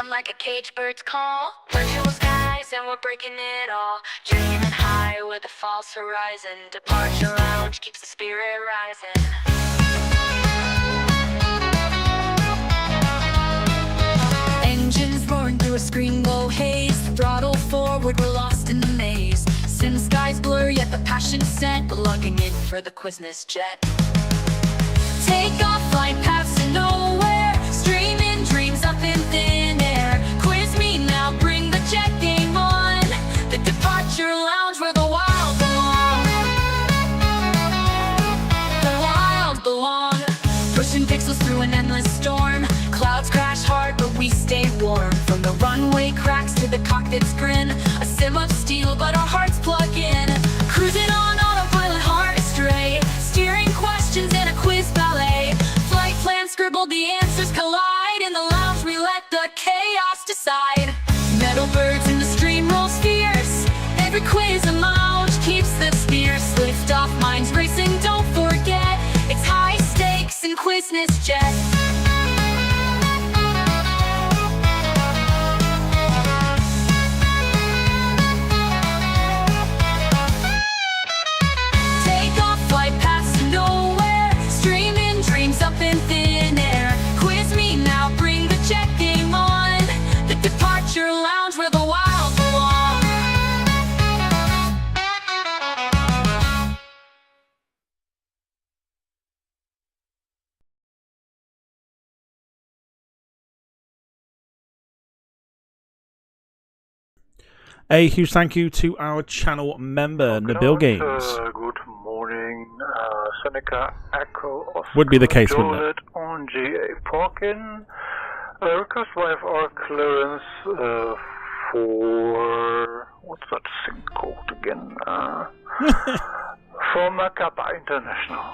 sound like a cage bird's call. Virtual skies and we're breaking it all. Dreaming high with a false horizon. Departure lounge keeps the spirit rising. Engines roaring through a screen glow haze. Throttle forward, we're lost in the maze. Sim skies blur, yet the passion sent. Lugging in for the Quizness jet. Take off, flight paths to nowhere. Streaming dreams up in thin air. Quiz me now, bring the jet game on. The departure lounge where the wild belong. The wild belong. Pushing pixels through an endless storm. Clouds crash hard, but we stay warm. From the runway cracks to the cockpit's grin. A sim of steel, but our hearts plug in. Cruising on autopilot, heart astray. Steering questions in a quiz ballet. Flight plan scribbled, the answers collide. In the lounge we let the chaos decide. Metal birds in the stream rolls fierce. Every quiz a lounge keeps the fierce. Lift off, minds racing, don't forget. It's high stakes in Quizness jet. Up in thin air. Quiz me now, bring the jet game on. The departure lounge where the wild belong. A huge thank you to our channel member, Nabil Games. Good morning, Seneca Echo Oscar Would be the case, wouldn't it? Juliet on GA Parkin. Request VFR clearance for what's that thing called again? From Kappa International.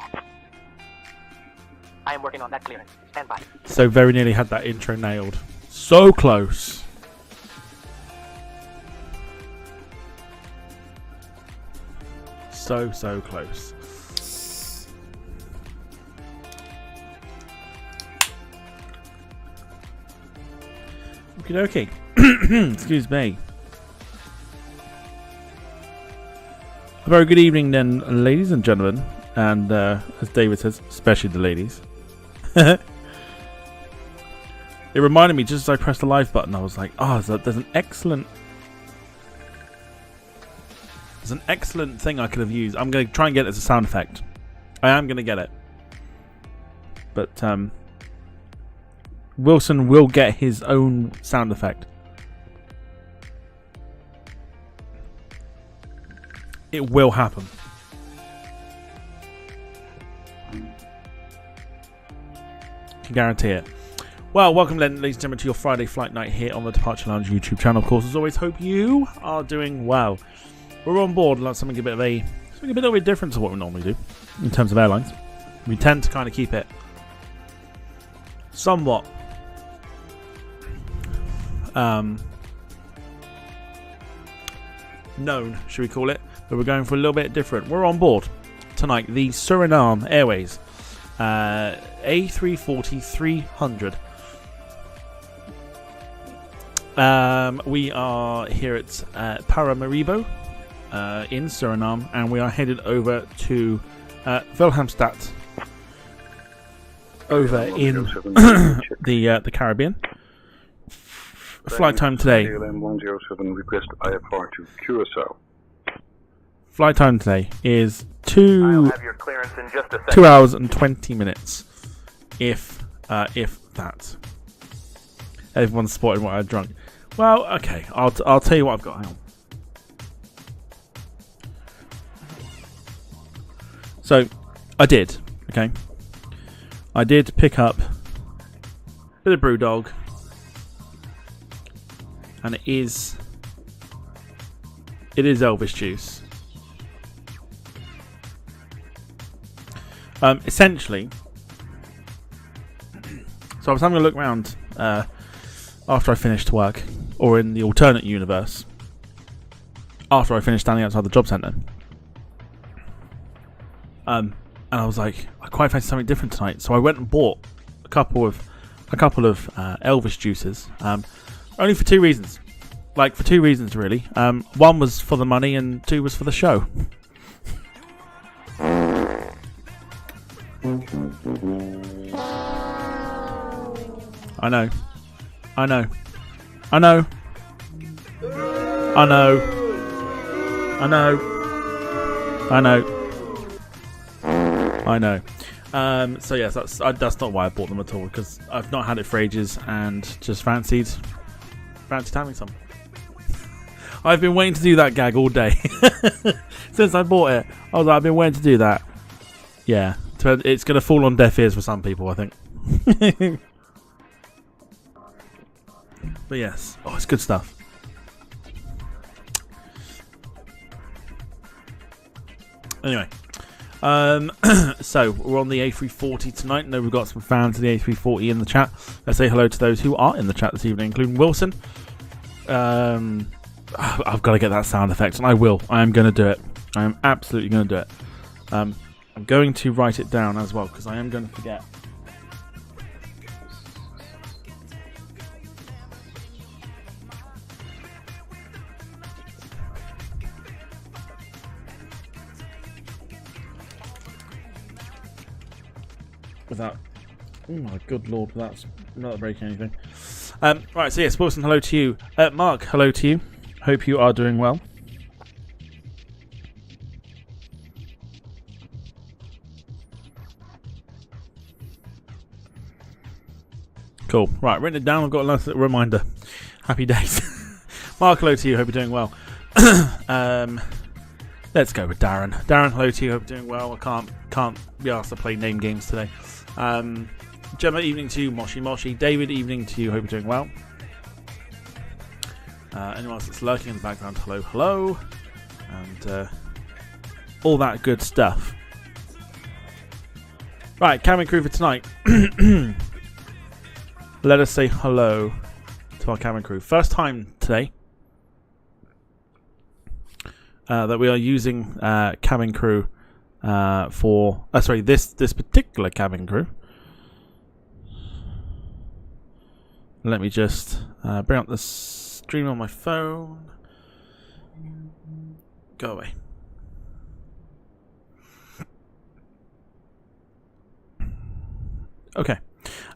I am working on that clearance. Stand by. So very nearly had that intro nailed. So close. So close. Okie dokie. Excuse me. A very good evening then, ladies and gentlemen. And as David says, especially the ladies. It reminded me, just as I pressed the live button, I was like, oh, there's an excellent thing I could have used. I'm going to try and get it as a sound effect. I am going to get it. But Wilson will get his own sound effect. It will happen. Can guarantee it. Well, welcome, ladies and gentlemen, to your Friday flight night here on the Departure Lounge YouTube channel. Of course, as always, hope you are doing well. We're on board like something a bit different to what we normally do in terms of airlines. We tend to kind of keep it somewhat known, should we call it? But we're going for a little bit different. We're on board tonight the Surinam Airways A340-300. We are here at Paramaribo in Suriname, and we are headed over to Willemstad over in the Caribbean. Flight time today. Request IFR to Curacao. Flight time today is 2 have your clearance in just a second. 2 hours and 20 minutes, if that. Everyone's spotted what I drunk. Well, okay, I'll tell you what I've got. Hang on. So, I did pick up a bit of Brewdog, and it is Elvis juice. Essentially, so I was having a look around after I finished work, or in the alternate universe, after I finished standing outside the job centre. And I was like, I quite fancy something different tonight, so I went and bought a couple of Elvis juices. Only for 2 reasons. Like, for 2 reasons, really. One was for the money, and 2 was for the show. I know. I know. I know. I know. I know. I know. I know. So yes, that's not why I bought them at all, because I've not had it for ages and just fancied having some. I've been waiting to do that gag all day since I bought it. I was like, I've been waiting to do that. Yeah, it's going to fall on deaf ears for some people, I think. But yes, oh, it's good stuff. Anyway, so we're on the A340 tonight. I know we've got some fans of the A340 in the chat. Let's say hello to those who are in the chat this evening, including Wilson. I've got to get that sound effect, and I will. I am going to do it. I am absolutely going to do it. I'm going to write it down as well, because I am going to forget. Without, oh my good lord, without not breaking anything. Right, so yes, Wilson, hello to you. Mark, hello to you. Hope you are doing well. Cool. Right, written it down. I've got a nice little reminder. Happy days. Mark, hello to you. Hope you're doing well. Let's go with Darren. Darren, hello to you. Hope you're doing well. I can't be asked to play name games today. Gemma, evening to you. Moshi Moshi. David, evening to you. Hope you're doing well. Anyone else that's lurking in the background, hello, hello. And all that good stuff. Right, cabin crew for tonight. Let us say hello to our cabin crew. First time today that we are using cabin crew for... this particular cabin crew. Let me just bring up the stream on my phone. Go away. Okay.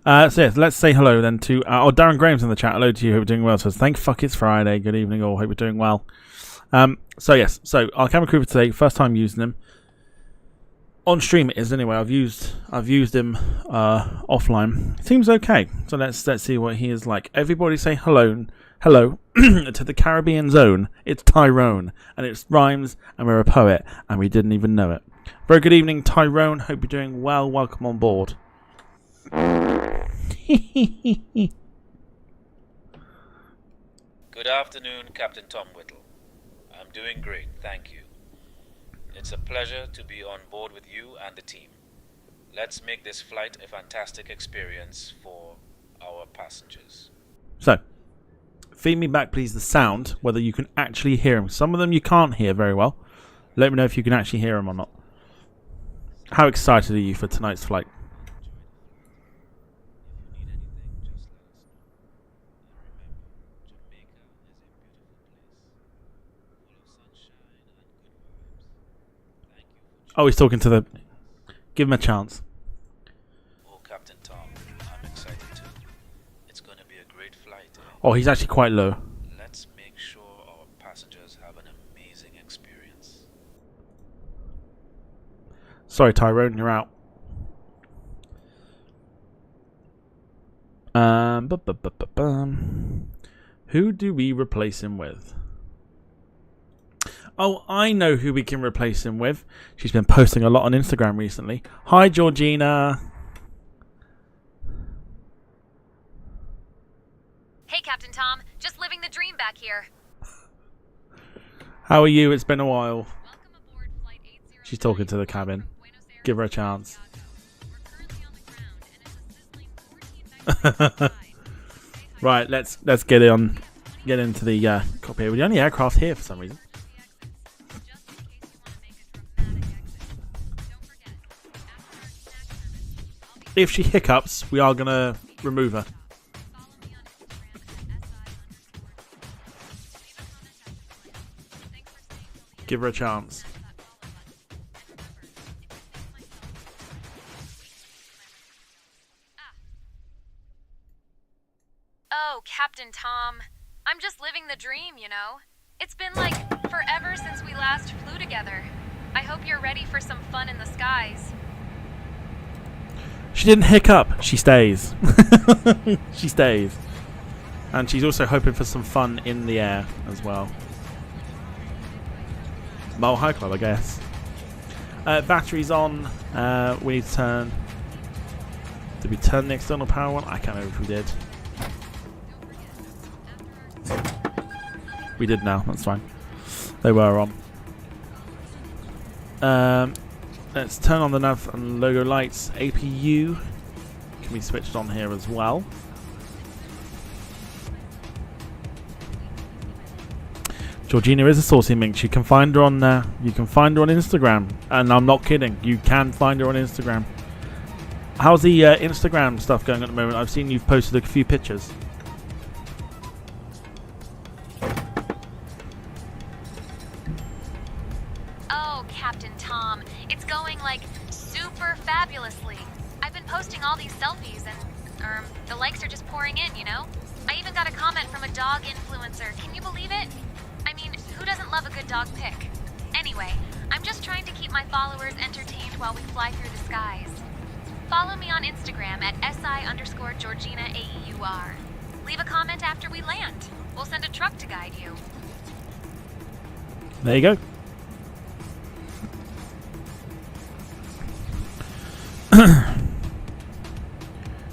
So yes, let's say hello then to... Darren Graham's in the chat. Hello to you. Hope you're doing well. Says, thank fuck it's Friday. Good evening all. Hope you're doing well. So yes, so our camera crew for today. First time using him. On stream it is anyway. I've used him offline. Seems okay. So let's see what he is like. Everybody say hello to the Caribbean zone. It's Tyrone, and it rhymes, and we're a poet, and we didn't even know it. Very good evening, Tyrone. Hope you're doing well. Welcome on board. Good afternoon, Captain Tom Whittle. I'm doing great, thank you. It's a pleasure to be on board with you and the team. Let's make this flight a fantastic experience for our passengers. So, feed me back, please, the sound, whether you can actually hear him. Some of them you can't hear very well. Let me know if you can actually hear him or not. How excited are you for tonight's flight? Oh, he's talking to the... Give him a chance. Oh, Captain Tom, I'm excited too. It's going to be a great flight. Oh, he's actually quite low. Let's make sure our passengers have an amazing experience. Sorry, Tyrone, you're out. Who do we replace him with? Oh, I know who we can replace him with. She's been posting a lot on Instagram recently. Hi, Georgina. Hey, Captain Tom. Just living the dream back here. How are you? It's been a while. Welcome aboard Flight 80. She's talking to the cabin. Give her a chance. Right, let's get into the cockpit. We're the only aircraft here for some reason. If she hiccups, we are going to remove her. Give her a chance. Oh, Captain Tom. I'm just living the dream, you know? It's been like forever since we last flew together. I hope you're ready for some fun in the skies. She didn't hiccup. She stays. She stays. And she's also hoping for some fun in the air as well. Mile High Club, I guess. Batteries on. We need to turn. Did we turn the external power on? I can't remember if we did. We did now. That's fine. They were on. Let's turn on the nav and logo lights. APU can be switched on here as well. Georgina is a saucy minx. You can find her on Instagram, and I'm not kidding. You can find her on Instagram. How's the Instagram stuff going at the moment? I've seen you've posted a few pictures. Oh, Captain Tom, it's going like super fabulously. I've been posting all these selfies and the likes are just pouring in, you know? I even got a comment from a dog influencer. Can you believe it? I mean, who doesn't love a good dog pic? Anyway, I'm just trying to keep my followers entertained while we fly through the skies. Follow me on Instagram at SI_GeorginaAEUR. Leave a comment after we land. We'll send a truck to guide you. There you go.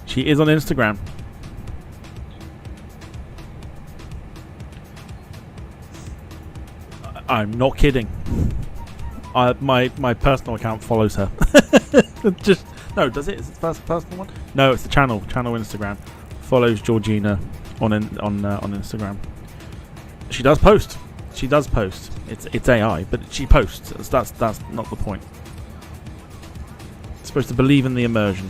She is on Instagram. I'm not kidding. My personal account follows her. Just no, does it? Is it the first personal one? No, it's the channel Instagram. Follows Georgina on Instagram. She does post. It's AI, but she posts. That's not the point. It's supposed to believe in the immersion.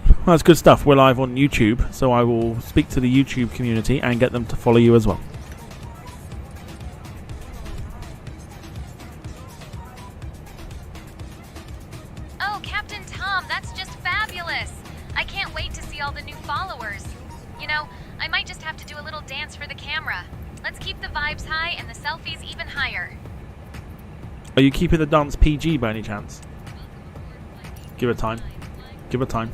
Well, that's good stuff. We're live on YouTube, so I will speak to the YouTube community and get them to follow you as well. Oh, Captain Tom, that's just fabulous. I can't wait to see all the new followers. You know, I might just have to do a little dance for the camera. Let's keep the vibes high and the selfies even higher. Are you keeping the dance PG by any chance? Give it time. Give it time.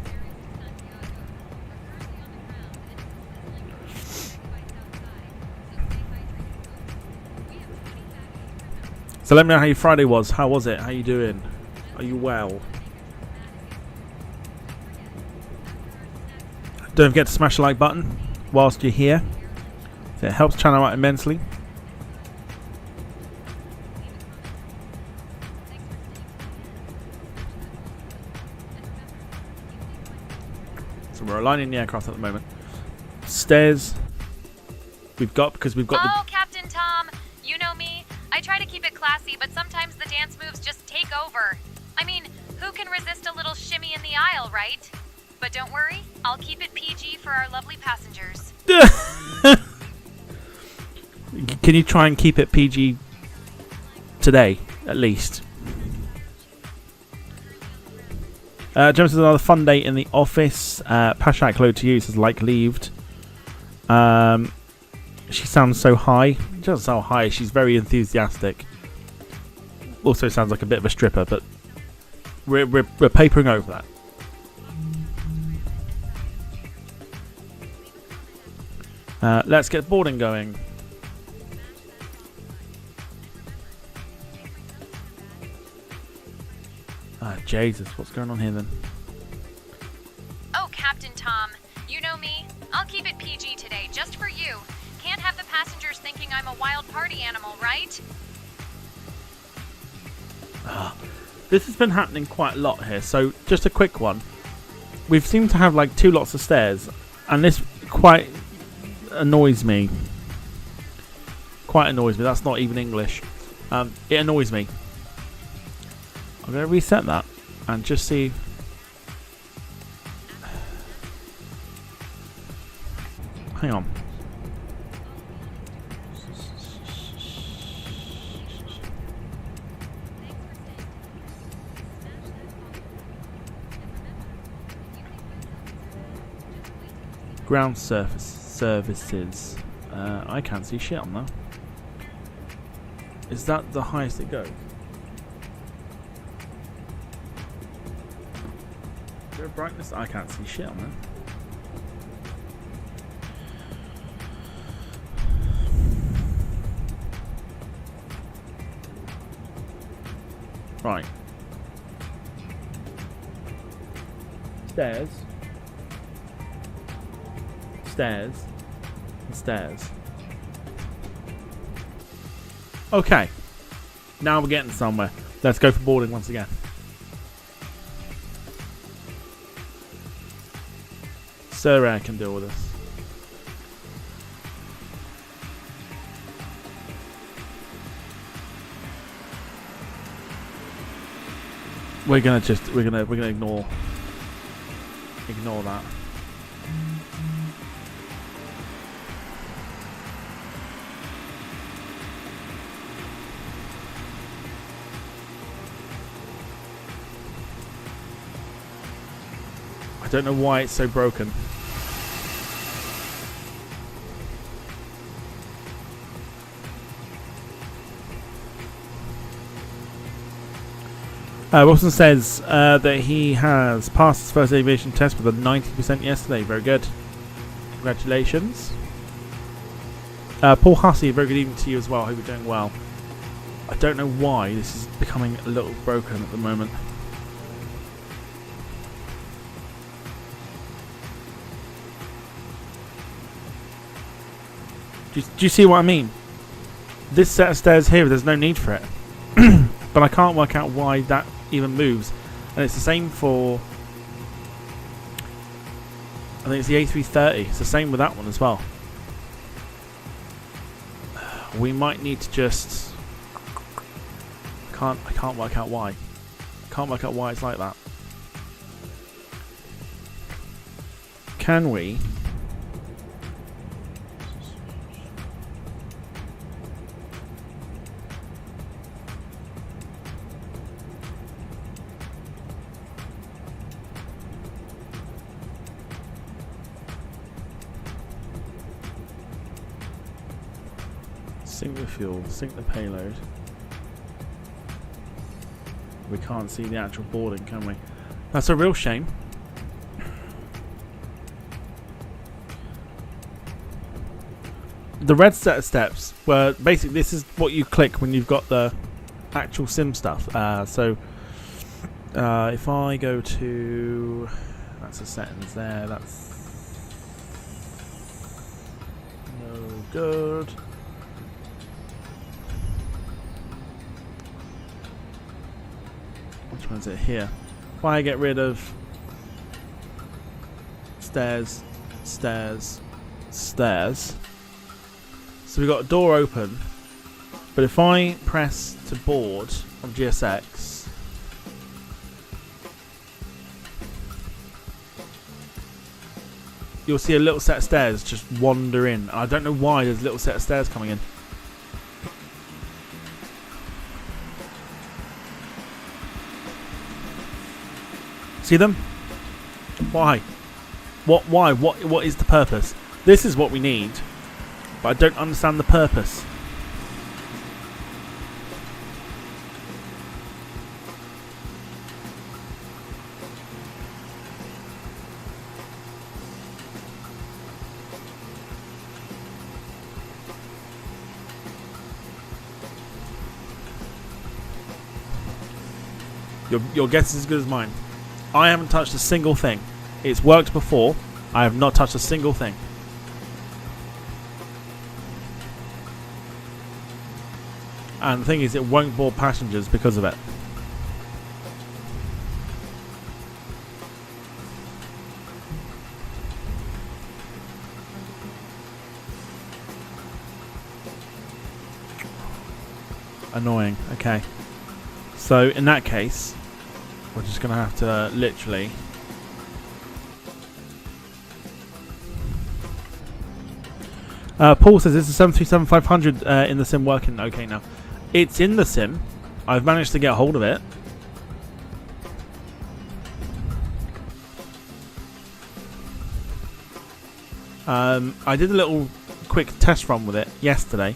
So let me know how your Friday was. How was it? How you doing? Are you well? Don't forget to smash the like button whilst you're here. It helps the channel out immensely. So we're aligning the aircraft at the moment. Stairs. We've got Oh, Captain Tom, you know me. I try to keep it classy, but sometimes the dance moves just take over. I mean, who can resist a little shimmy in the aisle, right? But don't worry, I'll keep it PG for our lovely passengers. Can you try and keep it PG today, at least? James says another fun day in the office. Pashak low to you says like leaved. She sounds so high. She doesn't sound high. She's very enthusiastic. Also sounds like a bit of a stripper, but we're papering over that. Let's get boarding going. Jesus, what's going on here then? Oh, Captain Tom, you know me. I'll keep it PG today, just for you. Can't have the passengers thinking I'm a wild party animal, right? This has been happening quite a lot here, so just a quick one. We seem to have like 2 lots of stairs, and this quite annoys me. Quite annoys me. That's not even English. It annoys me. I'm going to reset that and just see. Hang on. Ground surface services. I can't see shit on that. Is that the highest it goes? Is there a brightness? I can't see shit on that. Right. Stairs. Stairs. And stairs. Okay. Now we're getting somewhere. Let's go for boarding once again. Sir Air can deal with this. We're gonna ignore that. I don't know why it's so broken. Wilson says that he has passed his first aviation test with a 90% yesterday. Very good. Congratulations. Paul Hussey, very good evening to you as well. Hope you're doing well. I don't know why this is becoming a little broken at the moment. Do you see what I mean? This set of stairs here, there's no need for it. But I can't work out why that even moves. And it's the same for... I think it's the A330. It's the same with that one as well. We might need to just... I can't work out why. Can't work out why it's like that. Can we... Sync the fuel, sync the payload. We can't see the actual boarding, can we? That's a real shame. The red set of steps were basically, this is what you click when you've got the actual sim stuff. If I go to, that's the settings there, that's no good. Which one's it here? If I get rid of stairs, stairs, stairs. So we've got a door open, but if I press to board on GSX, you'll see a little set of stairs just wander in. I don't know why there's a little set of stairs coming in. See them? Why? Why? What is the purpose? This is what we need, but I don't understand the purpose. Your guess is as good as mine. I haven't touched a single thing. It's worked before. I have not touched a single thing. And the thing is, it won't board passengers because of it. Annoying. Okay. So in that case, we're just going to have to literally... Paul says, is the 737-500 in the sim working okay now? It's in the sim. I've managed to get a hold of it. I did a little quick test run with it yesterday.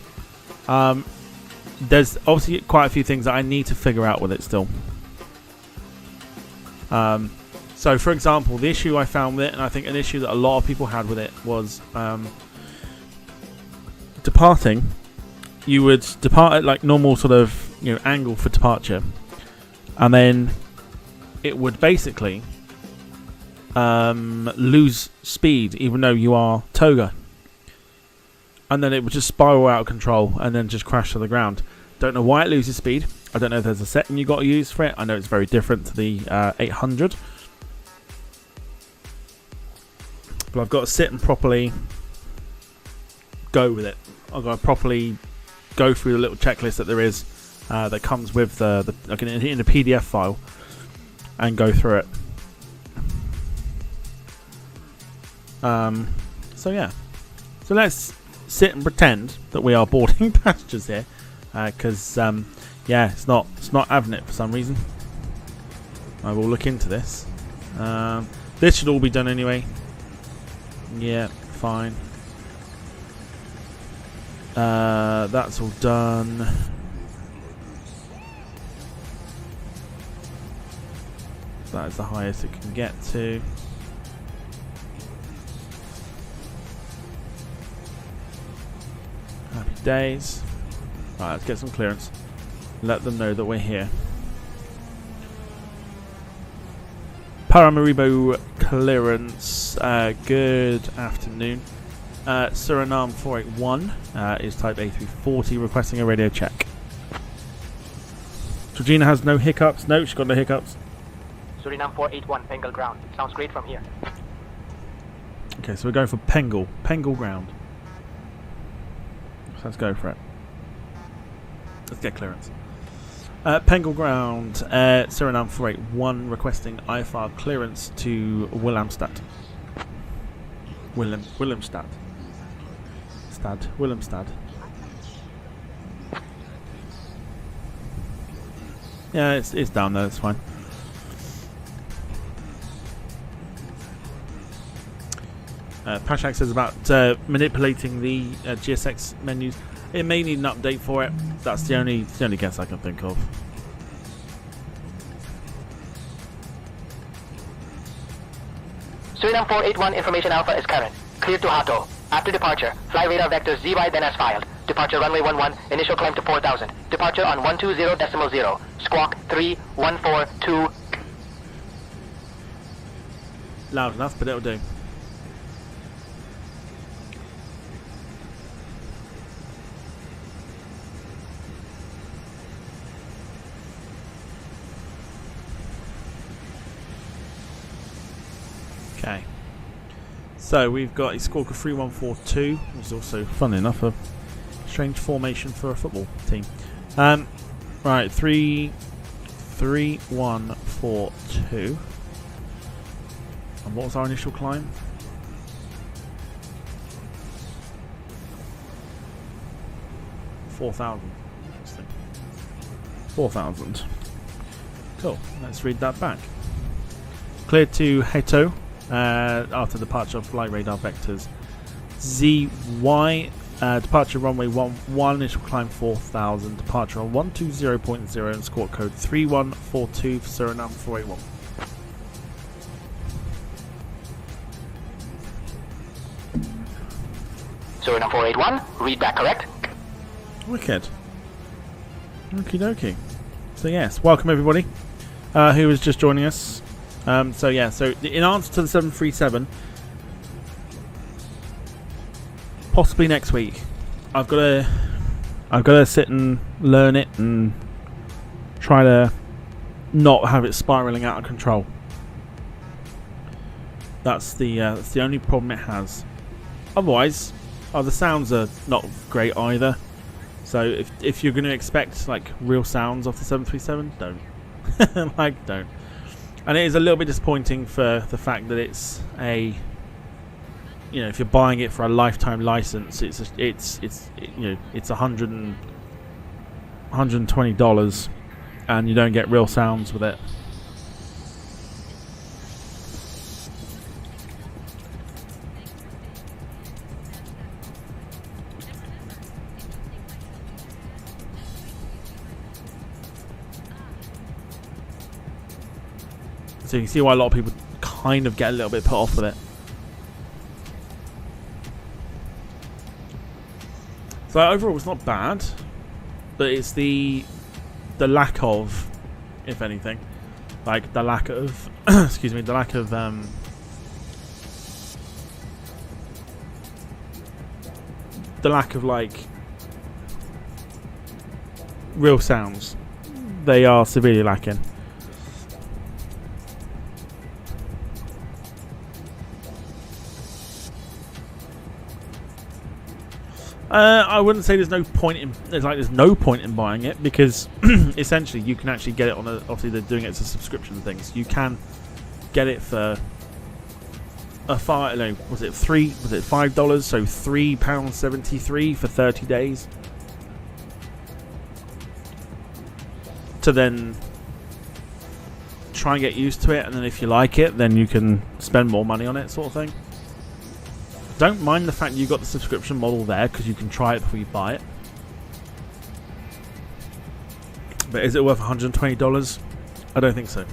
There's obviously quite a few things that I need to figure out with it still. So for example, the issue I found with it, and I think an issue that a lot of people had with it, was departing. You would depart at like normal sort of angle for departure, and then it would basically lose speed even though you are toga, and then it would just spiral out of control and then just crash to the ground. Don't know why it loses speed. I don't know if there's a setting you got to use for it. I know it's very different to the 800, but I've got to sit and properly go with it. I've got to properly go through the little checklist that there is that comes with the like in a PDF file, and go through it. So yeah, so let's sit and pretend that we are boarding passengers here, because yeah, it's not having it for some reason. I will look into this. This should all be done anyway. Yeah, fine. That's all done. That is the highest it can get to. Happy days. Right, let's get some clearance. Let them know that we're here. Paramaribo clearance. Good afternoon. Surinam 481 is type A340, requesting a radio check. Georgina has no hiccups. No, she's got no hiccups. Surinam 481, Bengal ground. Sounds great from here. Okay, so we're going for Bengal ground. So let's go for it. Let's get clearance. Bengal ground, Surinam 481, requesting IFR clearance to Willemstad. Willemstad. Willemstad. Yeah, it's down there, it's fine. Pashak says about manipulating the GSX menus. It may need an update for it. That's the only guess I can think of. Surinam 481, information alpha is current. Cleared to Hato. After departure, fly radar vector ZY then as filed. Departure runway 11, initial climb to 4000. Departure on 120.0. Squawk 3142. Loud enough, but it'll do. Okay. So we've got a Squawker 3142, which is also, funnily enough, a strange formation for a football team. Right, 3142. And what was our initial climb? 4,000. 4,000. Cool. Let's read that back. Cleared to Heto. After departure of flight radar vectors ZY, departure runway 11, initial climb 4000, departure on 120.0 and squawk code 3142 for Surinam 481. Surinam 481, read back correct. Wicked. Okie dokie. So yes, welcome everybody who is just joining us. So yeah, so in answer to the 737, possibly next week, I've got to sit and learn it and try to not have it spiraling out of control. That's the only problem it has. Otherwise, the sounds are not great either. So if you're going to expect like real sounds off the 737, don't. Don't. And it is a little bit disappointing for the fact that it's a, if you're buying it for a lifetime license, it's $120, and you don't get real sounds with it. So you can see why a lot of people kind of get a little bit put off with it. So overall it's not bad, but it's the lack of, if anything, like the lack of excuse me, the lack of like real sounds. They are severely lacking. I wouldn't say there's no point in buying it, because essentially you can actually get it on a, obviously they're doing it as a subscription thing, so you can get it for was it $5, so £3.73 for 30 days to then try and get used to it, and then if you like it then you can spend more money on it, sort of thing. Don't mind the fact you got the subscription model there, because you can try it before you buy it. But is it worth $120? I don't think so.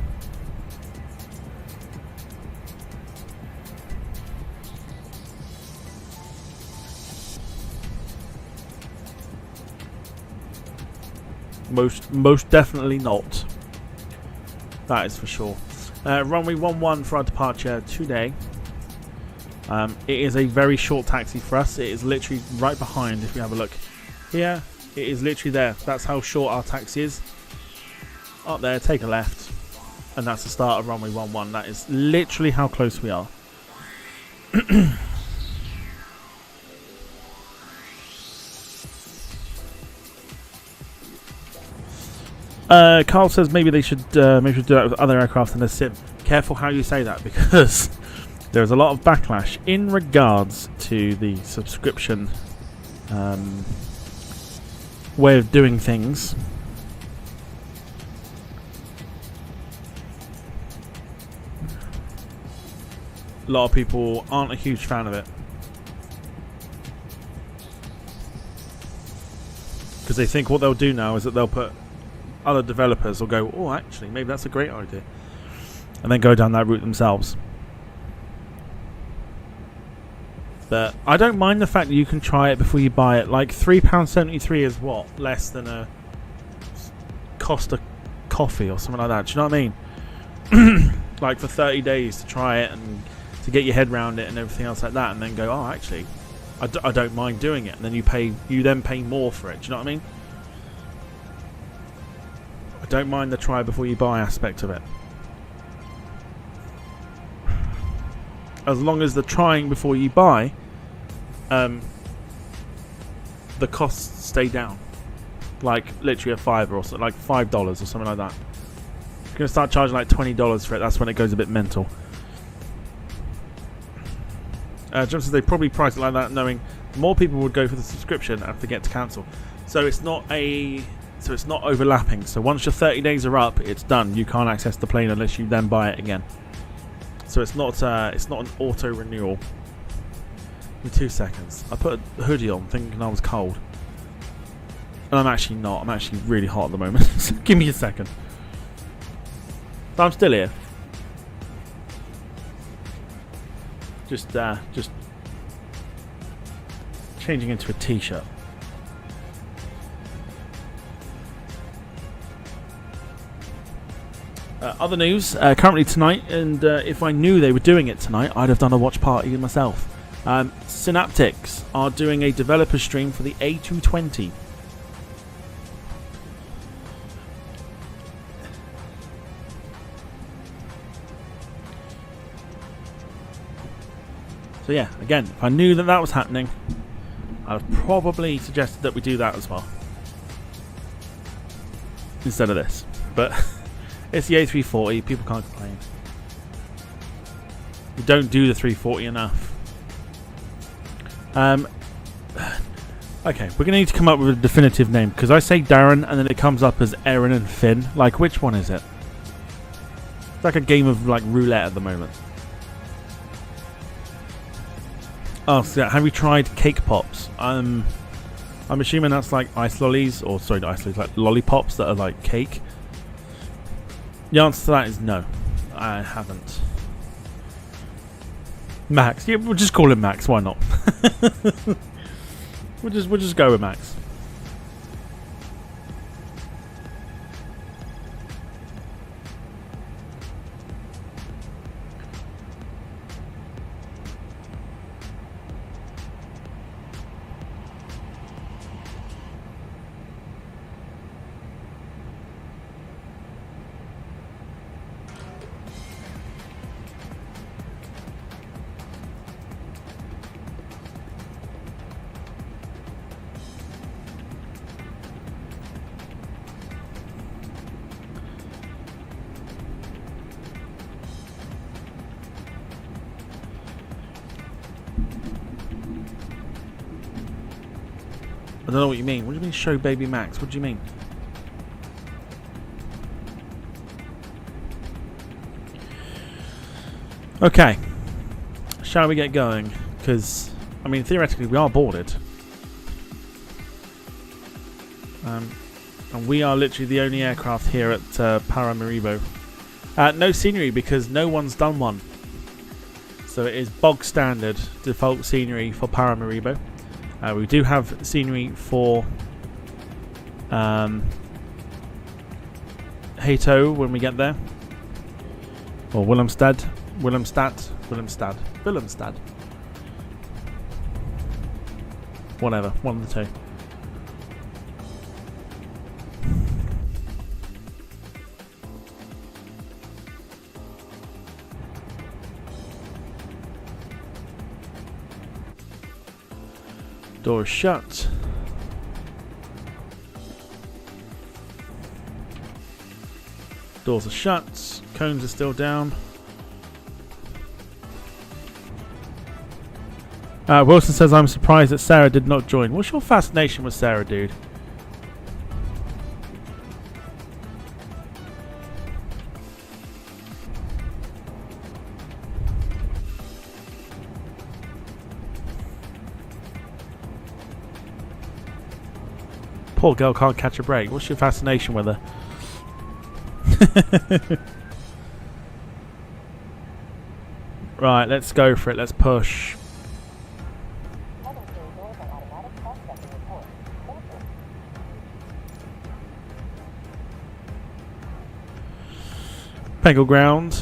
Most definitely not. That is for sure. Runway 11 for our departure today. It is a very short taxi for us. It is literally right behind. If you have a look here, it is literally there. That's how short our taxi is. Up there, take a left, and that's the start of runway 11. That is literally how close we are. Carl says maybe they should do that with other aircraft than a sim. Careful how you say that, because there's a lot of backlash in regards to the subscription way of doing things. A lot of people aren't a huge fan of it, because they think what they'll do now is that they'll put other developers will go, oh, actually, maybe that's a great idea, and then go down that route themselves. But I don't mind the fact that you can try it before you buy it. Like £3.73 is what? Less than a Costa coffee or something like that. Do you know what I mean? Like for 30 days to try it and to get your head around it and everything else like that, and then go, oh, actually, I don't mind doing it. And then you then pay more for it. Do you know what I mean? I don't mind the try before you buy aspect of it. As long as the trying before you buy, the costs stay down. Like literally a $5 or so, like $5 or something like that. If you're going to start charging like $20 for it, that's when it goes a bit mental. Just as they probably price it like that, knowing more people would go for the subscription and forget to cancel. So it's not overlapping. So once your 30 days are up, it's done. You can't access the plane unless you then buy it again. So it's not an auto renewal. Give me 2 seconds. I put a hoodie on thinking I was cold, and I'm actually not. I'm actually really hot at the moment. So give me a second. But I'm still here. Just changing into a t-shirt. Other news, currently tonight, and if I knew they were doing it tonight, I'd have done a watch party myself. Synaptics are doing a developer stream for the A220. So yeah, again, if I knew that was happening, I would probably suggested that we do that as well, instead of this. But it's the A340, people can't complain. We don't do the 340 enough. Okay, we're going to need to come up with a definitive name, because I say Darren and then it comes up as Aaron and Finn. Like, which one is it? It's like a game of like roulette at the moment. Oh, so have you tried cake pops? I'm assuming that's like ice lollies, or sorry, not ice lollies, like lollipops that are like cake. The answer to that is no. I haven't. Max. Yeah, we'll just call him Max. Why not? we'll just go with Max. I don't know what you mean. What do you mean show baby Max? What do you mean? Okay. Shall we get going? Because, I mean, theoretically we are boarded. And we are literally the only aircraft here at Paramaribo. No scenery because no one's done one. So it is bog standard default scenery for Paramaribo. We do have scenery for Hato when we get there, or Willemstad. Whatever, one of the two. Doors shut. Doors are shut. Cones are still down. Wilson says, I'm surprised that Sarah did not join. What's your fascination with Sarah, dude? Poor girl can't catch a break. What's your fascination with her? Right, let's go for it. Let's push. Peggle ground.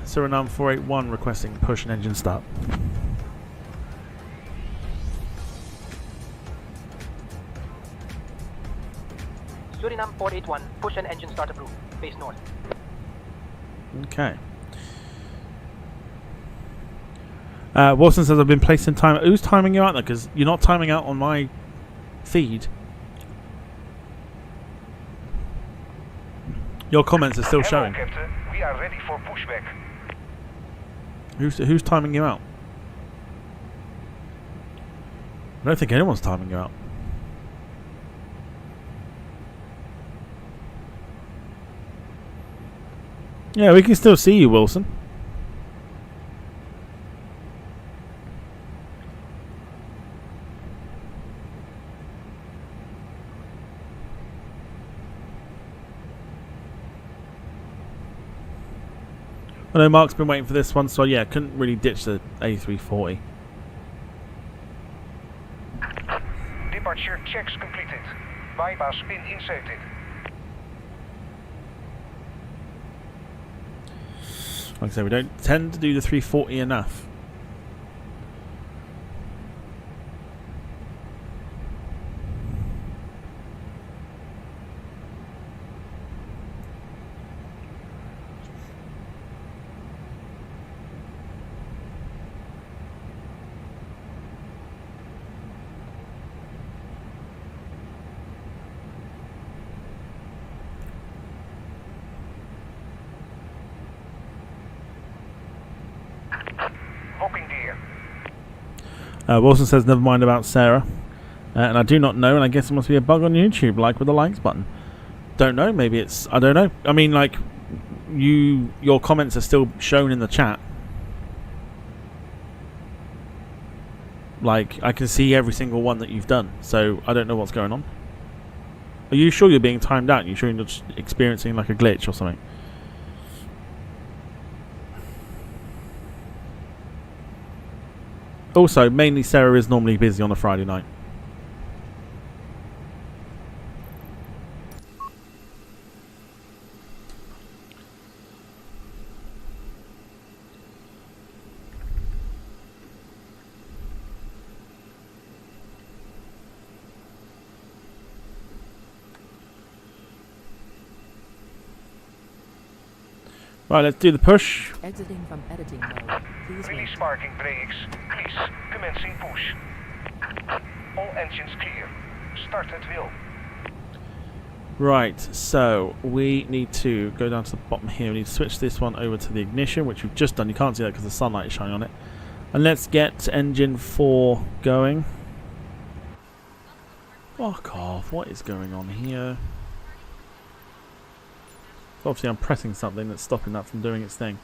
Surinam 481 requesting push and engine start. Surinam 481, push and engine start approved. Base north. Okay. Wilson says I've been placed in time. Who's timing you out there? Because you're not timing out on my feed. Your comments are still showing. Hello, Captain. We are ready for pushback. Who's timing you out? I don't think anyone's timing you out. Yeah, we can still see you, Wilson. I know Mark's been waiting for this one, so yeah, couldn't really ditch the A340. Departure checks completed. Bypass pin inserted. Like I say, we don't tend to do the 340 enough. Wilson says never mind about Sarah. And I do not know, and I guess it must be a bug on YouTube, like with the likes button. Don't know, maybe it's... I don't know. I mean, like, your comments are still shown in the chat. Like, I can see every single one that you've done, so I don't know what's going on. Are you sure you're being timed out? Are you sure you're not just experiencing, like, a glitch or something? Also, mainly Sarah is normally busy on a Friday night. Right, let's do the push. Exiting from editing mode. Please wait. Release parking brakes. Please, commencing push. All engines clear. Start at will. Right, so we need to go down to the bottom here. We need to switch this one over to the ignition, which we've just done. You can't see that because the sunlight is shining on it. And let's get engine 4 going. Fuck off, what is going on here? Obviously I'm pressing something that's stopping that from doing its thing.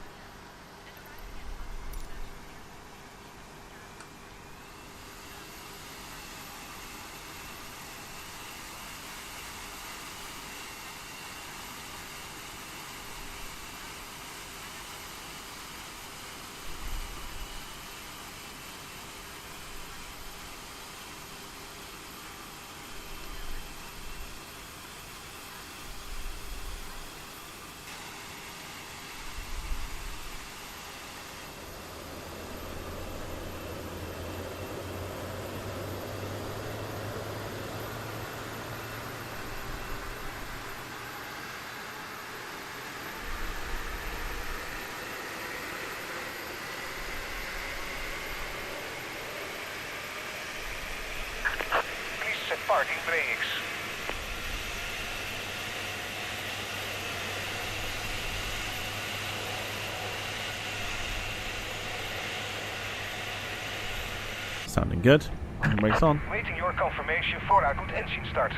Please set parking brakes. Sounding good. Brakes on. Waiting your confirmation for a good engine start.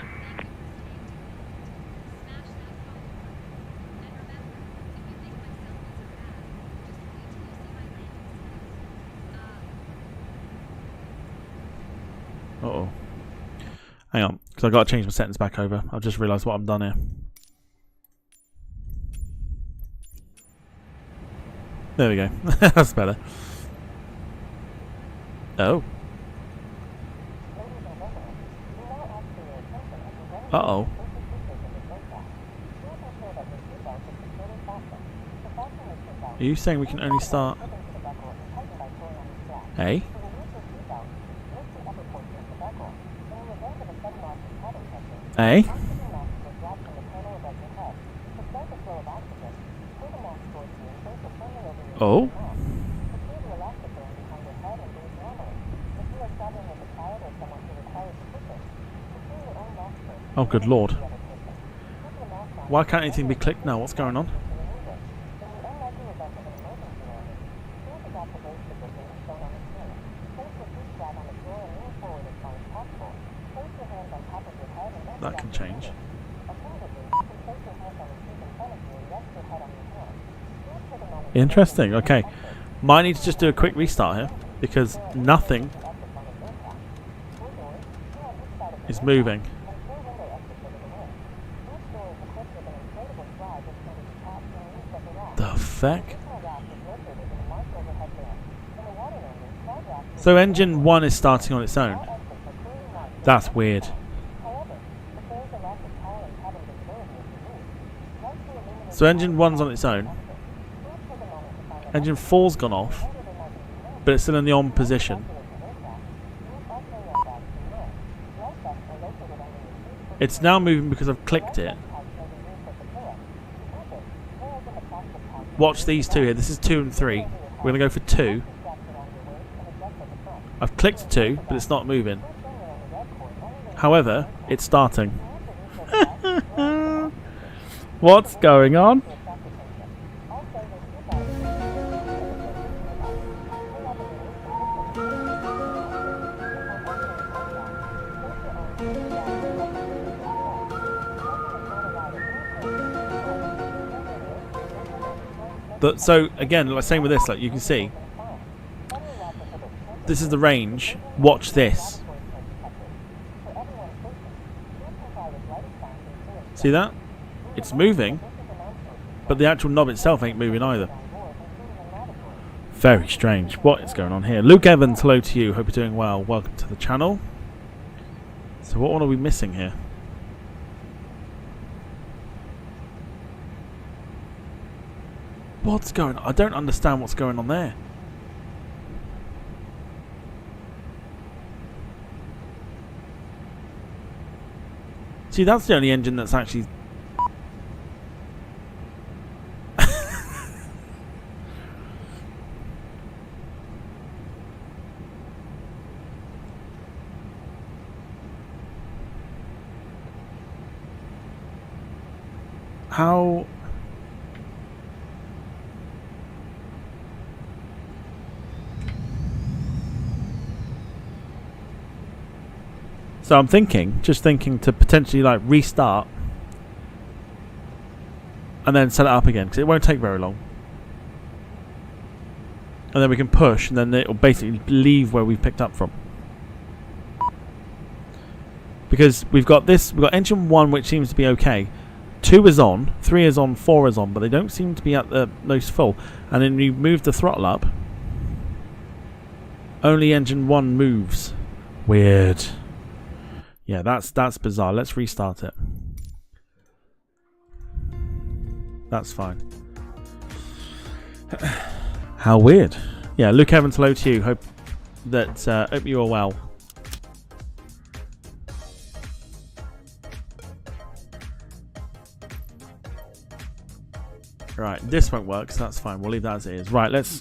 Uh-oh. Hang on, because I've got to change my settings back over. I've just realised what I've done here. There we go. That's better. Oh. Uh-oh. Are you saying we can only start... Hey? Hey? Oh? Oh, good lord. Why can't anything be clicked now? What's going on? That can change. Interesting, okay. Might need to just do a quick restart here, because nothing is moving. The feck? So engine 1 is starting on its own. That's weird. So engine 1's on its own. Engine 4's gone off, but it's still in the on position. It's now moving because I've clicked it. Watch these two here. This is 2 and 3. We're going to go for 2. I've clicked 2, but it's not moving. However, it's starting. What's going on? But so again, like same with this, like you can see, this is the range. Watch this. See that? It's moving, but the actual knob itself ain't moving either. Very strange. What is going on here? Luke Evans, hello to you. Hope you're doing well. Welcome to the channel. So what one are we missing here? What's going on? I don't understand what's going on there. See, that's the only engine that's actually... How... So I'm just thinking to potentially like restart and then set it up again because it won't take very long. And then we can push and then it'll basically leave where we've picked up from. Because we've got engine 1 which seems to be okay. 2 is on, 3 is on, 4 is on, but they don't seem to be at the most full. And then we move the throttle up. Only engine 1 moves. Weird. Yeah, that's bizarre. Let's restart it. That's fine. How weird. Yeah, Luke Evans, hello to you. Hope you are well. Right, this won't work, so that's fine. We'll leave that as it is. Right, let's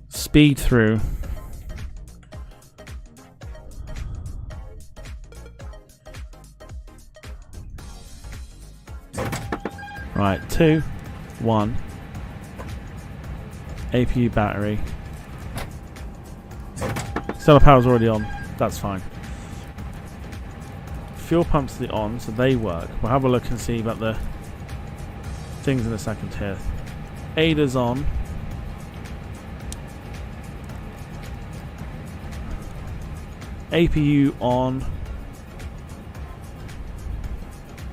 speed through. Right, 2, 1. APU battery. Solar power's already on. That's fine. Fuel pumps are on, so they work. We'll have a look and see about the things in a second here. ADA's on. APU on.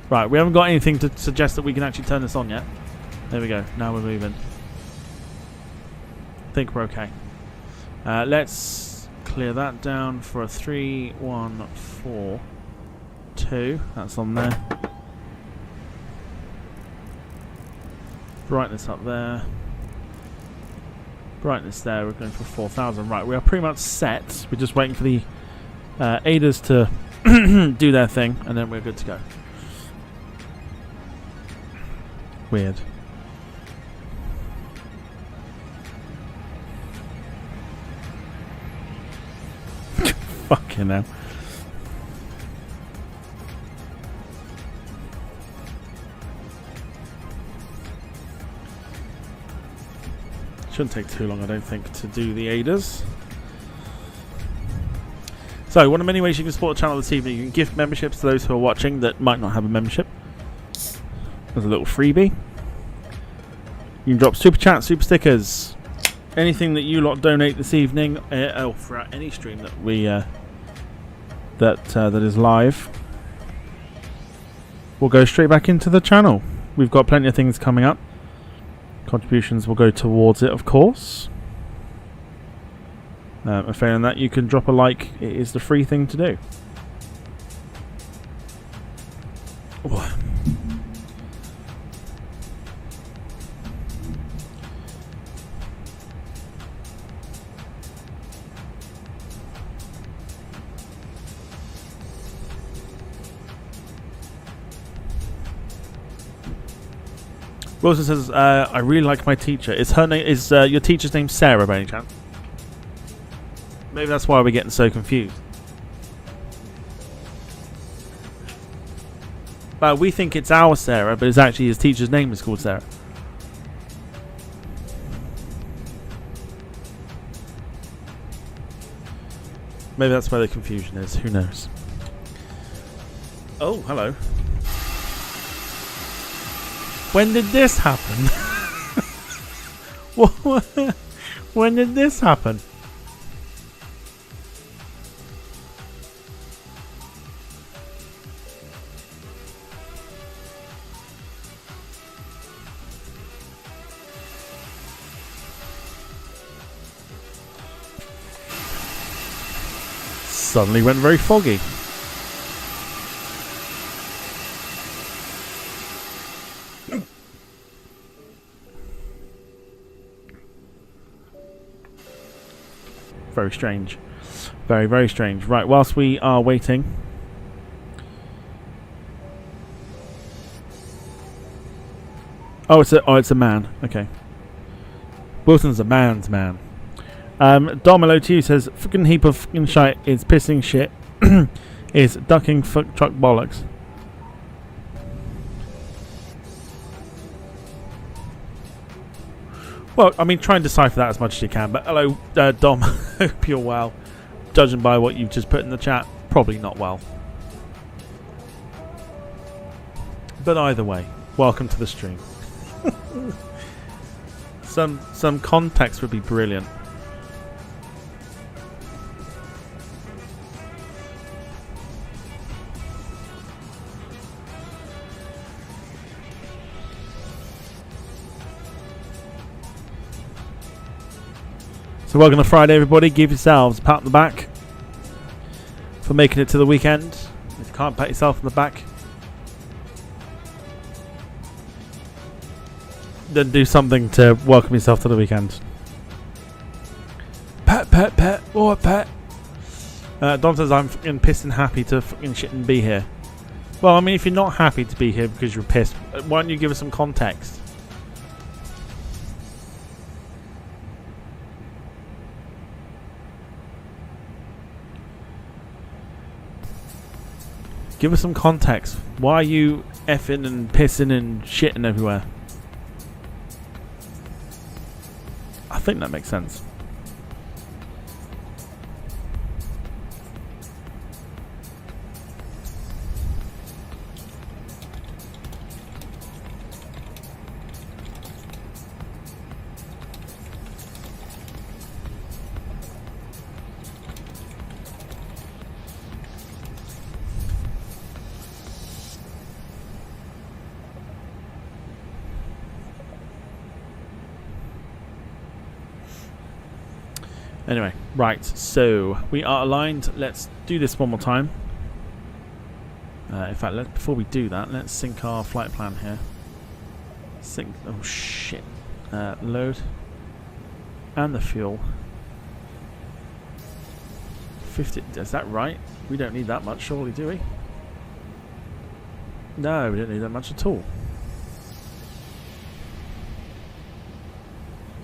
Right, we haven't got anything to suggest that we can actually turn this on yet. There we go. Now we're moving. I think we're okay. Let's clear that down for a 3, 1, 4, 2. That's on there. Brightness up there. Brightness there. We're going for 4,000. Right, we are pretty much set. We're just waiting for the ADAs to do their thing, and then we're good to go. Weird. Fucking hell. Shouldn't take too long, I don't think, to do the ADAs. So, one of the many ways you can support the channel this evening, you can gift memberships to those who are watching that might not have a membership. There's a little freebie. You can drop super chat, super stickers, anything that you lot donate this evening, or throughout any stream that we that is live, will go straight back into the channel. We've got plenty of things coming up. Contributions will go towards it, of course. And failing that, you can drop a like. It is the free thing to do. Oh. Wilson says, I really like my teacher. Is your teacher's name Sarah by any chance? Maybe that's why we're getting so confused. We think it's our Sarah, but it's actually his teacher's name is called Sarah. Maybe that's where the confusion is. Who knows? Oh, hello. When did this happen? When did this happen? suddenly went very foggy. Very strange. Very, very strange. Right, whilst we are waiting. Oh, it's a man. Okay. Wilson's a man's man. Dom, hello to you, says, fucking heap of fucking shite is pissing shit. Is ducking fuck truck bollocks. Well, I mean, try and decipher that as much as you can. But hello, Dom. Hope you're well. Judging by what you've just put in the chat, probably not well. But either way, welcome to the stream. Some context would be brilliant. So welcome to Friday, everybody. Give yourselves a pat on the back for making it to the weekend. If you can't pat yourself on the back, then do something to welcome yourself to the weekend. Pat, pat, pat. What pat? Don says, I'm fucking pissed and happy to fucking shit and be here. Well, I mean, if you're not happy to be here because you're pissed, why don't you give us some context? Give us some context. Why are you effing and pissing and shitting everywhere? I think that makes sense. Anyway, right, so we are aligned. Let's do this one more time. In fact, before we do that, let's sync our flight plan here. Sync, oh shit. Load. And the fuel. 50, is that right? We don't need that much, surely, do we? No, we don't need that much at all.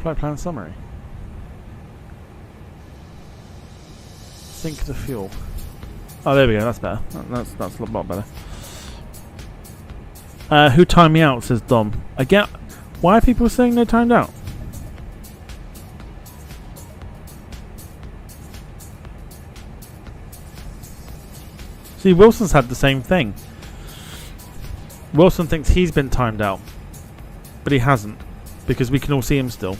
Flight plan summary. Sync the fuel. Oh, there we go. That's better. That's a lot better. Who timed me out? Says Dom. Again, why are people saying they're timed out? See, Wilson's had the same thing. Wilson thinks he's been timed out, but he hasn't, because we can all see him still.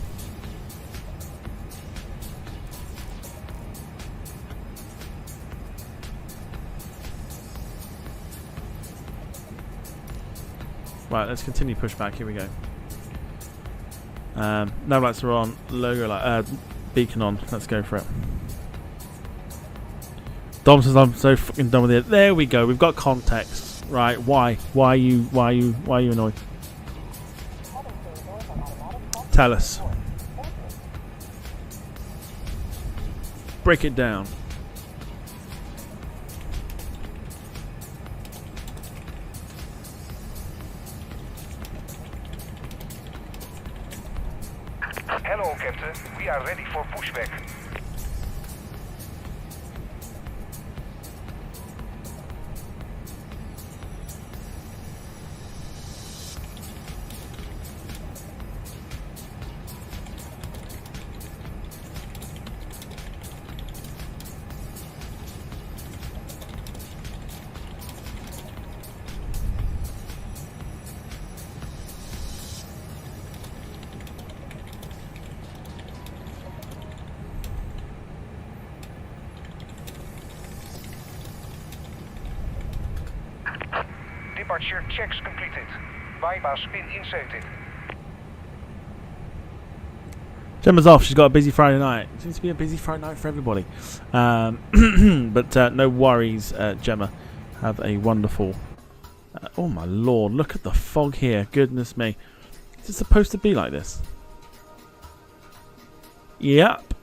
Right, let's continue pushback. Here we go. Now lights are on. Logo light. Beacon on. Let's go for it. Dom says I'm so fucking done with it. There we go. We've got context. Right? Why? Why are you annoyed? Tell us. Break it down. Hello, Captain. We are ready for pushback. Departure checks completed. Bypass pin inserted. Gemma's off. She's got a busy Friday night. It seems to be a busy Friday night for everybody. But no worries, Gemma. Have a wonderful... oh my lord, look at the fog here. Goodness me. Is it supposed to be like this? Yep.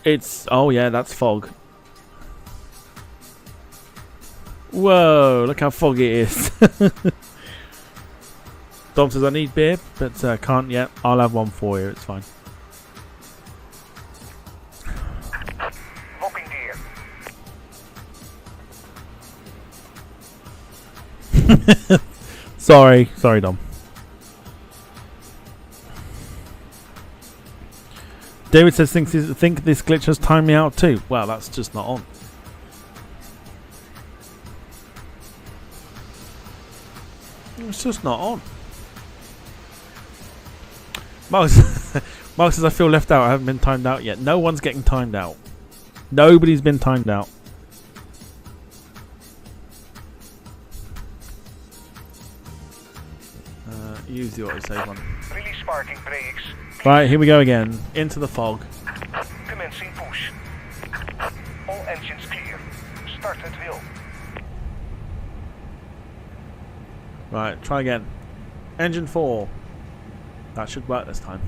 It's... oh yeah, that's fog. Whoa, look how foggy it is. Dom says I need beer, but can't yet. I'll have one for you, it's fine. Hopping gear. Sorry, Dom. David says think this glitch has timed me out too. Well, that's just not on. It's just not on. Mark says I feel left out. I haven't been timed out yet. No one's getting timed out. Nobody's been timed out. Use the autosave one. Release parking brakes. Right, here we go again. Into the fog. Commencing push. All engines clear. Start at will. Right, try again. Engine 4. That should work this time.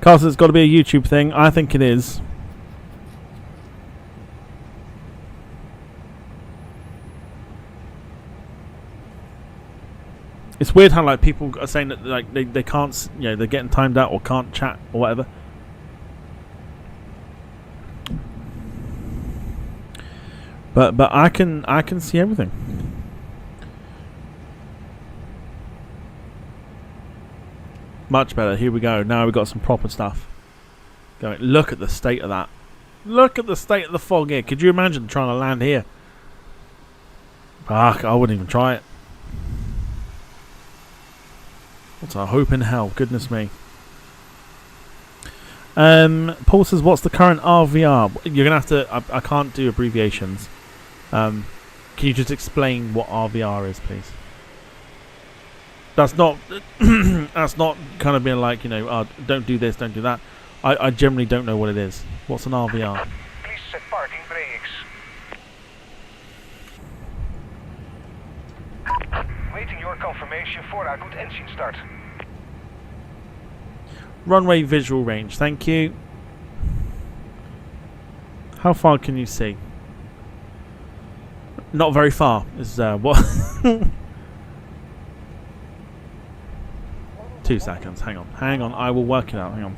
Carl says it's got to be a YouTube thing. I think it is. It's weird how like people are saying that like they can't, you know, they're getting timed out or can't chat or whatever. But I can see everything. Much better. Here we go. Now we've got some proper stuff going. Look at the state of that. Look at the state of the fog here. Could you imagine trying to land here? Ah, I wouldn't even try it. What a hope in hell. Goodness me. Paul says, what's the current RVR? You're going to have to... I can't do abbreviations. Can you just explain what RVR is, please? That's not... that's not kind of being like, you know, don't do this, don't do that. I generally don't know what it is. What's an RVR? Please set parking brakes. Waiting your confirmation for a good engine start. Runway visual range, thank you. How far can you see? Not very far. Is what? 2 seconds. Hang on. I will work it out. Hang on.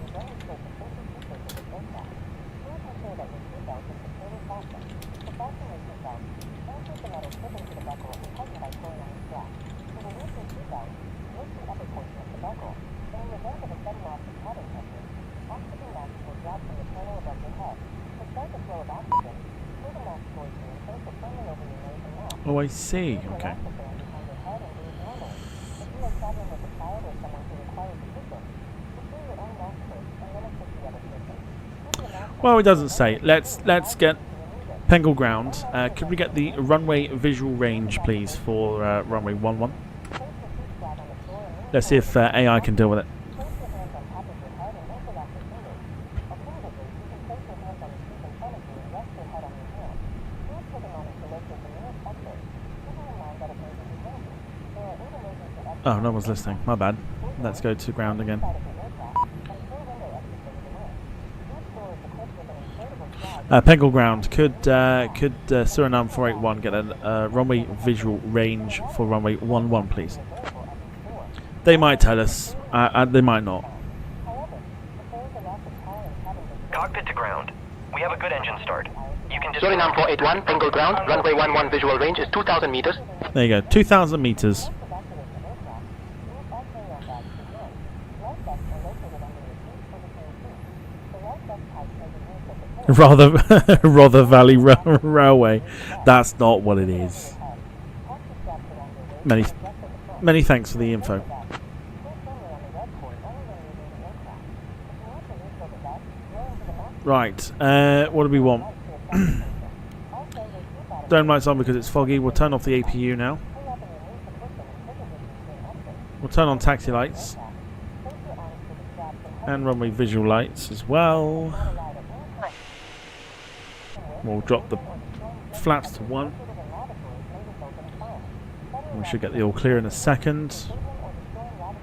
Oh, I see. Okay. Well, it doesn't say. Let's get Pengle Ground. Could we get the runway visual range, please, for runway 11? Let's see if AI can deal with it. Oh, no one's listening. My bad. Let's go to ground again. Pengle Ground. Could Surinam 481 get a runway visual range for runway 11, please? They might tell us. They might not. Cockpit to ground. We have a good engine start. You can Surinam 481, Pengle Ground, runway 11 visual range is 2,000 meters. There you go. 2,000 meters. Rother Valley Railway. That's not what it is. Many thanks for the info. Right. What do we want? Dome lights on because it's foggy. We'll turn off the APU now. We'll turn on taxi lights. And runway visual lights as well. We'll drop the flaps to 1. We should get the all clear in a second.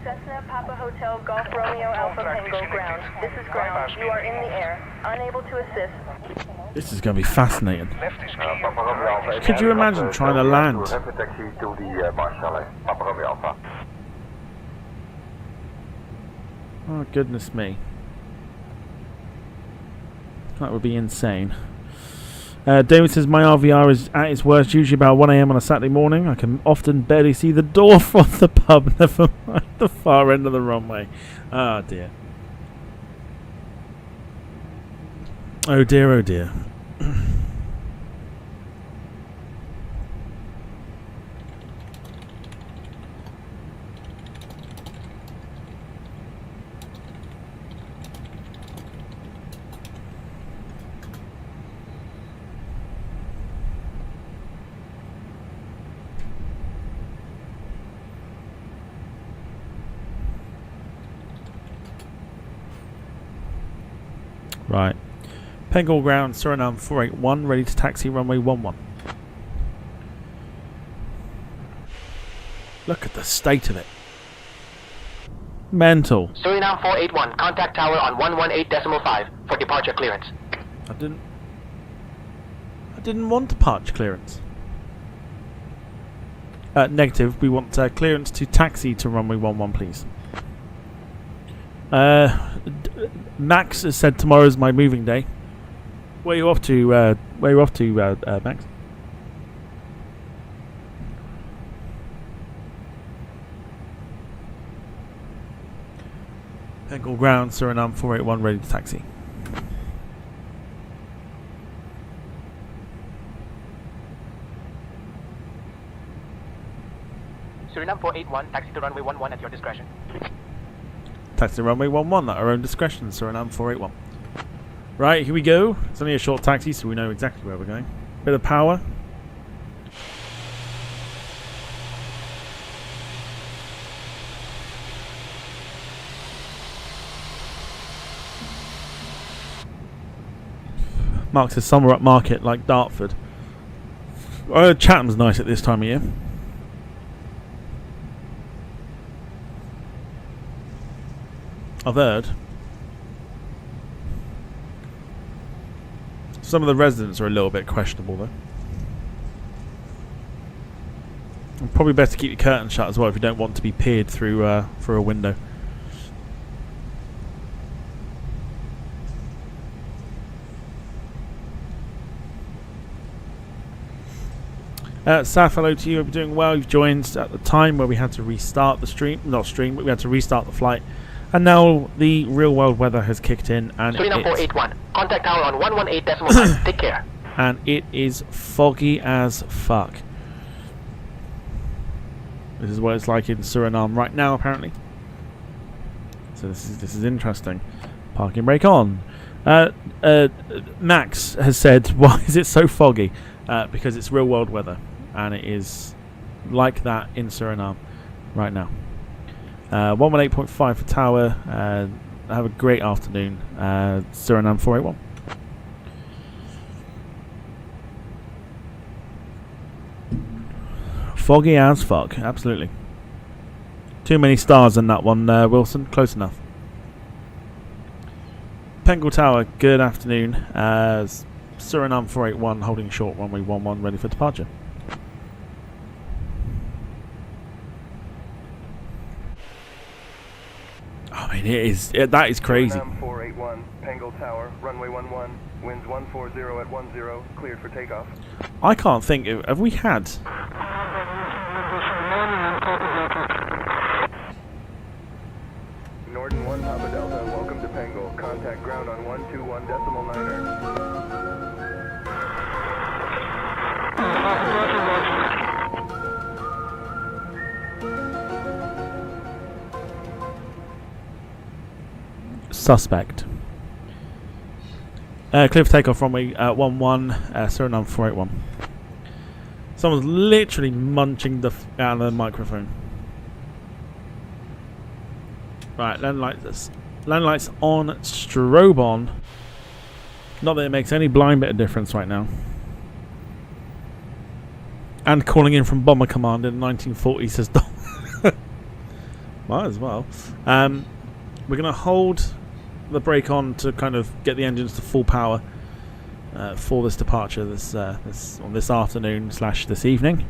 Cessna Papa Hotel Golf Romeo Alpha Tango ground. This is ground. You are in the air. Unable to assist. This is going to be fascinating. Left is clear. Could you imagine trying to land? Oh, goodness me. That would be insane. David says, my RVR is at its worst usually about 1 AM on a Saturday morning. I can often barely see the door from the pub, never mind the far end of the runway. Oh dear. Oh dear, oh dear. Right. Pengol ground, Surinam 481, ready to taxi runway 11. Look at the state of it. Mental. Surinam 481, contact tower on 118.5 for departure clearance. I didn't want departure clearance. Negative. We want clearance to taxi to runway 11, please. Max has said tomorrow's my moving day. Where are you off to? Max? Pengol ground, Surinam 481, ready to taxi. Surinam 481, taxi to runway 11 at your discretion. Taxi to runway 11 at our own discretion, Surinam 481. Right, here we go. It's only a short taxi, so we know exactly where we're going. Bit of power. Mark says summer up market like Dartford. Chatham's nice at this time of year. I've heard. Some of the residents are a little bit questionable though. And probably best to keep your curtains shut as well if you don't want to be peered through a window. Saf, hello to you. Hope you're doing well. You've joined at the time where we had to restart the stream. Not stream, but we had to restart the flight. And now the real world weather has kicked in, and Surinam 481, contact tower on 118.9. Take care. And it is foggy as fuck. This is what it's like in Suriname right now, apparently. So this is interesting. Parking brake on. Max has said, "Why is it so foggy?" Because it's real world weather, and it is like that in Suriname right now. 118.5 for tower. Have a great afternoon. Surinam 481. Foggy as fuck, absolutely. Too many stars in that one, Wilson. Close enough. Pengol Tower, good afternoon. Surinam 481 holding short, runway 11, ready for departure. I mean, that is crazy. Surinam 481, Pengol Tower, runway 11, winds 140 at 10, cleared for takeoff. I can't think. Have we had? Norden 1 Papa Delta, welcome to Pengol. Contact ground on 121.9er. Suspect. Clear for takeoff runway 11, Suriname 481. Someone's literally munching out of the microphone. Right, then like this. Land lights on, strobe on. Not that it makes any blind bit of difference right now. And calling in from Bomber Command in 1940 says Dom. Might as well. We're going to hold the brake on to kind of get the engines to full power for this departure this afternoon / this evening.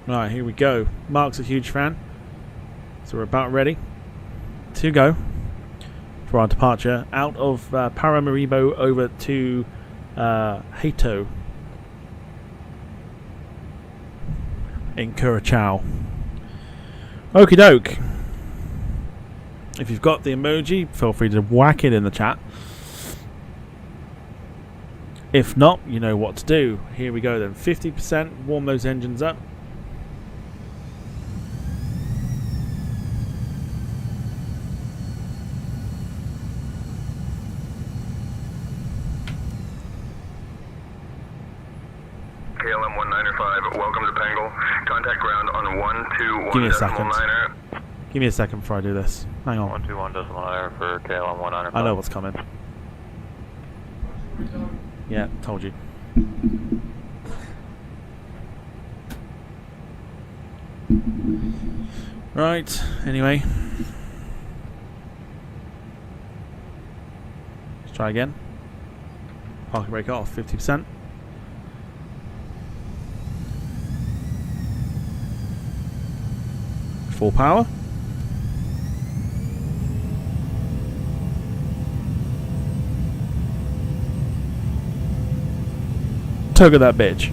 Right, here we go. Mark's a huge fan, so we're about ready to go for our departure out of Paramaribo over to Hato in Curacao. Okie doke. If you've got the emoji, feel free to whack it in the chat. If not, you know what to do. Here we go then. 50%. Warm those engines up. KLM 195, welcome to Bengal. Contact ground on 121.9. Give me a second. Give me a second before I do this. Hang on. 121.9 for KLM 195. I know what's coming. Yeah, told you. Right, anyway. Let's try again. Parking brake off, 50%. Full power. Tug of that bitch.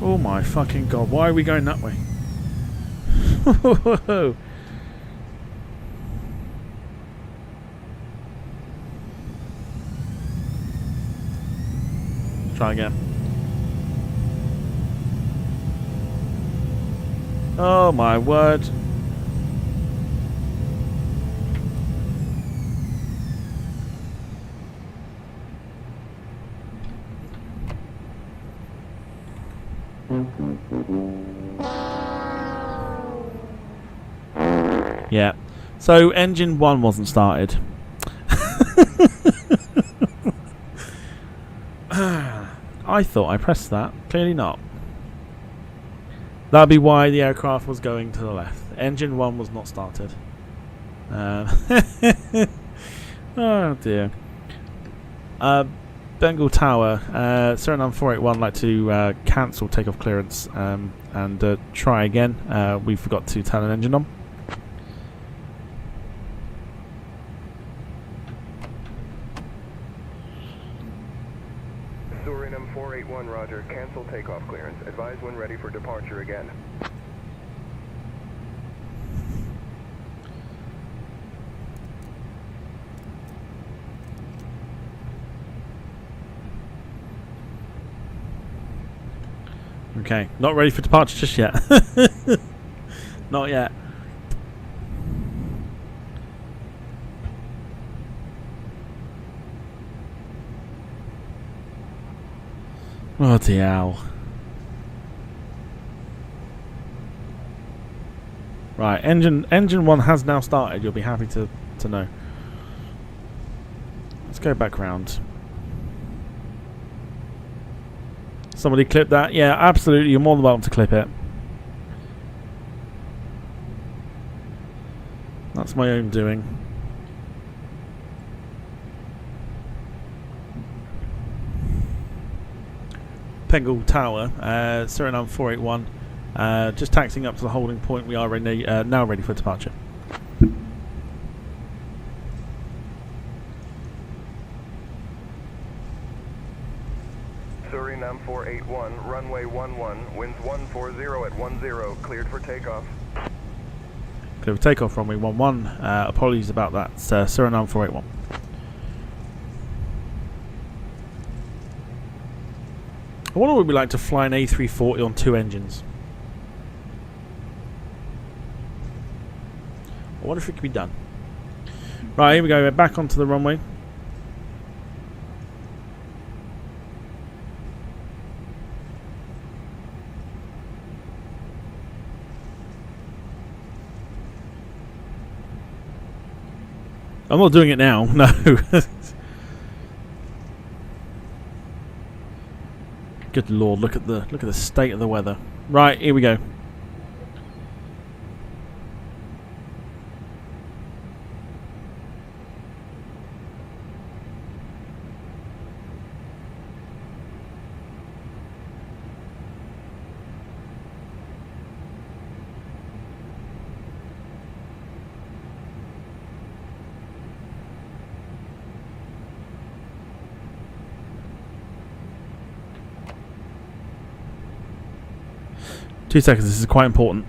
Oh my fucking god, why are we going that way? Try again. Oh my word. Yeah. So engine 1 wasn't started. I thought I pressed that. Clearly not. That'd be why the aircraft was going to the left. Engine 1 was not started. Oh dear. Bengal Tower, Surinam 481 like to cancel takeoff clearance and try again. We forgot to turn an engine on. Surinam 481, roger. Cancel takeoff clearance. Advise when ready for departure again. Okay, not ready for departure just yet. Not yet. Bloody hell. Right, engine 1 has now started. You'll be happy to know. Let's go back round. Somebody clip that? Yeah, absolutely. You're more than welcome to clip it. That's my own doing. Bengal Tower, Surinam 481. Just taxiing up to the holding point. We are ready, now ready for departure. Surinam 481, runway 11, winds 140 at 10, cleared for takeoff. Clear for takeoff, runway 11. Apologies about that. Surinam 481. I wonder what it would be like to fly an A340 on 2 engines. I wonder if it could be done. Right, here we go. We're back onto the runway. I'm not doing it now. No. Good lord! Look at the state of the weather. Right, here we go. Two seconds, this is quite important.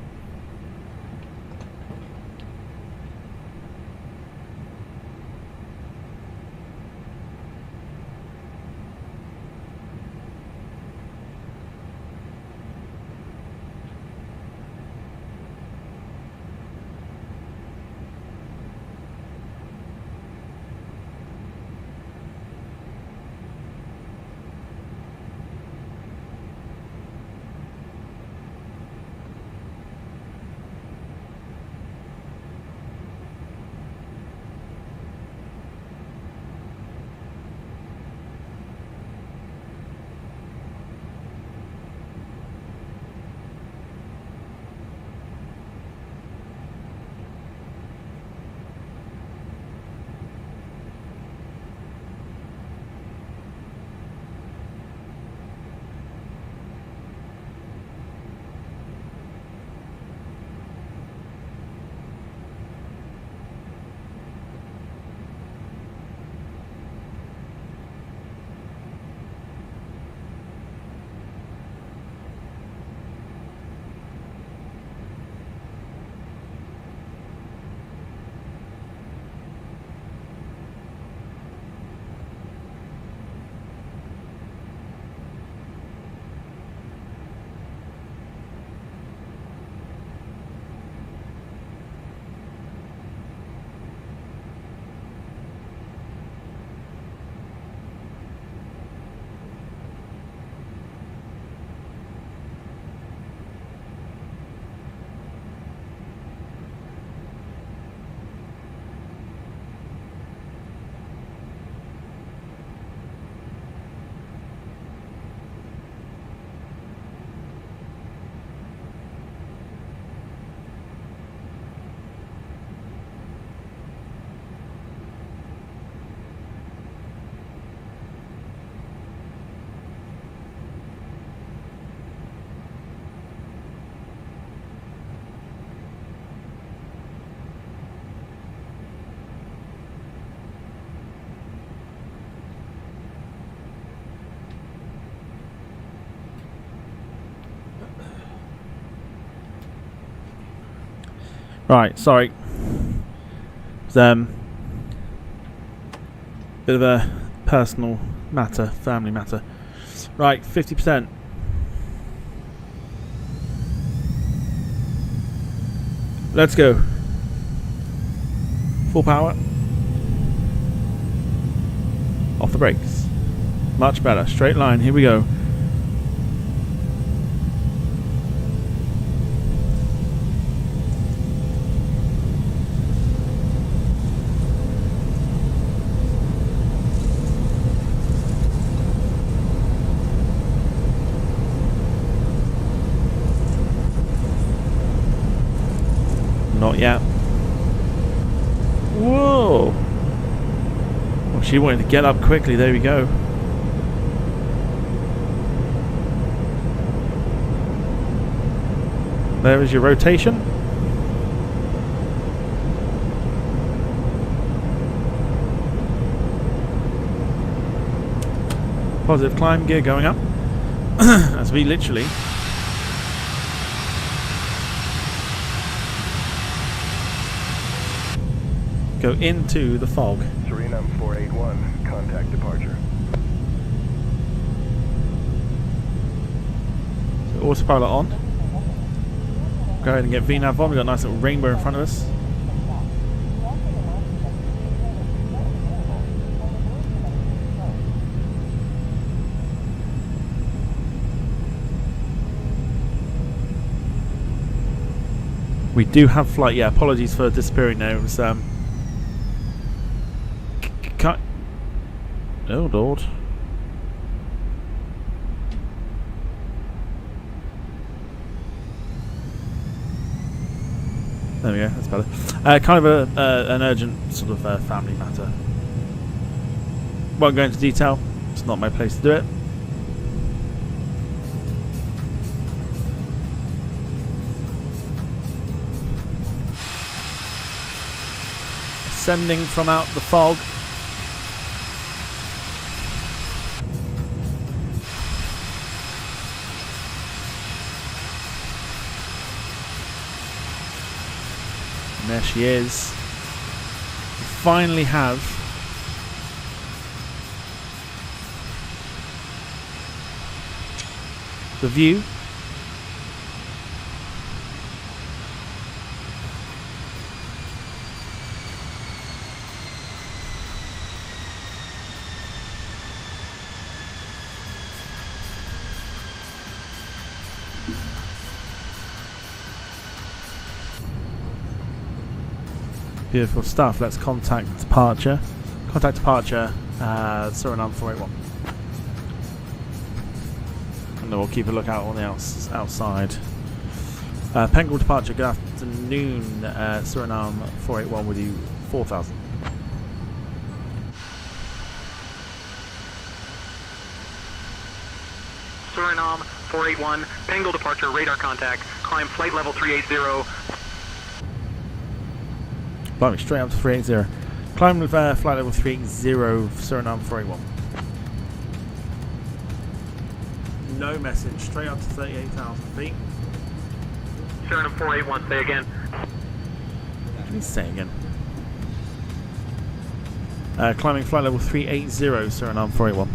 Right, sorry. It's, bit of a personal matter, family matter. Right, 50%. Let's go. Full power. Off the brakes. Much better. Straight line. Here we go. Not yet. Whoa! Well, she wanted to get up quickly. There we go. There is your rotation. Positive climb gear going up. As we literally go into the fog. Surinam 481, contact departure. So autopilot on. Go ahead and get VNAV on. We've got a nice little rainbow in front of us. We do have flight. Yeah, apologies for disappearing there. It was oh Lord. There we go, that's better. Kind of an urgent sort of family matter. Won't go into detail, it's not my place to do it. Ascending from out the fog. And there she is. We finally have the view. Beautiful stuff. Let's contact departure. Contact departure, Surinam 481. And then we'll keep a lookout on the outside. Penguin departure, good afternoon. Surinam 481 with you, 4000. Surinam 481, Penguin departure, radar contact, climb flight level 380. Blimey, straight up to 380. Climb with flight level 380, Surinam 481. No message, straight up to 38,000 feet. Surinam 481, say again. Please say again. Climbing flight level 380, Surinam 481.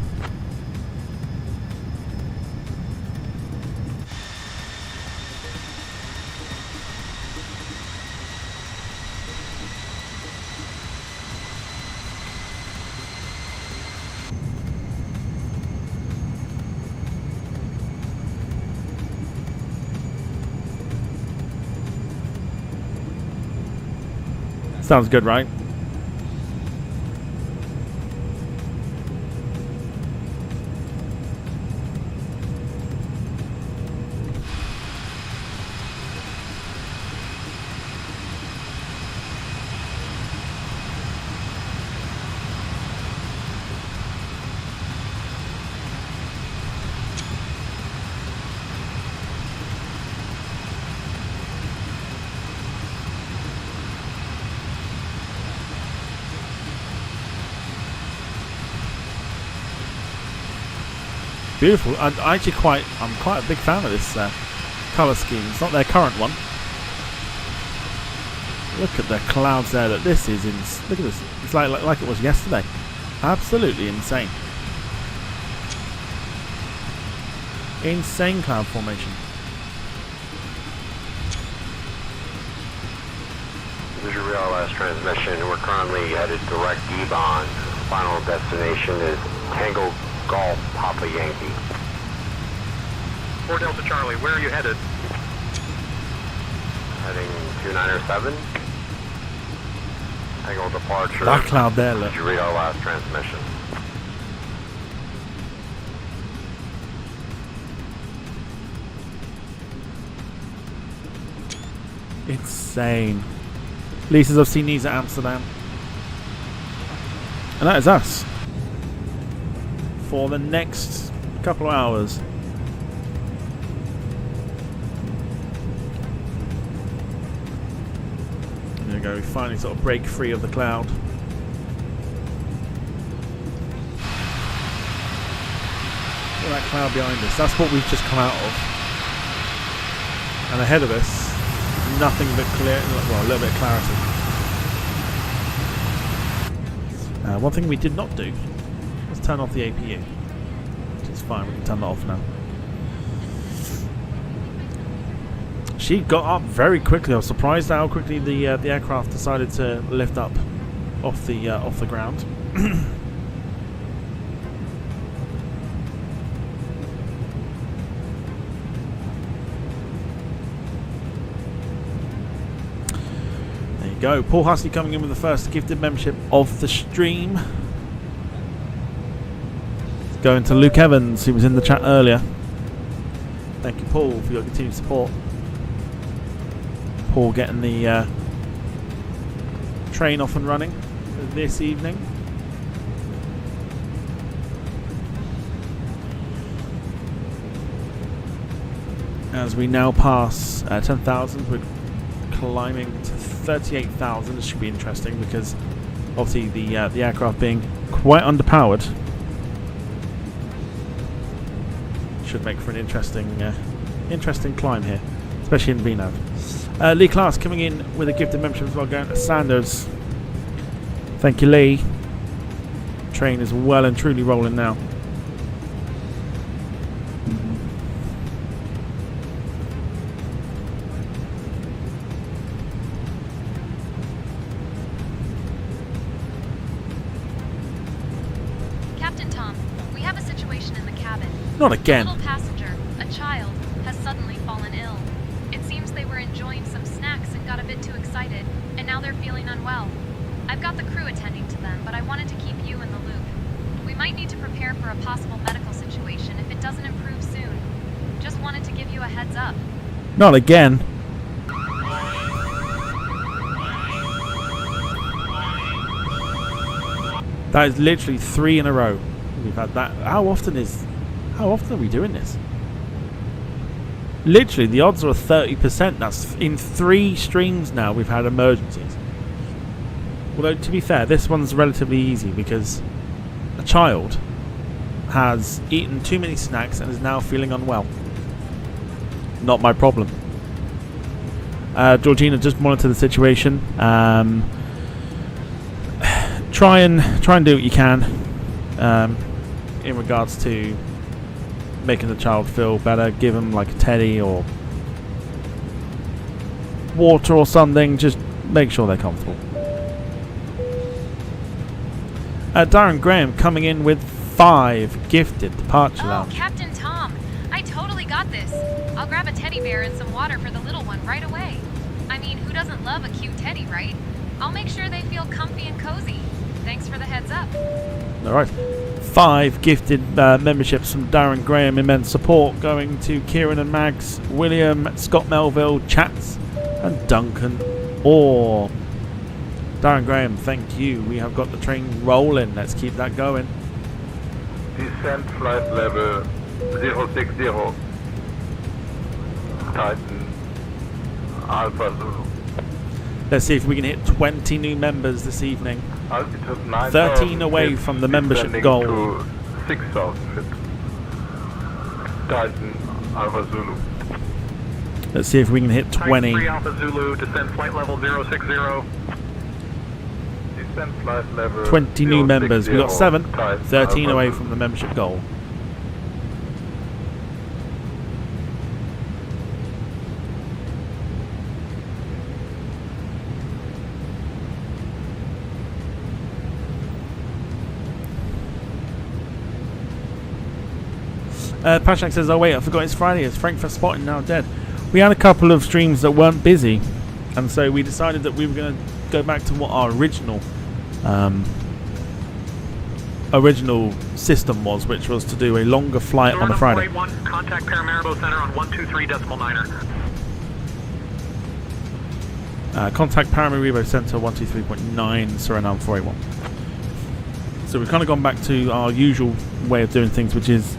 Sounds good, right? Beautiful. I'm quite a big fan of this colour scheme. It's not their current one. Look at the clouds there. Look at this. It's like it was yesterday. Absolutely insane. Insane cloud formation. This is your last transmission. We're currently headed direct Ebon. Final destination is Tango Golf Papa Yankee. 4 Delta Charlie, where are you headed? Heading 2907. Tango departure. That cloud there, look. Did you read our last transmission? Insane. Least as I've seen these at Amsterdam. And that is us. For the next couple of hours. There we go, we finally sort of break free of the cloud. Look at that cloud behind us. That's what we've just come out of. And ahead of us, nothing but clear, well, a little bit of clarity. One thing we did not do, let's turn off the APU. Which is fine, we can turn that off now. She got up very quickly. I was surprised how quickly the aircraft decided to lift up off the ground. go. Paul Hussey coming in with the first gifted membership of the stream. It's going to Luke Evans, who was in the chat earlier. Thank you, Paul, for your continued support. Paul getting the train off and running this evening. As we now pass 10,000, we're climbing to 38,000. This should be interesting because obviously the aircraft being quite underpowered should make for an interesting climb here, especially in VNAV. Lee Class coming in with a gifted membership as well, going to Sanders. Thank you, Lee. Train is well and truly rolling now. Captain Tom, we have a situation in the cabin. Not again. A little passenger, a child, has suddenly fallen ill. It seems they were enjoying some snacks and got a bit too excited, and now they're feeling unwell. I've got the crew attending to them, but I wanted to keep you in the loop. We might need to prepare for a possible medical situation if it doesn't improve soon. Just wanted to give you a heads up. Not again. That is literally 3 in a row. We've had that. How often are we doing this? Literally, the odds are 30%. That's in 3 streams now we've had emergencies. Although, to be fair, this one's relatively easy because a child has eaten too many snacks and is now feeling unwell. Not my problem. Georgina, just monitor the situation. Try and do what you can in regards to making the child feel better. Give them like a teddy or water or something. Just make sure they're comfortable. Darren Graham coming in with 5 gifted departure lounge. Oh, Captain Tom, I totally got this. I'll grab a teddy bear and some water for the little one right away. I mean, who doesn't love a cute teddy, right? I'll make sure they feel comfy and cozy. Thanks for the heads up. Alright. 5 gifted memberships from Darren Graham. Immense support going to Kieran and Mags, William, Scott Melville, Chats, and Duncan Orr. Darren Graham, thank you. We have got the train rolling. Let's keep that going. Descent flight level 060. Titan Alpha Zulu. Let's see if we can hit 20 new members this evening. Altitude 9,000 13 away feet, from the membership goal. To 6,000 feet. Titan Alpha Zulu. Let's see if we can hit 20. 3 Alpha Zulu, descent flight level 060. Descent flight level 20 new members. We got 7. Titan 13 Alpha away Zulu. from the membership goal. Pashak says, oh wait, I forgot it's Friday. It's Frankfurt Spotting now dead. We had a couple of streams that weren't busy, and so we decided that we were going to go back to what our original system was, which was to do a longer flight on a Friday. Surinam 481, contact Paramaribo Center on 123.9er. Contact Paramaribo Center 123.9 Surinam 481. So we've kind of gone back to our usual way of doing things, which is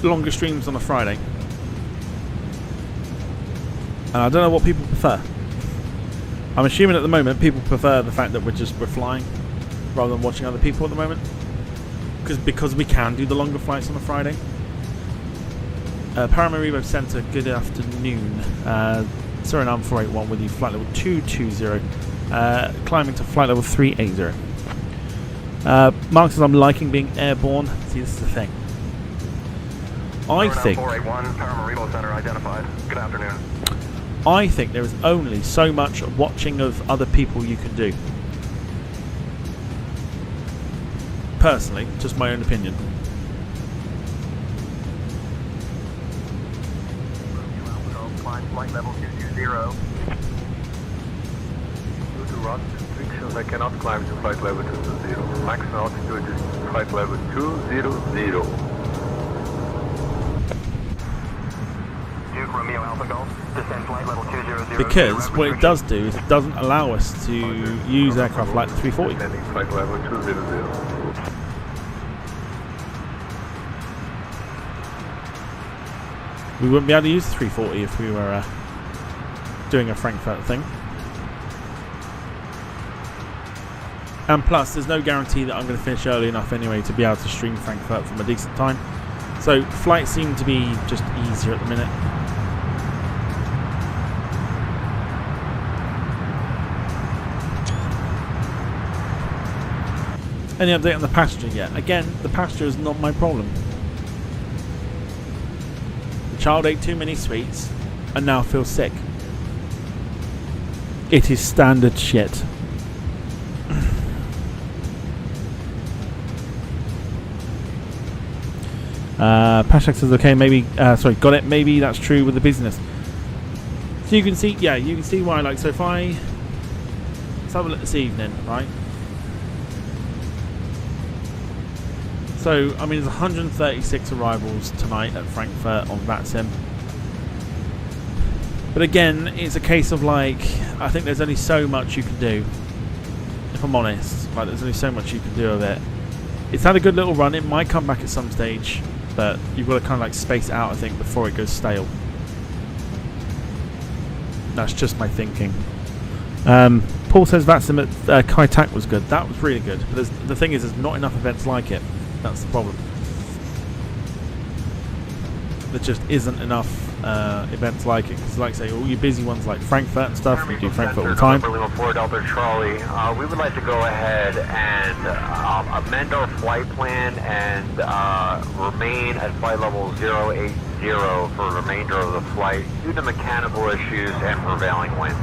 longer streams on a Friday. And I don't know what people prefer. I'm assuming at the moment people prefer the fact that we're flying rather than watching other people at the moment, because we can do the longer flights on a Friday. Paramaribo Center, good afternoon. Surinam 481 with you, flight level 220, climbing to flight level 380. Mark says, I'm liking being airborne. See, this is the thing. I think 481, Paramaribo Center identified. Good afternoon. I think there is only so much watching of other people you can do. Personally, just my own opinion. flight level 220. Due to rust restrictions, I cannot climb to flight level 220. Maximum altitude is flight level 200. Duke Romeo Alpha Golf, descend flight level 200. Because what it does do is it doesn't allow us to use aircraft like the 340. Descending flight level 200. We wouldn't be able to use the 340 if we were doing a Frankfurt thing. And plus, there's no guarantee that I'm going to finish early enough anyway to be able to stream Frankfurt from a decent time. So flights seem to be just easier at the minute. Any update on the passenger yet? Again, the passenger is not my problem. The child ate too many sweets and now feels sick. It is standard shit. Pashak says, okay, maybe, sorry, got it, maybe that's true with the business. So you can see, yeah, you can see why, like, so if let's have a look this evening, right? So, I mean, there's 136 arrivals tonight at Frankfurt on VATSIM. But again, it's a case of, like, I think there's only so much you can do. If I'm honest, like, there's only so much you can do of it. It's had a good little run. It might come back at some stage, but you've got to kind of, like, space it out, I think, before it goes stale. That's just my thinking. Paul says VATSIM at Kai Tak was good. That was really good. But the thing is, there's not enough events like it. That's the problem. There just isn't enough events like it. Because, like I say, all your busy ones like Frankfurt and stuff, you do Frankfurt all the time. Lima 4 Delta Charlie, we would like to go ahead and amend our flight plan and remain at flight level 080 for the remainder of the flight due to mechanical issues and prevailing winds.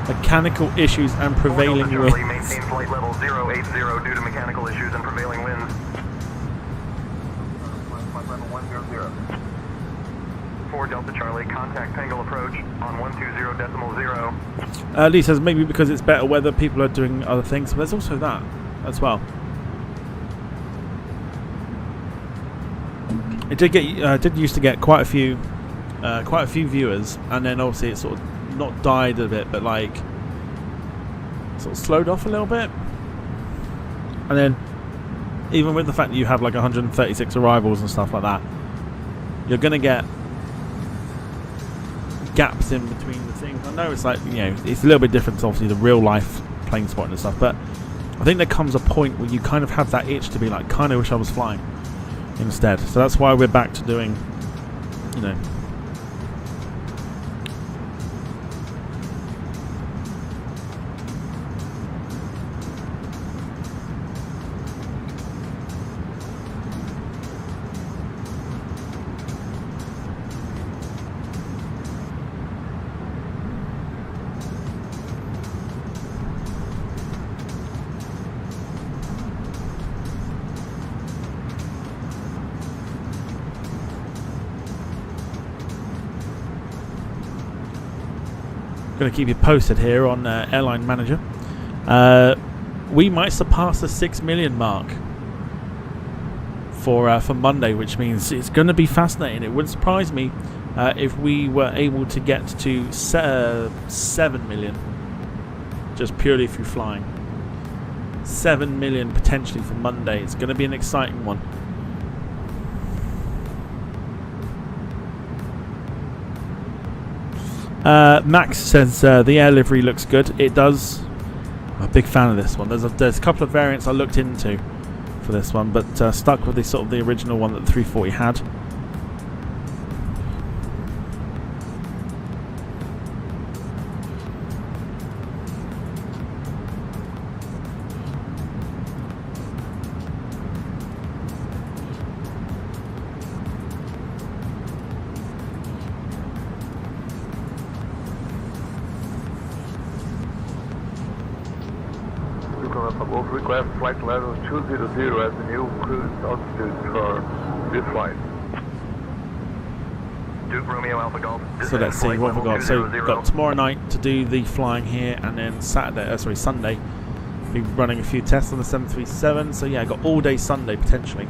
Mechanical issues and prevailing winds. Maintain flight level 080 due to mechanical issues and prevailing winds. Flight level 100. 4 Delta Charlie, contact Pangle approach on 120.0. Lee says maybe because it's better weather, people are doing other things. But there's also that as well. It did used to get quite a few viewers, and then obviously it sort of not died a bit, but like sort of slowed off a little bit. And then even with the fact that you have like 136 arrivals and stuff like that, you're gonna get gaps in between the things. I know it's like, you know, it's a little bit different to obviously the real life plane spotting and stuff, but I think there comes a point where you kind of have that itch to be like, kind of wish I was flying instead. So that's why we're back to doing, you know, going to keep you posted here on Airline Manager. We might surpass the 6 million mark for Monday, which means it's going to be fascinating. It wouldn't surprise me if we were able to get to 7 million just purely through flying. 7 million potentially for Monday. It's going to be an exciting one. Max says the air livery looks good. It does. I'm a big fan of this one. There's a couple of variants I looked into for this one, but stuck with the original one that the 340 had. Above request flight level 200 as the new cruise altitude for this flight. Duke Romeo Alpha Golf. So let's see what we've got. So we've got tomorrow night to do the flying here, and then Sunday, we'll be running a few tests on the 737. So yeah, I got all day Sunday potentially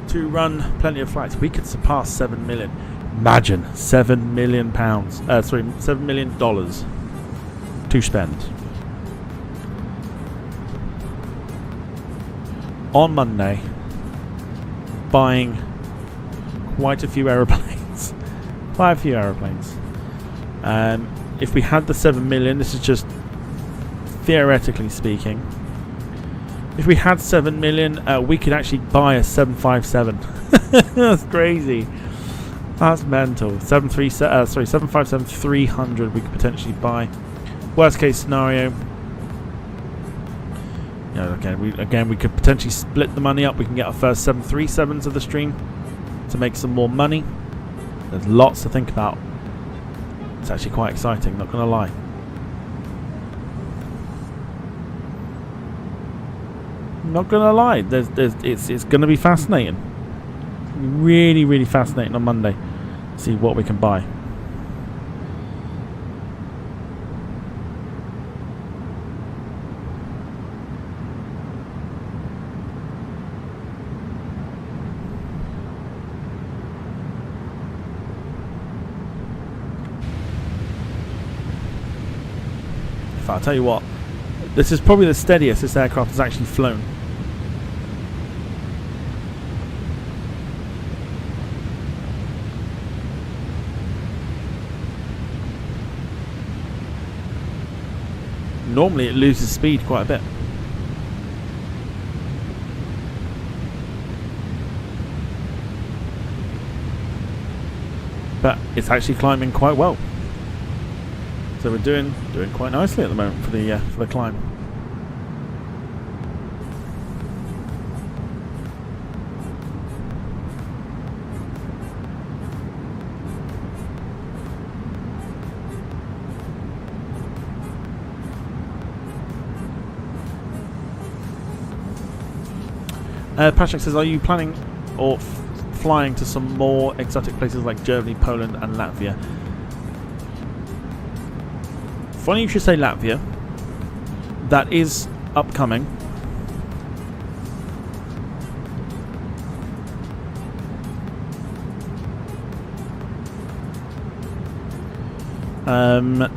to run plenty of flights. We could surpass 7 million. Imagine £7 million. $7 million to spend on Monday, buying quite a few aeroplanes. If we had the 7 million, this is just theoretically speaking. If we had 7 million, we could actually buy a 757. That's crazy. That's mental. 757-300 we could potentially buy. Worst case scenario, you know, again we could potentially split the money up. We can get our first 737s of the stream to make some more money. There's lots to think about. It's actually quite exciting, not gonna lie. Not gonna lie, it's gonna be fascinating. Really, really fascinating on Monday. See what we can buy. I'll tell you what, this is probably the steadiest this aircraft has actually flown. Normally it loses speed quite a bit. But it's actually climbing quite well. So we're doing quite nicely at the moment for the climb. Patrick says, are you planning or flying to some more exotic places like Germany, Poland and Latvia? Funny you should say Latvia. That is upcoming.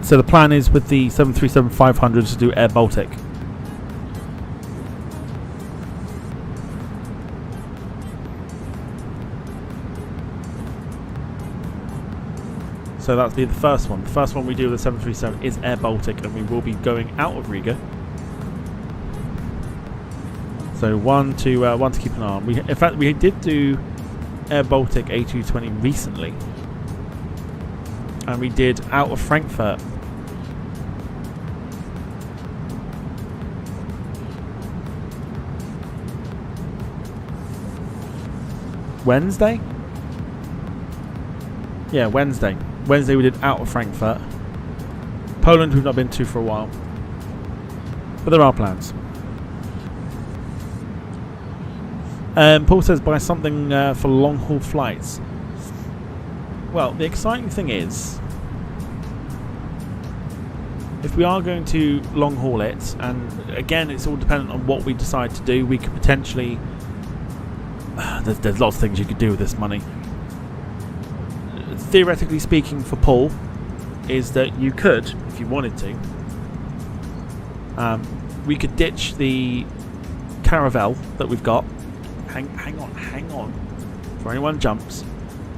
So the plan is with the 737-500 to do Air Baltic. So that'll be the first one. The first one we do with the 737 is Air Baltic, and we will be going out of Riga. So one to keep an eye on. In fact, we did do Air Baltic A220 recently, and we did out of Frankfurt. Wednesday? Yeah, Wednesday. Wednesday we did out of Frankfurt. Poland we've not been to for a while. But there are plans. Paul says buy something for long haul flights. Well, the exciting thing is, if we are going to long haul it, and again it's all dependent on what we decide to do, we could potentially there's lots of things you could do with this money. Theoretically speaking, for Paul, is that you could, if you wanted to, we could ditch the Caravelle that we've got. Hang on. For anyone jumps,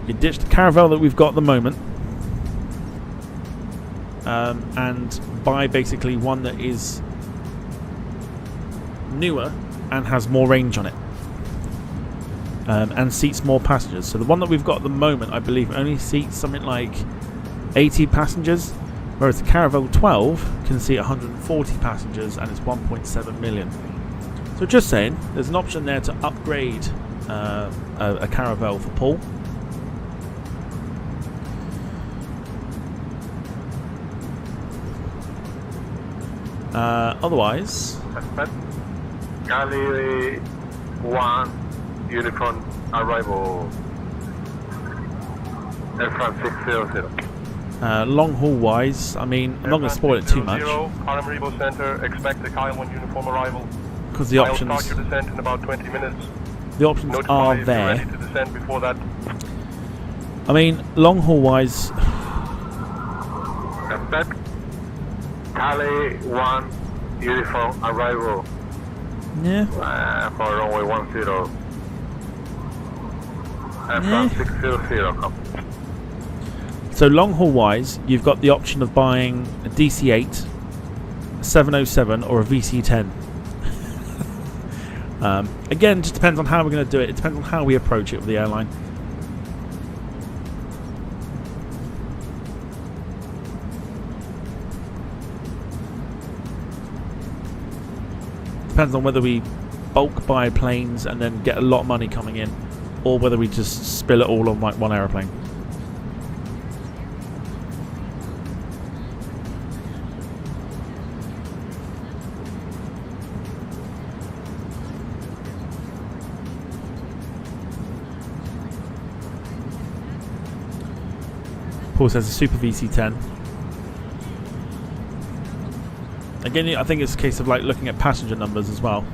you could ditch the Caravelle that we've got at the moment, and buy basically one that is newer and has more range on it. And seats more passengers. So the one that we've got at the moment, I believe, only seats something like 80 passengers, whereas the Caravelle 12 can seat 140 passengers and it's 1.7 million. So just saying, there's an option there to upgrade a Caravelle for Paul. Otherwise, Galley 1 Unicorn arrival. Aircraft 600. Long haul wise, I mean, I'm not going to spoil it too much. Paramaribo Center, expect a Kyle 1 uniform arrival. Because the options... I'll start your descent in about 20 minutes. The options Notify are if there. you're ready to descend before that. I mean, long haul wise... Expect Cali 1 uniform arrival. Yeah. For runway 10. Aircraft 600, come. So long haul wise, you've got the option of buying a DC-8, a 707 or a VC-10. Again, just depends on how we're going to do it. It depends on how we approach it with the airline. Depends on whether we bulk buy planes and then get a lot of money coming in, or whether we just spill it all on like one aeroplane. Paul says a Super VC-10. Again, I think it's a case of like looking at passenger numbers as well.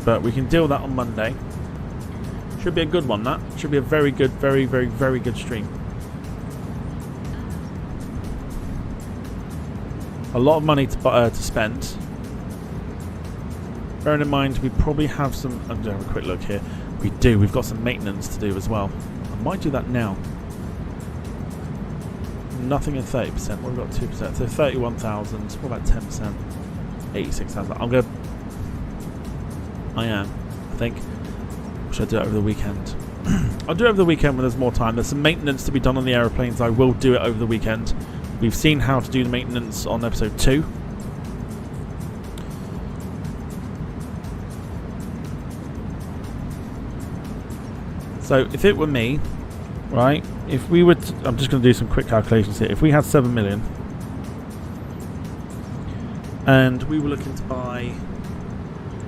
But we can deal that on Monday. Should be a good one, that. Should be a very good, very, very, very good stream. A lot of money to spend. Bearing in mind, we probably have some... I'm going to have a quick look here. We do. We've got some maintenance to do as well. I might do that now. Nothing in 30%. What have we got? 2%. So 31,000. What about 10%? 86,000. I'm going to... I am, I think. Should I do it over the weekend? I'll do it over the weekend when there's more time. There's some maintenance to be done on the aeroplanes. I will do it over the weekend. We've seen how to do the maintenance on episode 2. So if it were me, right, if we were to, I'm just going to do some quick calculations here. If we had 7 million and we were looking to buy,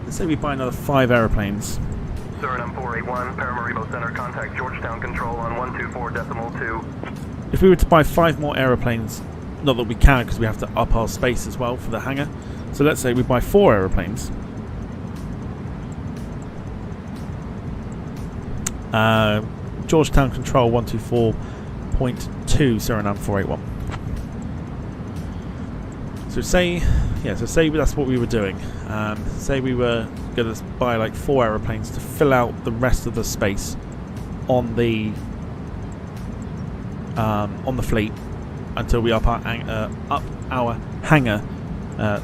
let's say we buy another 5 aeroplanes. Surinam 481, Paramaribo Center, contact Georgetown Control on 124.2. If we were to buy 5 more aeroplanes, not that we can because we have to up our space as well for the hangar. So let's say we buy 4 aeroplanes. Georgetown Control 124.2 Surinam 481. So say that's what we were doing. Say we were going to buy like 4 aeroplanes to fill out the rest of the space on the fleet until we up our hangar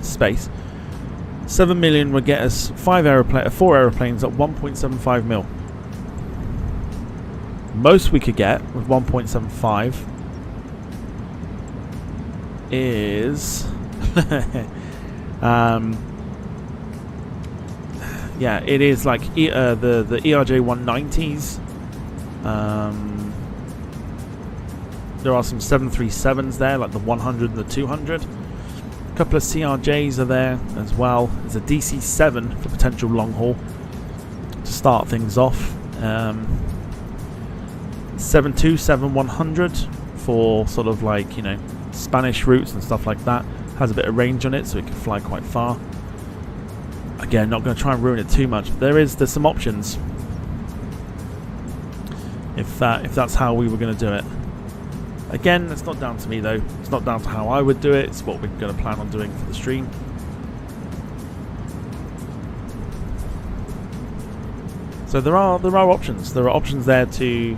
space. 7 million would get us 4 aeroplanes at 1.75 mil. Most we could get with 1.75 is yeah, it is like the ERJ 190s. There are some 737s there, like the 100 and the 200. A couple of CRJs are there as well. There's a DC-7 for potential long haul to start things off. 727-100 for sort of like, you know, Spanish routes and stuff like that. Has a bit of range on it, so it can fly quite far. Again, not going to try and ruin it too much. But there's some options if that's how we were going to do it. Again, it's not down to me though. It's not down to how I would do it. It's what we're going to plan on doing for the stream. So there are options. There are options there to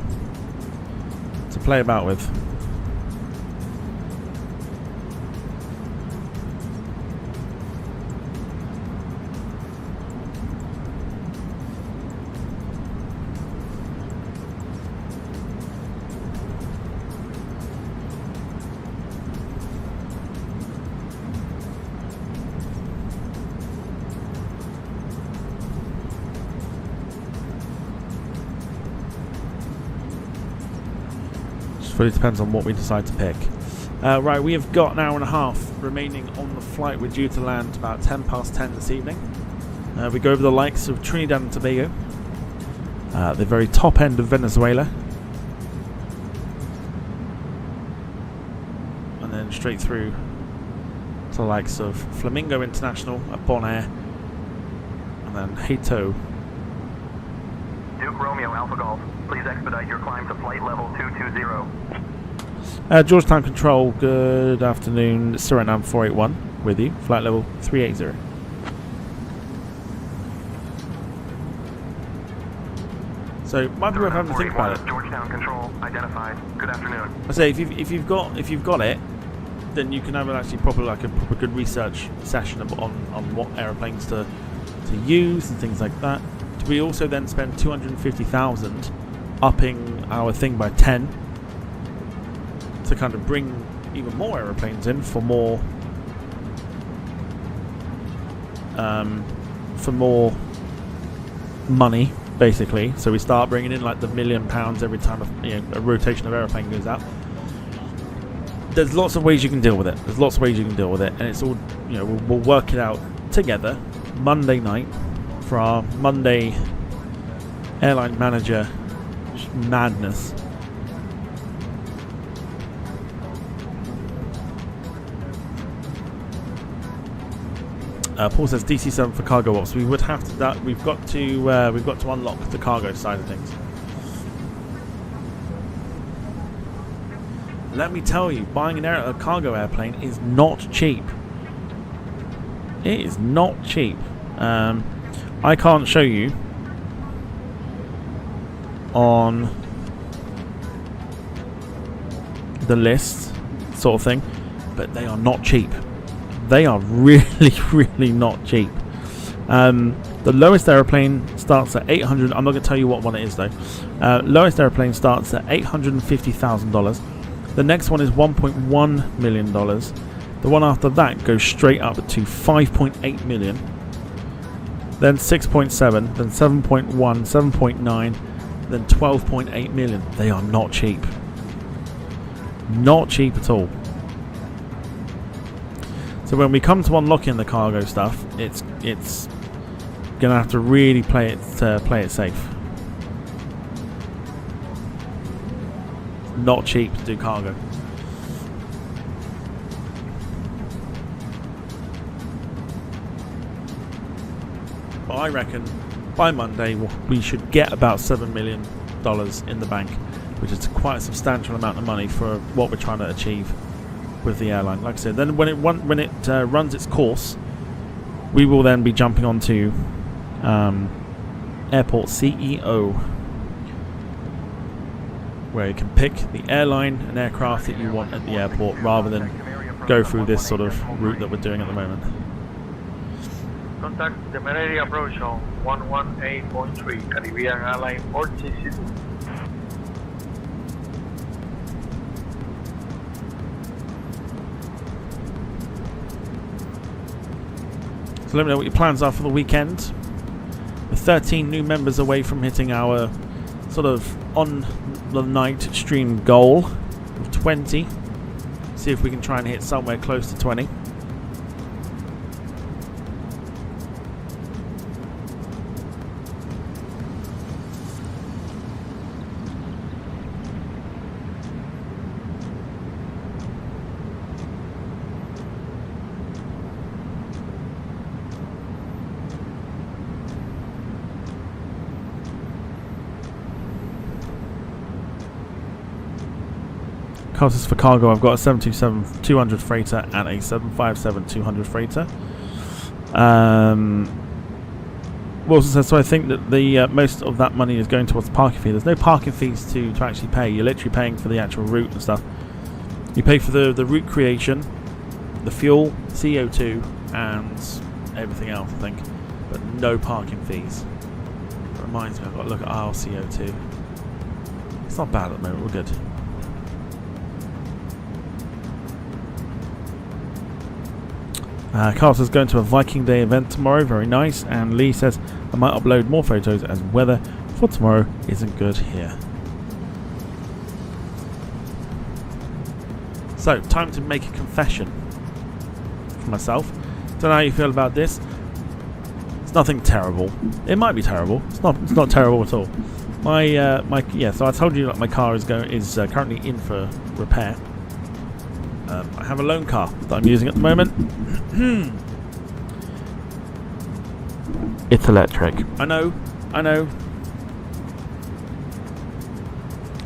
play about with. Fully depends on what we decide to pick. Right, we have got an hour and a half remaining on the flight. We're due to land about 10 past 10 this evening. We go over the likes of Trinidad and Tobago, the very top end of Venezuela, and then straight through to the likes of Flamingo International at Bonaire, and then Hato. Duke Romeo Alpha Golf, please expedite your climb to flight level 220. Georgetown Control, good afternoon. Surinam 481 with you, flight level 380. So might be worth having to think about it. Georgetown Control identified. Good afternoon. I say if you've got it, then you can have actually proper good research session on what aeroplanes to use and things like that. We also then spend 250,000 upping our thing by 10 to kind of bring even more aeroplanes in for more money, basically. So we start bringing in like the £1 million every time a rotation of aeroplane goes out. There's lots of ways you can deal with it. And it's all, we'll work it out together Monday night for our Monday airline manager madness. Paul says DC7 for cargo ops. We would have to. We've got to unlock the cargo side of things. Let me tell you, buying a cargo airplane is not cheap. It is not cheap. I can't show you on the list, sort of thing, but they are not cheap. They are really, really not cheap. The lowest aeroplane starts at $800. I'm not going to tell you what one it is though. Lowest aeroplane starts at $850,000. The next one is $1.1 million. The one after that goes straight up to $5.8 million. Then 6.7, then 7.1, 7.9, then 12.8 million. They are not cheap. Not cheap at all. So when we come to unlocking the cargo stuff, it's gonna have to really play it safe. Not cheap to do cargo. But I reckon by Monday we should get about $7 million in the bank, which is quite a substantial amount of money for what we're trying to achieve with the airline. Like I said, then when it runs its course, we will then be jumping onto Airport CEO, where you can pick the airline and aircraft that you want at the airport, rather than go through this sort of route that we're doing at the moment. Contact the Meridi approach on 118.3, Caribbean Airline 462. So let me know what your plans are for the weekend. We're 13 new members away from hitting our sort of on the night stream goal of 20. See if we can try and hit somewhere close to 20. Costs for cargo, I've got a 727-200 freighter and a 757-200 freighter. Wilson says, so I think that the most of that money is going towards parking fee. There's no parking fees to actually pay. You're literally paying for the actual route and stuff. You pay for the route creation, the fuel, CO2, and everything else, I think. But no parking fees. That reminds me, I've got to look at our CO2. It's not bad at the moment, we're good. Carl says going to a Viking Day event tomorrow, very nice. And Lee says I might upload more photos as weather for tomorrow isn't good here. So, time to make a confession for myself. Don't know how you feel about this. It's nothing terrible. It might be terrible. It's not terrible at all. So I told you that my car is currently in for repair. I have a loan car that I'm using at the moment. It's electric. I know.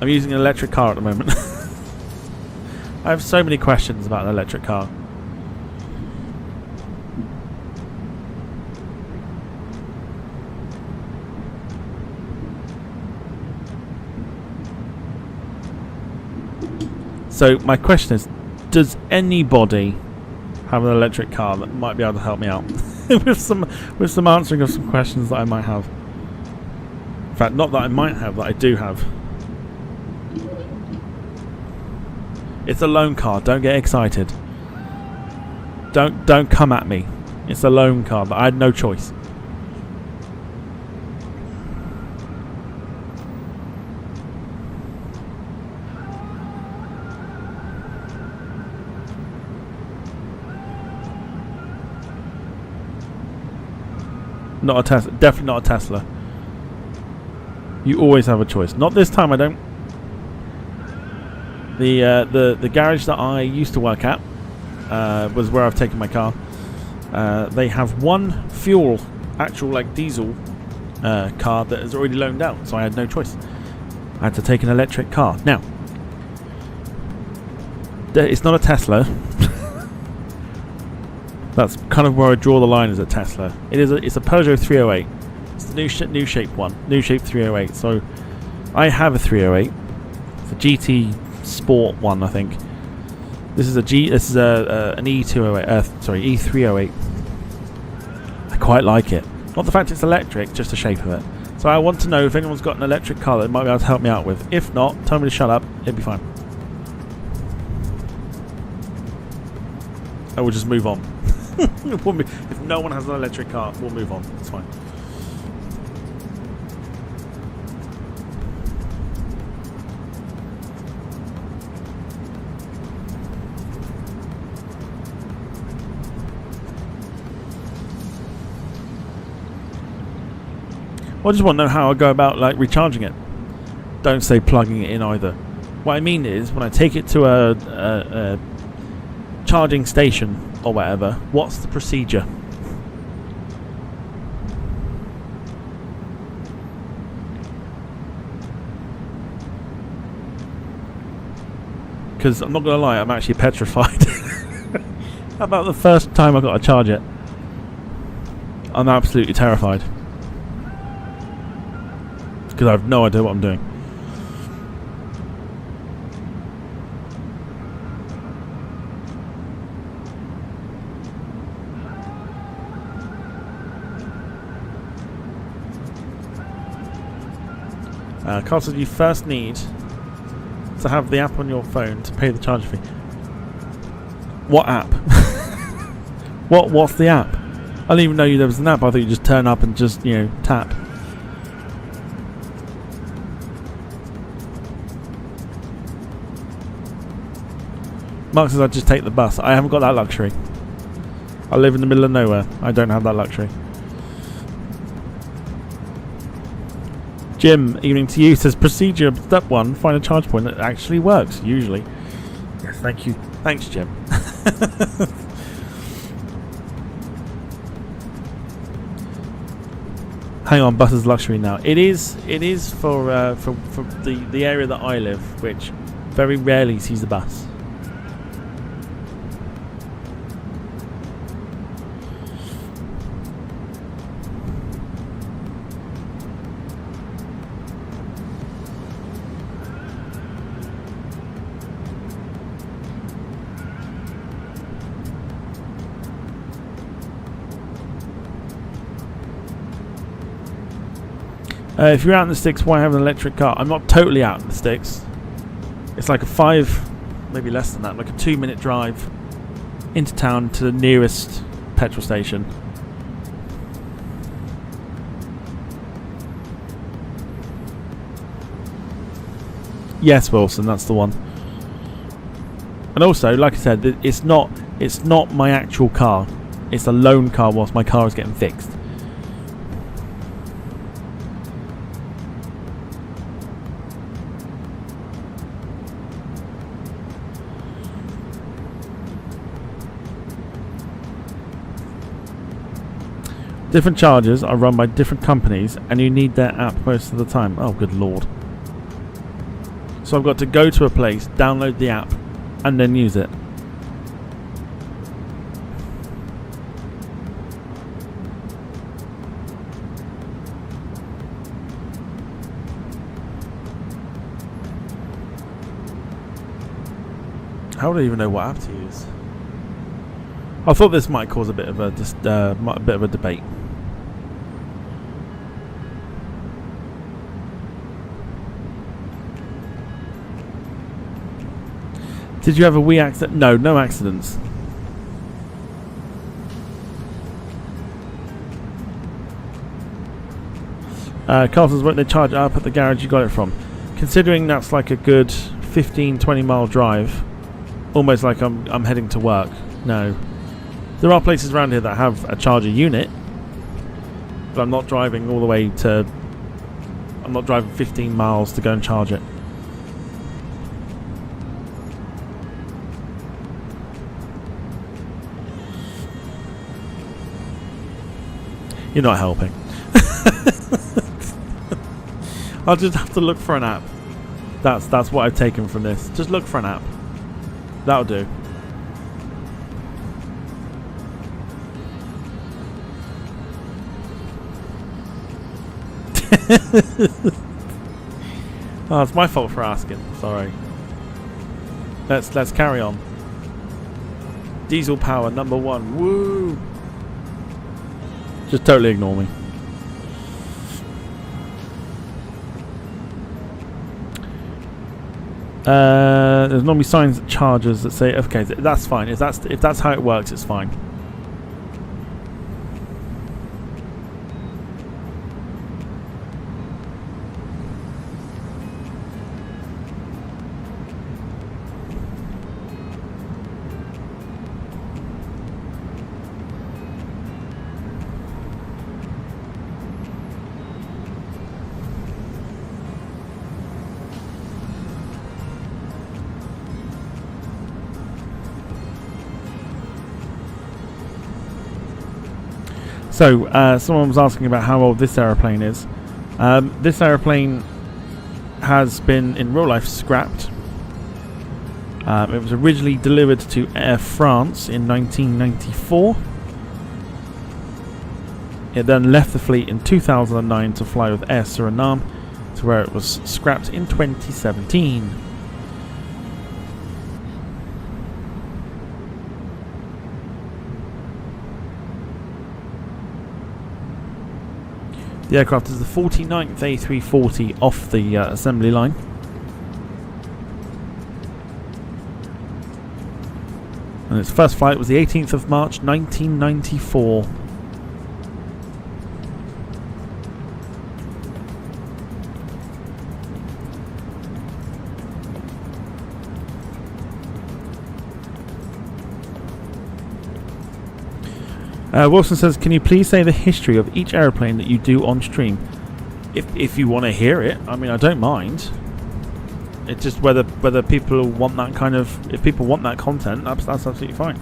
I'm using an electric car at the moment. I have so many questions about an electric car. So my question is, does anybody have an electric car that might be able to help me out with some answering of some questions that I might have? In fact, not that I might have, that I do have. It's a loan car. Don't get excited. Don't come at me. It's a loan car, but I had no choice. Not a Tesla. Definitely not a Tesla. You always have a choice. Not this time, I don't. The garage that I used to work at was where I've taken my car. They have one fuel, actual like diesel car that is already loaned out, so I had no choice. I had to take an electric car. Now, it's not a Tesla. That's kind of where I draw the line as a Tesla. It's a Peugeot 308. It's the new shape one, new shape 308. So I have a 308. It's a GT Sport one, I think. This is an E208. Sorry, E308. I quite like it. Not the fact it's electric, just the shape of it. So I want to know if anyone's got an electric car that might be able to help me out with. If not, tell me to shut up. It'll be fine. I will just move on. If no one has an electric car, we'll move on. It's fine. I just want to know how I go about like recharging it. Don't say plugging it in either. What I mean is, when I take it to a charging station or whatever, what's the procedure? Because I'm not going to lie, I'm actually petrified. How about the first time I got to charge it? I'm absolutely terrified. Because I have no idea what I'm doing. Carl says you first need to have the app on your phone to pay the charge fee. What app? What's the app? I didn't even know there was an app. I thought you just turn up and just, tap. Mark says I'd just take the bus. I haven't got that luxury. I live in the middle of nowhere. I don't have that luxury. Jim, evening to you, says procedure step 1, find a charge point that actually works, usually. Yes, thank you. Thanks, Jim. Hang on, bus is luxury now. It is for the area that I live, which very rarely sees a bus. If you're out in the sticks, why have an electric car? I'm not totally out in the sticks. It's like a 5, maybe less than that, like a 2-minute drive into town to the nearest petrol station. Yes, Wilson, that's the one. And also, like I said, it's not my actual car. It's a loan car whilst my car is getting fixed. Different chargers are run by different companies, and you need their app most of the time. Oh, good lord. So I've got to go to a place, download the app, and then use it. How would I even know what app to use? I thought this might cause a bit of a debate. Did you have a wee accident? No, no accidents. Carlton's, won't they charge up at the garage you got it from? Considering that's like a good 15-20 mile drive, almost like I'm heading to work. No. There are places around here that have a charger unit, but I'm not driving all the way to... I'm not driving 15 miles to go and charge it. You're not helping. I'll just have to look for an app. That's what I've taken from this. Just look for an app. That'll do. Oh, it's my fault for asking. Sorry. Let's carry on. Diesel power number 1. Woo! Just totally ignore me. There's normally signs at chargers that say, okay, that's fine. If that's how it works, it's fine. So, someone was asking about how old this aeroplane is. This aeroplane has been, in real life, scrapped. It was originally delivered to Air France in 1994. It then left the fleet in 2009 to fly with Air Surinam, to where it was scrapped in 2017. The aircraft is the 49th A340 off the assembly line. And its first flight was the 18th of March 1994. Wilson says, can you please say the history of each aeroplane that you do on stream? If you want to hear it, I mean, I don't mind. It's just whether people want that kind of... If people want that content, that's absolutely fine.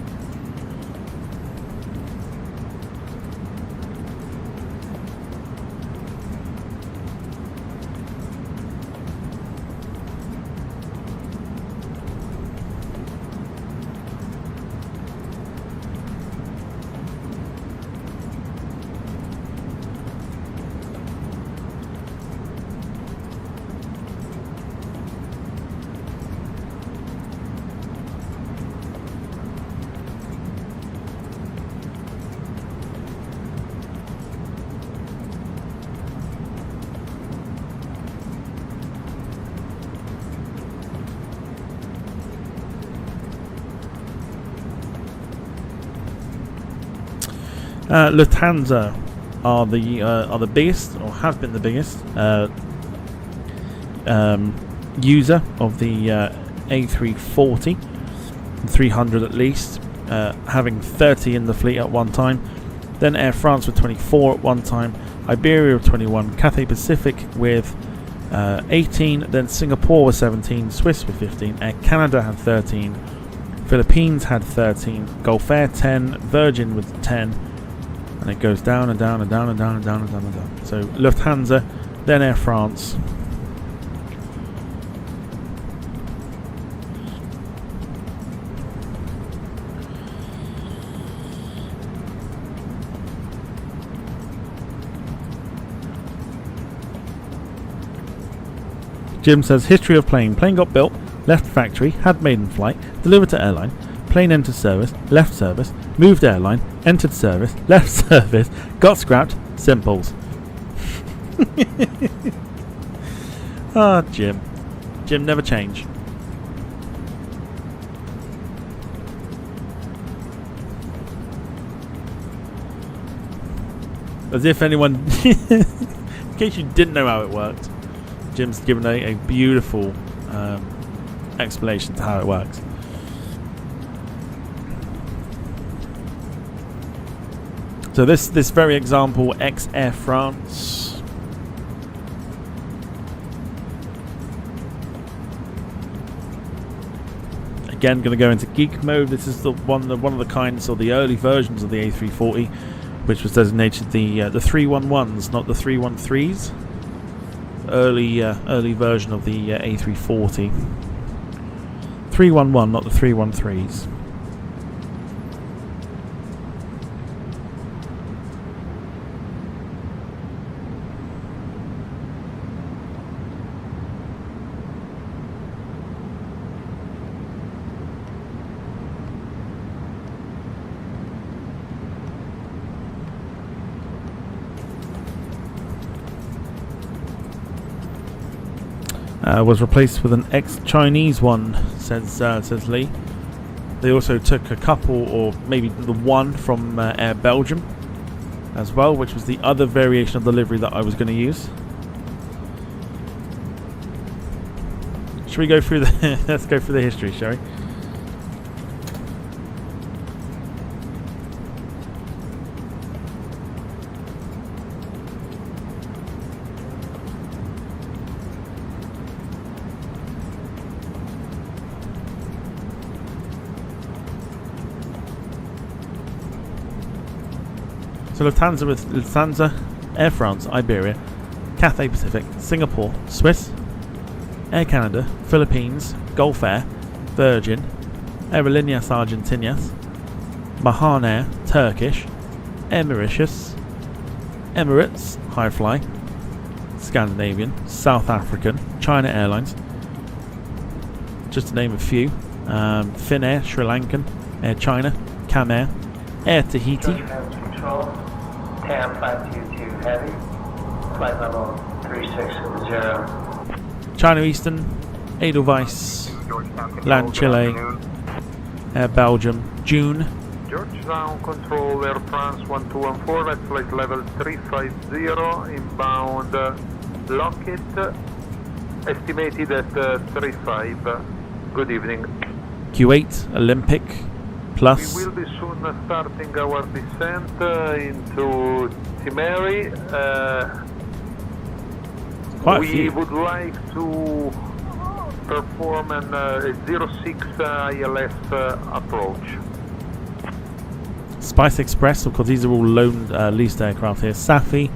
Lufthansa are the biggest, or have been the biggest, user of the A340. 300 at least, having 30 in the fleet at one time. Then Air France with 24 at one time, Iberia with 21, Cathay Pacific with 18, then Singapore with 17, Swiss with 15, Air Canada had 13, Philippines had 13, Gulf Air 10, Virgin with 10, and it goes down and down and down and down and down and down and down. So Lufthansa, then Air France. Jim says, history of plane. Plane got built, left factory, had maiden flight, delivered to airline, plane entered service, left service, moved airline, entered service, left service, got scrapped, simples. Ah, Jim. Jim never change. As if anyone... in case you didn't know how it worked, Jim's given a beautiful explanation to how it works. So this very example, ex-Air France. Again, going to go into geek mode. This is the one of the kinds, or the early versions of the A340, which was designated the 311s, not the 313s. Early version of the A340. 311, not the 313s. Was replaced with an ex-Chinese one, says Lee. They also took a couple, or maybe the one from Air Belgium as well, which was the other variation of the livery that I was going to use. Should we go through the... let's go through the history, shall we? So Lufthansa with Lufthansa, Air France, Iberia, Cathay Pacific, Singapore, Swiss, Air Canada, Philippines, Gulf Air, Virgin, Aerolíneas Argentinas, Mahan Air, Turkish, Air Mauritius, Emirates, Highfly, Scandinavian, South African, China Airlines, just to name a few, Finnair, Sri Lankan, Air China, Cam Air, Air Tahiti, TAM 522 Heavy, flight level 360. China Eastern, Edelweiss, Land Chile, Air Belgium, June. Georgetown Control, Air France 1214 at flight level 350, inbound Lockheed, estimated at 35. Good evening. Q8, Olympic, Plus. We will be soon starting our descent into Timeri. We would like to perform a 06 ILS approach. Spice Express, of course, these are all loaned leased aircraft here. Safi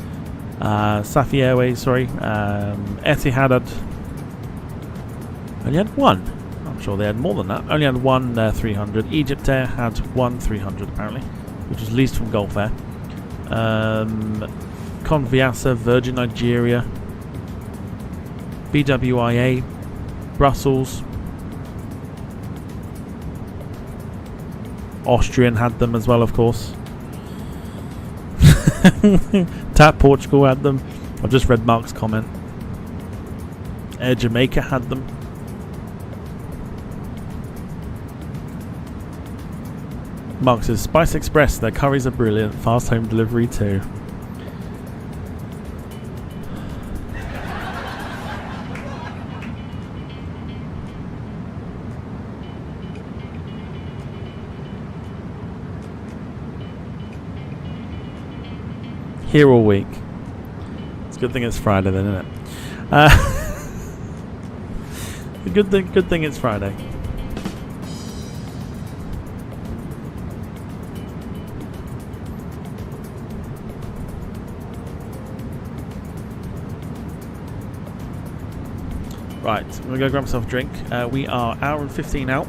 Airways, sorry. Etihad only had one. I'm sure they had more than that. Only had one 300. Egypt Air had one 300 apparently, which was leased from Gulf Air. Conviasa, Virgin Nigeria, BWIA, Brussels, Austrian had them as well, of course. TAP Portugal had them. I've just read Mark's comment. Air Jamaica had them. Mark says, Spice Express, their curries are brilliant. Fast home delivery too. Here all week. It's a good thing it's Friday then, isn't it? Good thing it's Friday. Right, I'm going to go grab myself a drink. We are hour and 15 out.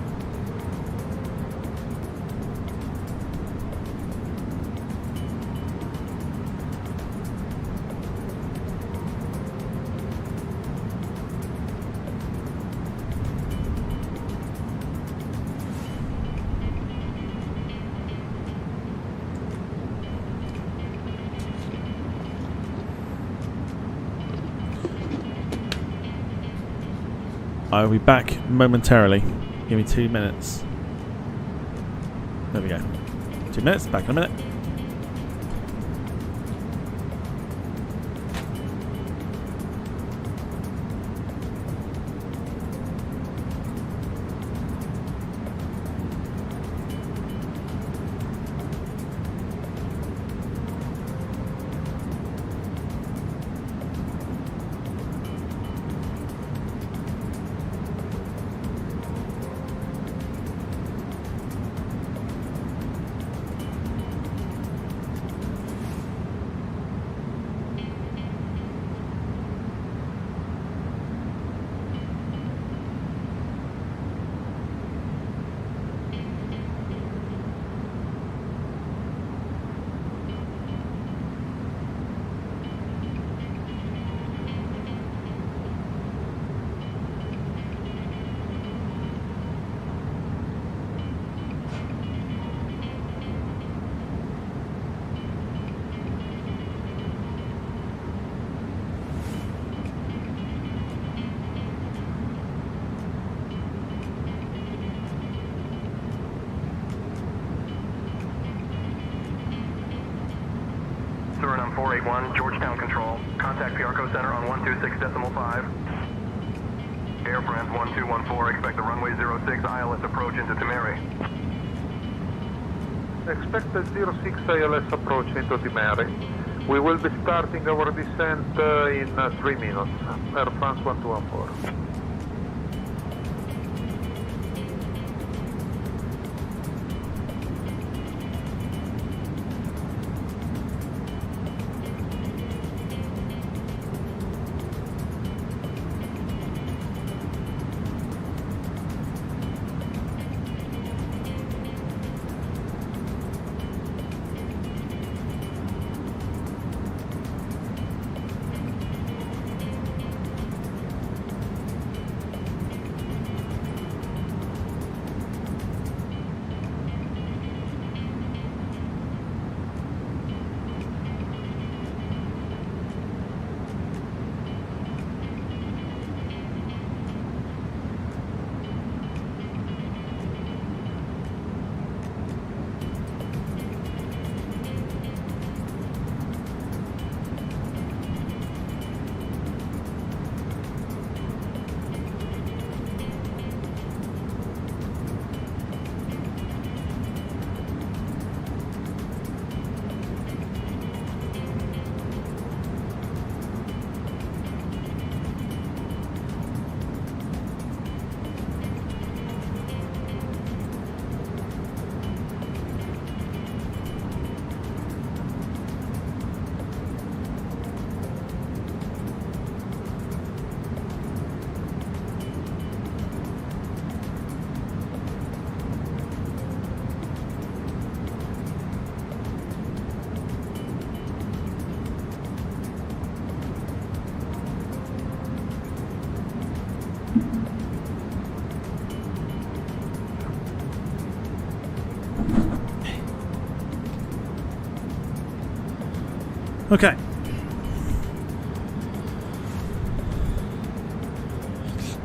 I will be back momentarily. Give me 2 minutes. There we go. 2 minutes, back in a minute. Surinam 481, Georgetown Control. Contact PRCO Center on 126.5. Air France 1214, expect the runway 06 ILS approach into Timeri. Expect the 06 ILS approach into Timeri. We will be starting our descent in 3 minutes. Air France 1214. Okay.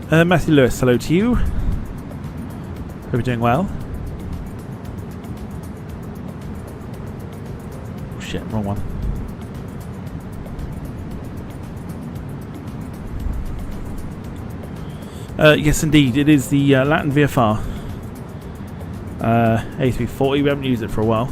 Matthew Lewis, hello to you. Hope you're doing well. Oh shit, wrong one. Yes, indeed, it is the LatinVFR A340. We haven't used it for a while.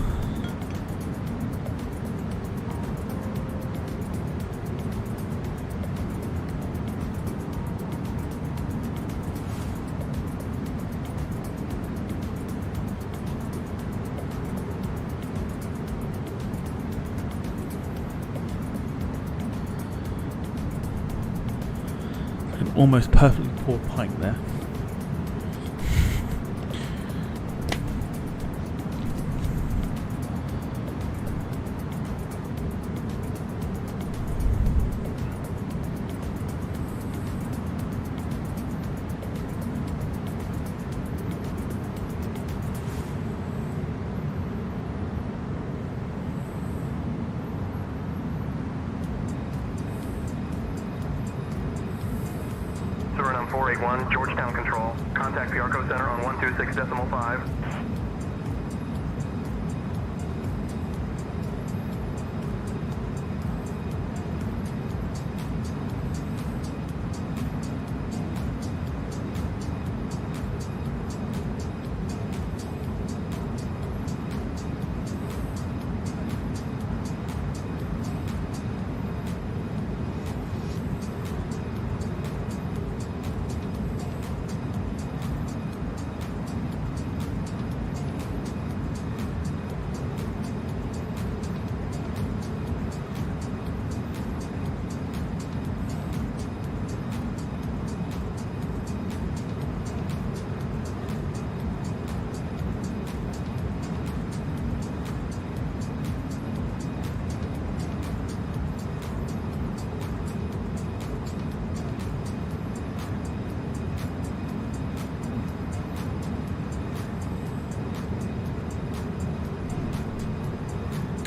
almost perfectly poured pint there. Surinam 481, Georgetown Control. Contact Piarco Center on 126.5.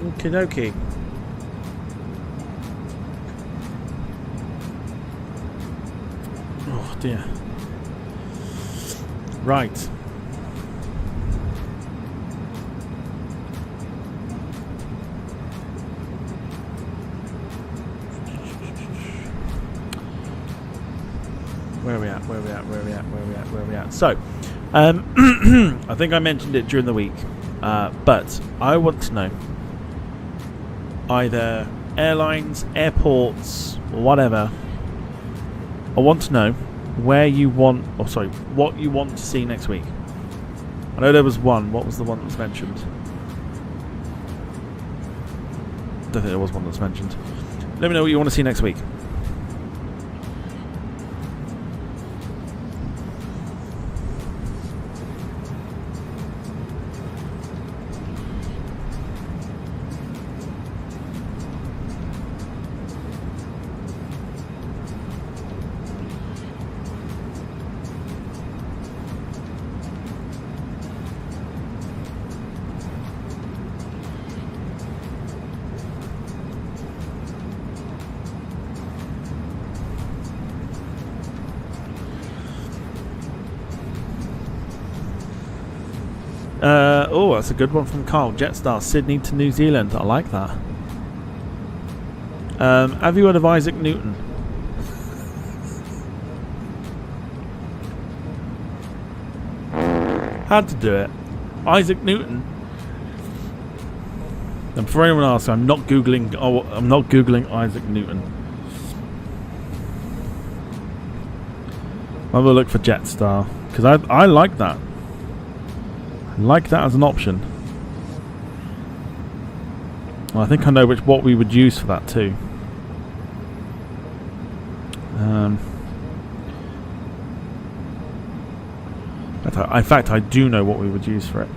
Okie dokie. Oh dear. Right. Where are we at? So, I think I mentioned it during the week, but I want to know either airlines, airports, or whatever. I want to know where you want, what you want to see next week. I know there was one. What was the one that was mentioned? Don't think there was one that was mentioned. Let me know what you want to see next week. Oh, that's a good one from Carl. Jetstar, Sydney to New Zealand. I like that. Have you heard of Isaac Newton? Had to do it. Isaac Newton. And for anyone else, I'm not googling. Oh, I'm not googling Isaac Newton. I'll have a look for Jetstar because I like that. Like that as an option. Well, I think I know what we would use for that too. In fact, I do know what we would use for it.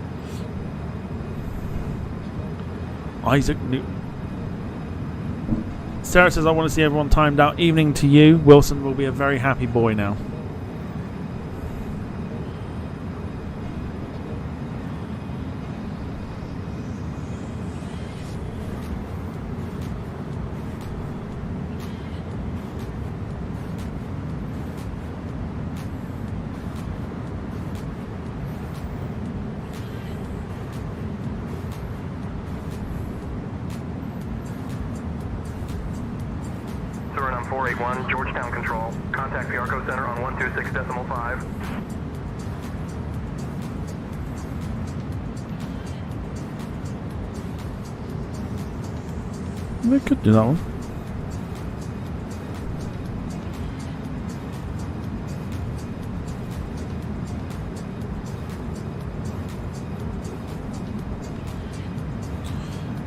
Isaac Newton. Sarah says, I want to see everyone timed out. Evening to you. Wilson will be a very happy boy now. Surinam 481, Georgetown Control. Contact Piarco Center on 126.5. We could do that one.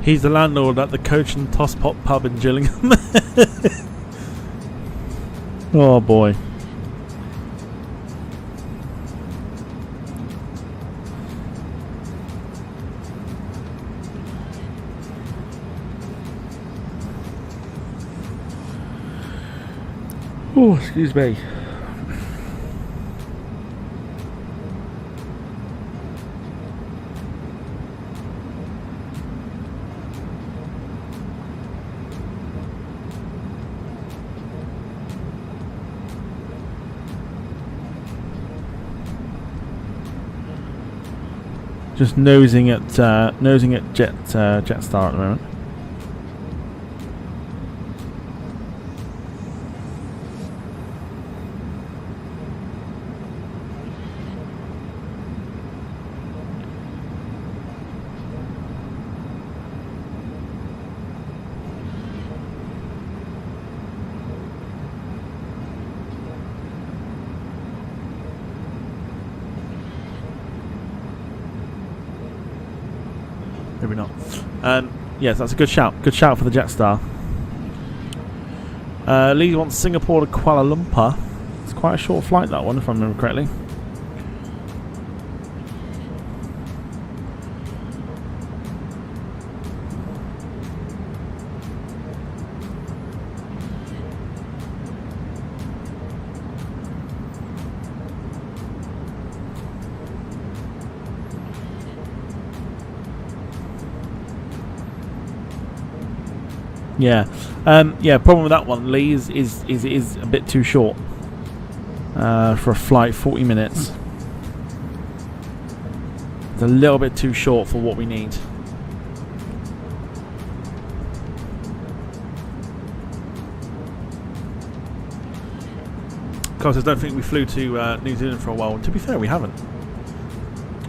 He's the landlord at the Coach and Tosspot pub in Gillingham. Oh boy. Oh, excuse me. Just nosing at Jetstar at the moment. Maybe not. Yes, that's a good shout. Good shout for the Jetstar. Lee wants Singapore to Kuala Lumpur. It's quite a short flight, that one, if I remember correctly. Yeah, problem with that one, Lee, is a bit too short for a flight, 40 minutes. It's a little bit too short for what we need. Of course, I don't think we flew to New Zealand for a while. To be fair, we haven't.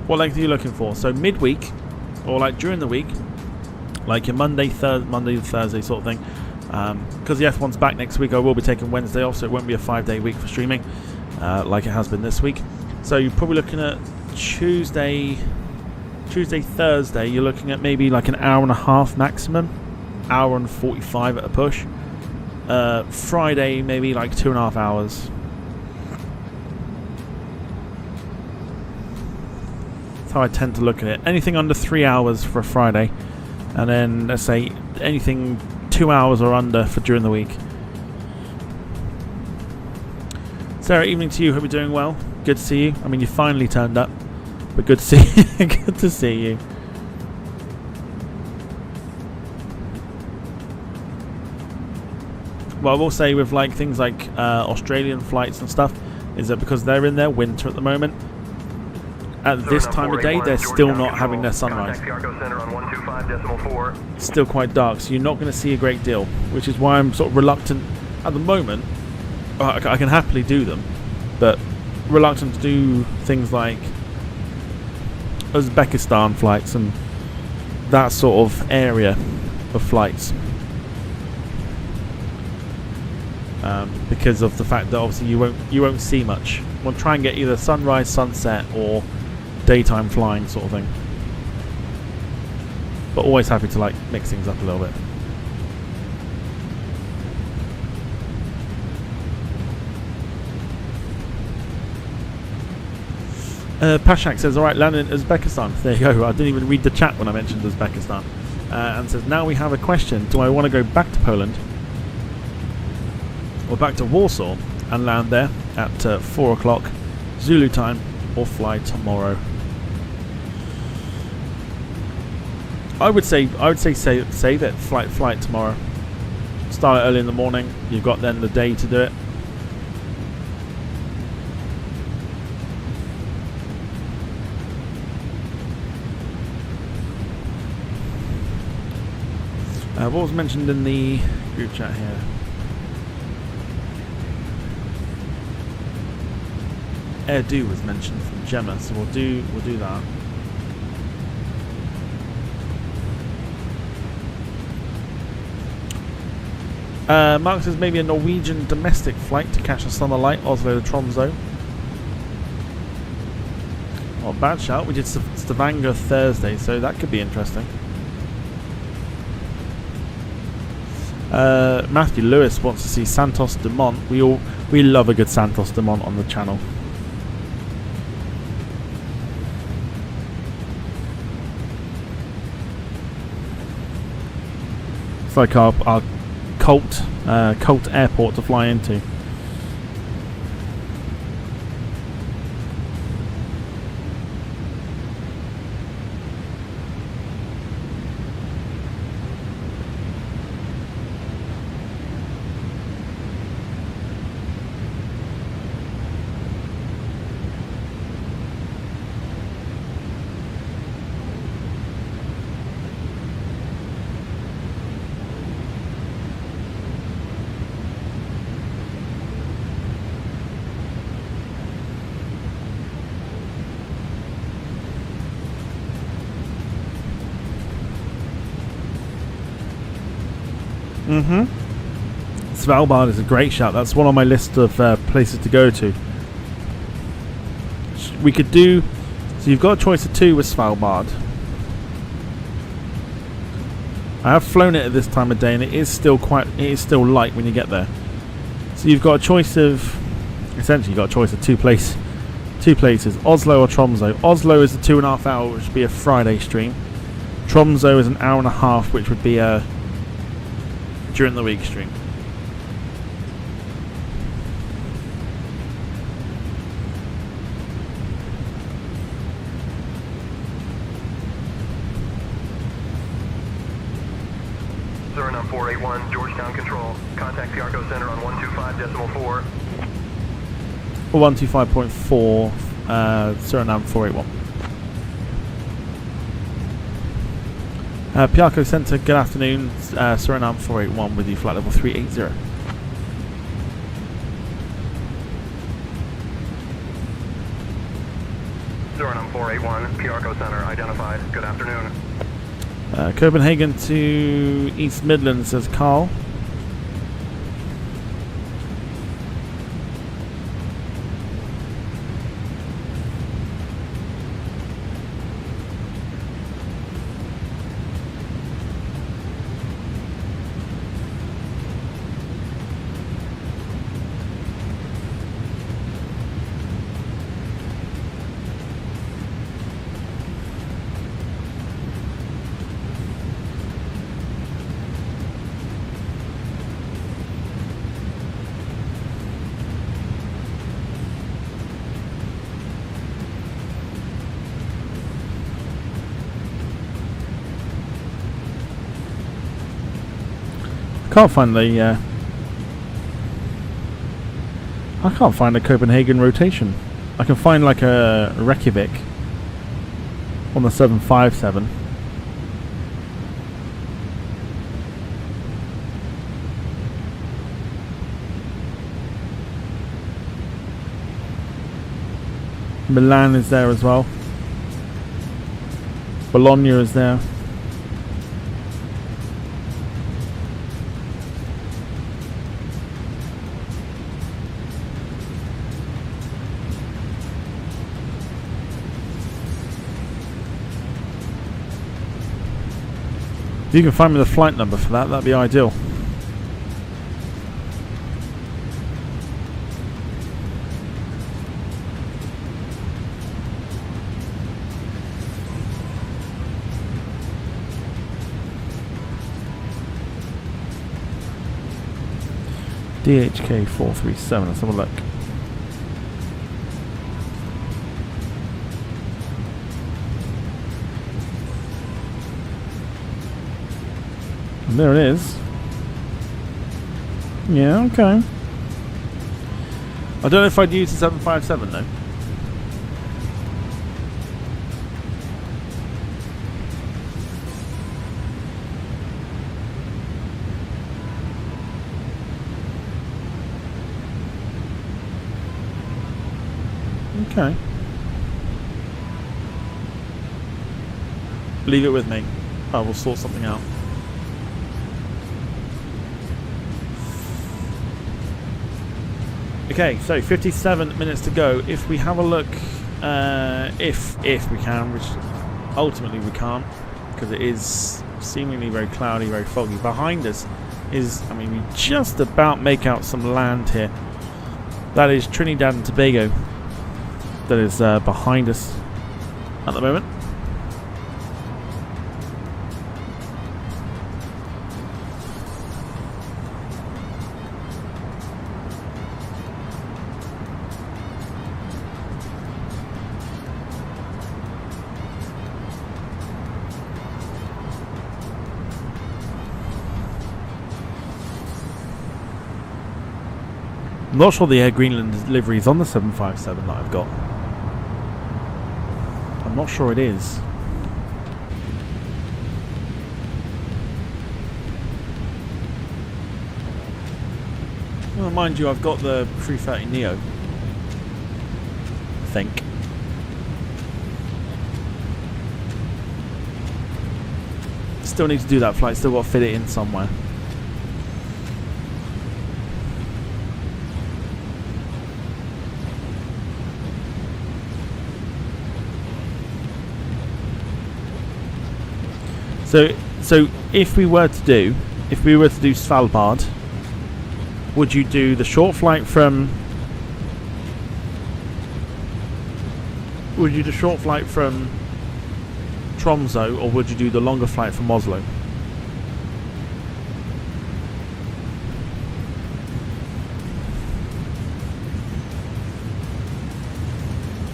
What length are you looking for? So midweek, or like during the week? Like your Monday to Thursday sort of thing. Because the F1's back next week, I will be taking Wednesday off, so it won't be a 5-day week for streaming, like it has been this week. So you're probably looking at Tuesday, Thursday, you're looking at maybe like an hour and a half maximum. Hour and 45 at a push. Friday, maybe like 2.5 hours. That's how I tend to look at it. Anything under 3 hours for a Friday. And then, let's say, anything 2 hours or under for during the week. Sarah, evening to you. Hope you're doing well. Good to see you. I mean, you finally turned up, but good to see you. Good to see you. Well, I will say with like things like Australian flights and stuff, is that because they're in their winter at the moment, at this time of day, they're still not having their sunrise. It's still quite dark, so you're not going to see a great deal, which is why I'm sort of reluctant at the moment. I can happily do them, but reluctant to do things like Uzbekistan flights and that sort of area of flights, because of the fact that obviously you won't see much. We'll try and get either sunrise, sunset, or daytime flying sort of thing, but always happy to like mix things up a little bit. Pashak says, alright, landing in Uzbekistan. There you go. I didn't even read the chat when I mentioned Uzbekistan. And says, now we have a question. Do I want to go back to Poland or back to Warsaw and land there at 4 o'clock Zulu time, or fly tomorrow? I would say that flight tomorrow. Start it early in the morning. You've got then the day to do it. What was mentioned in the group chat here? Air was mentioned from Gemma, so we'll do that. Mark says maybe a Norwegian domestic flight to catch a summer light, Oslo to Tromsø. Not a bad shout. We did Stavanger Thursday, so that could be interesting. Matthew Lewis wants to see Santos Dumont. We love a good Santos Dumont on the channel. It's like our cult airport to fly into. Svalbard is a great shout. That's one on my list of places to go to. We could do... So you've got a choice of 2 with Svalbard. I have flown it at this time of day, and it is still light when you get there. So you've got a choice of... Essentially, you've got a choice of two places. Oslo or Tromsø. Oslo is a 2.5 hour, which would be a Friday stream. Tromsø is an hour and a half, which would be a during the week stream. Surinam 481, Georgetown Control. Contact Piarco Center on 125.4. 125.4, Surinam 481. Piarco Centre, good afternoon. Surinam 481 with you, flight level 380. Surinam 481, Piarco Center identified. Good afternoon. Copenhagen to East Midlands, says Carl. Can't find the I can't find a Copenhagen rotation. I can find like a Reykjavik on the 757. Milan is there as well. Bologna is there. If you can find me the flight number for that, that'd be ideal. DHK 437, let's have a look. And there it is. Yeah, okay. I don't know if I'd use the 757 though. Okay. Leave it with me. I will sort something out. Okay, so 57 minutes to go. If we have a look, if we can, which ultimately we can't, because it is seemingly very cloudy, very foggy. Behind us is, I mean, we just about make out some land here. That is Trinidad and Tobago. That is behind us at the moment. I'm not sure the Air Greenland delivery is on the 757 that I've got. I'm not sure it is. Well, mind you, I've got the 330 Neo. I think. Still need to do that flight, still got to fit it in somewhere. So if we were to do Svalbard, would you do the short flight from? Would you do the short flight from Tromsø, or would you do the longer flight from Oslo?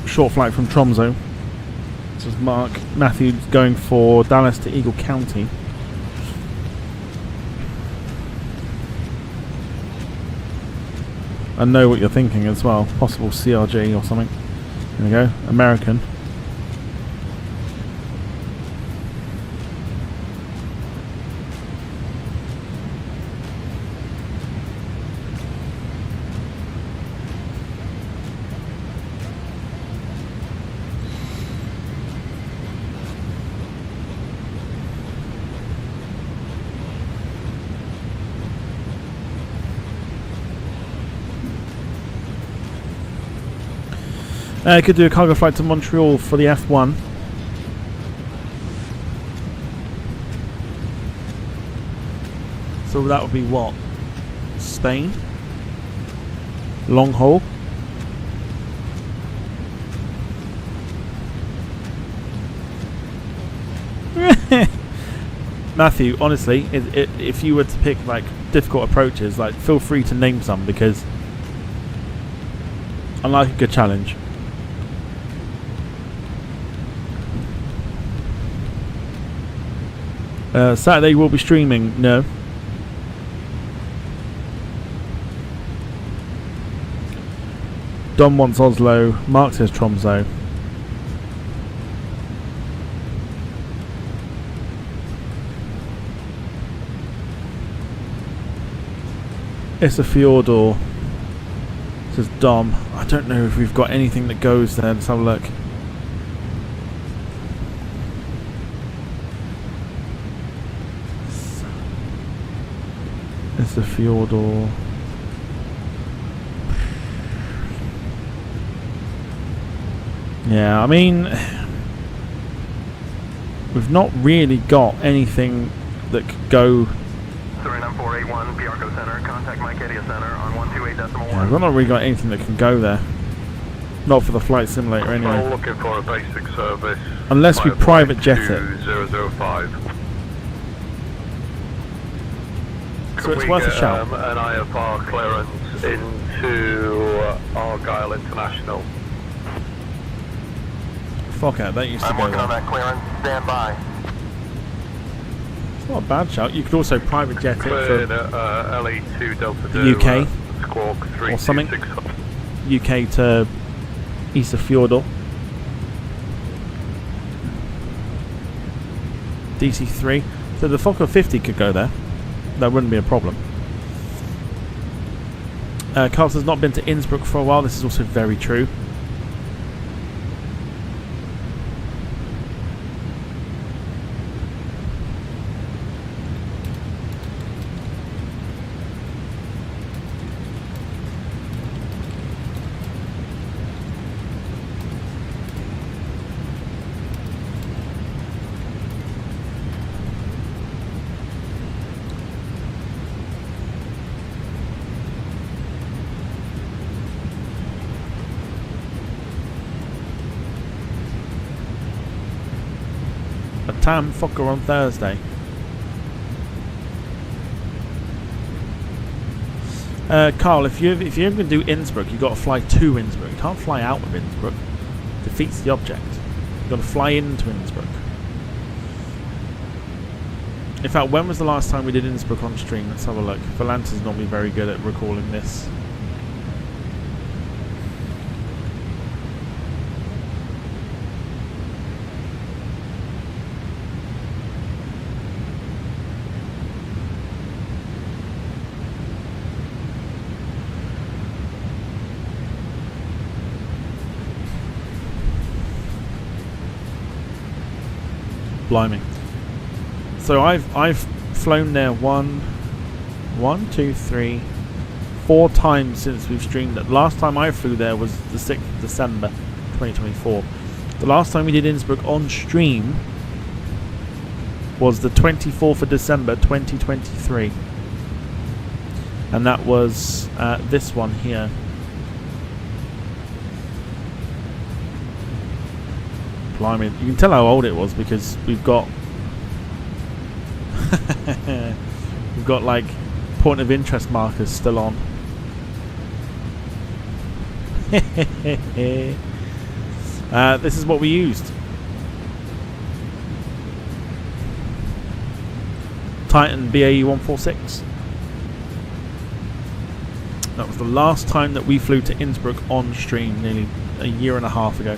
Short flight from Tromsø. This is Matthew going for Dallas to Eagle County. I know what you're thinking as well. Possible CRJ or something. There we go. American. Could do a cargo flight to Montreal for the F1. So that would be what? Spain? Long haul? Matthew, honestly, if you were to pick like difficult approaches, like feel free to name some, because I like a good challenge. Saturday we'll be streaming. No. Dom wants Oslo. Mark says Tromsø. It's a Fjordor, says Dom. I don't know if we've got anything that goes there. Let's have a look. It's a Fjordor. Yeah, I mean, we've not really got anything that could go. Surinam 481, Piarco Center, contact Mike Edia Center on 128.1. Yeah, we've not really got anything that can go there. Not for the flight simulator anyway. I'm looking for a basic service. Unless we private jet it. 005. So it's worth a shout. An IFR clearance into Argyle International. Fuck it, that used to I'm go working there. on that clearance. Stand by. It's not a bad shout. You could also private jet it for LE2 Delta the UK Squawk or something. 326. UK to east of Fjordor. DC3. So the Fokker 50 could go there. That wouldn't be a problem. Carlos has not been to Innsbruck for a while. This is also very true. Tam Fokker on Thursday. Carl, if you're ever going to do Innsbruck, you've got to fly to Innsbruck. You can't fly out of Innsbruck. It defeats the object. You've got to fly into Innsbruck. In fact, when was the last time we did Innsbruck on stream? Let's have a look. Valanta's normally very good at recalling this. Blimey. So I've flown there one, two, three, 4 times since we've streamed it. Last time I flew there was the 6th of December 2024. The last time we did Innsbruck on stream was the 24th of December 2023, and that was this one here. Blimey, you can tell how old it was because we've got we've got like point of interest markers still on. This is what we used. Titan BAE 146. That was the last time that we flew to Innsbruck on stream, nearly a year and a half ago.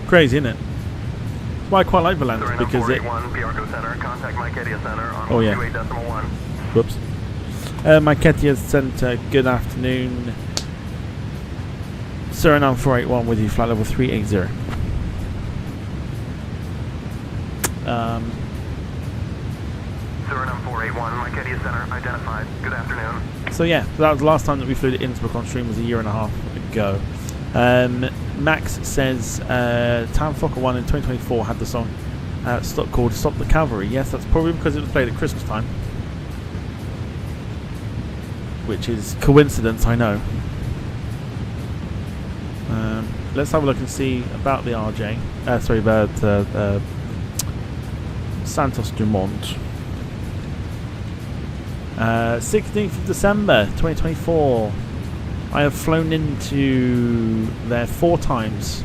Crazy, isn't it? That's why I quite like Willemstad, because it... Oh yeah. Whoops. Mike Ketia Centre, good afternoon. Surinam 481 with you, flight level 380. Surinam 481, Mike Ketia Centre, identified. Good afternoon. So yeah, that was the last time that we flew to Innsbruck on stream, was a year and a half ago. Max says Town Fokker 1 in 2024 had the song called Stop the Cavalry. Yes, that's probably because it was played at Christmas time, which is coincidence, I know. Let's have a look and see about the RJ. Sorry, about Santos Dumont. 16th of December 2024. I have flown into there 4 times.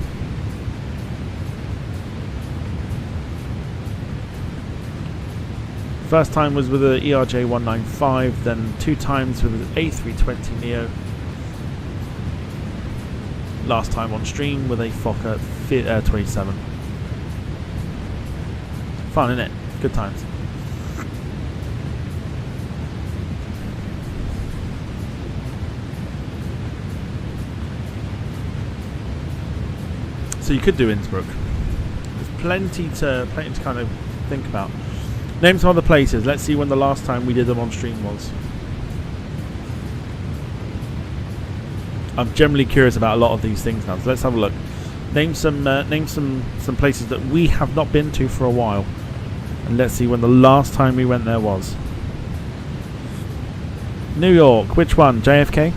First time was with the ERJ 195, then 2 times with the A320neo. Last time on stream with a Fokker 27. Fun, innit? Good times. So you could do Innsbruck. There's plenty to kind of think about. Name some other places. Let's see when the last time we did them on stream was. I'm generally curious about a lot of these things now. So let's have a look. Name some places that we have not been to for a while, and let's see when the last time we went there was. New York. Which one? JFK.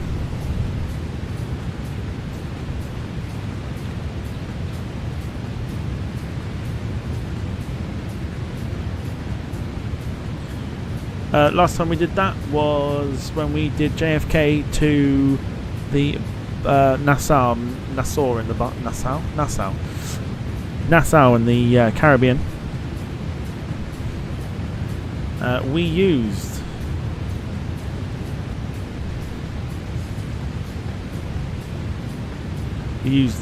Last time we did that was when we did JFK to the Nassau in the Caribbean. We used